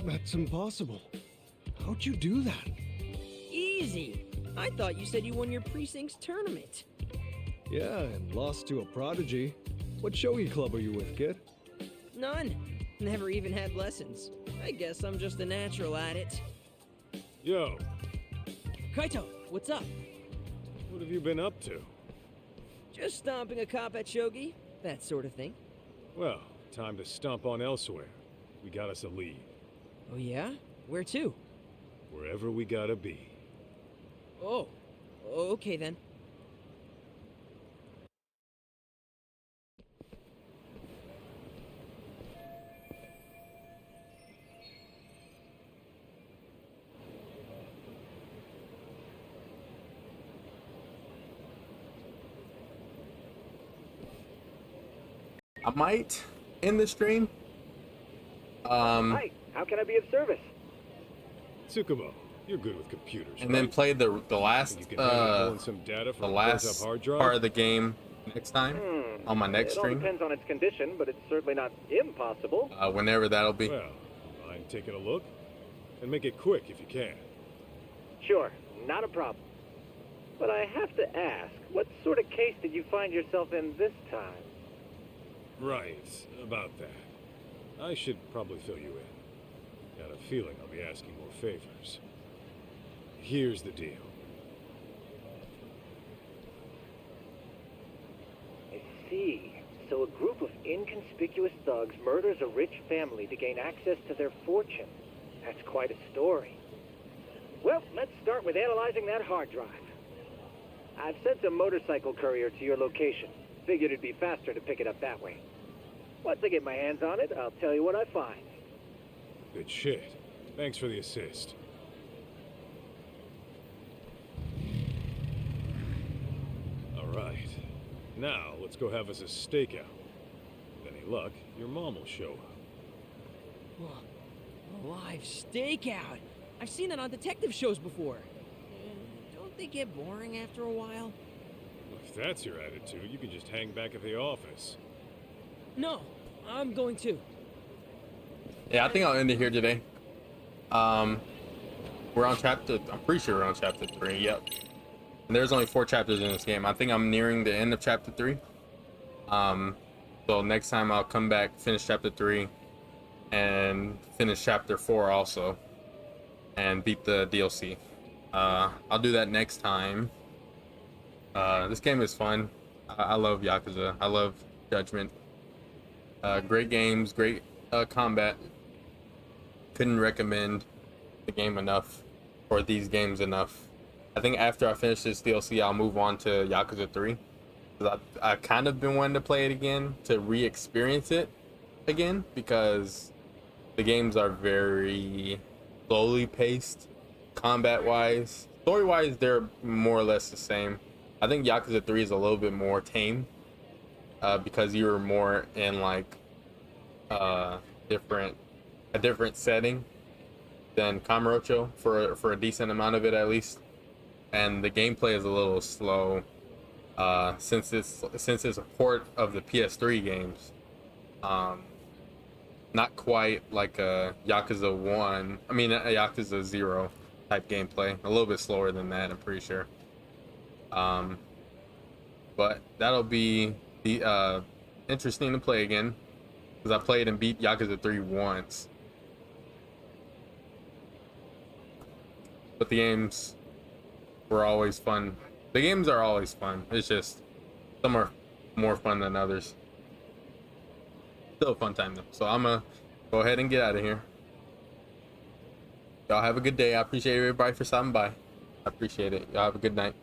That's impossible. How'd you do that? Easy. I thought you said you won your precinct's tournament. Yeah, and lost to a prodigy. What shogi club are you with, kid? None. Never even had lessons. I guess I'm just a natural at it. Yo, Kaito, what's up? what have you been up to? Just stomping a cop at shogi, that sort of thing. Well, time to stomp on elsewhere. We got us a lead. Oh yeah? Where to? Wherever we gotta be. Oh, okay then. I might end the stream. Hi, how can I be of service? Tsukumo, you're good with computers, And then play the last you can handle pulling some data the from a last built-up hard drive? part of the game next time on my next It all stream. depends on its condition, but it's certainly not impossible. Whenever that'll be. Well, mind taking a look? And make it quick if you can. Sure, not a problem. But I have to ask, what sort of case did you find yourself in this time? Right, about that. I should probably fill you in. Got a feeling I'll be asking more favors. Here's the deal. I see. So a group of inconspicuous thugs murders a rich family to gain access to their fortune. That's quite a story. Well, let's start with analyzing that hard drive. I've sent a motorcycle courier to your location. Figured it'd be faster to pick it up that way. Once I get my hands on it, I'll tell you what I find. Good shit. Thanks for the assist. Alright. Now, let's go have us a stakeout. With any luck, your mom will show up. Whoa, a live stakeout. I've seen it on detective shows before. Don't they get boring after a while? If that's your attitude, you can just hang back at the office. No, I'm going to. Yeah, I think I'll end it here today. We're on chapter, I'm pretty sure we're on chapter 3, yep. And there's only 4 chapters in this game. I think I'm nearing the end of chapter 3. So next time I'll come back, finish chapter 3, and finish chapter 4 also, and beat the DLC. I'll do that next time. This game is fun. I love Yakuza. I love Judgment. Great games, great combat. Couldn't recommend the game enough, or these games enough. I think after I finish this DLC, I'll move on to Yakuza 3. I've kind of been wanting to play it again, to re-experience it again, because the games are very slowly paced, combat-wise. Story-wise, they're more or less the same. I think Yakuza 3 is a little bit more tame, because you're more in like a different setting than Kamurocho for a decent amount of it at least, and the gameplay is a little slow since it's a port of the PS3 games. Not quite like a Yakuza 1, I mean a Yakuza 0 type gameplay. A little bit slower than that, I'm pretty sure. But that'll be the interesting to play again, because I played and beat Yakuza 3 once. But the games were always fun. The games are always fun. It's just some are more fun than others. Still a fun time though. So I'm gonna go ahead and get out of here. Y'all have a good day. I appreciate everybody for stopping by. I appreciate it. Y'all have a good night.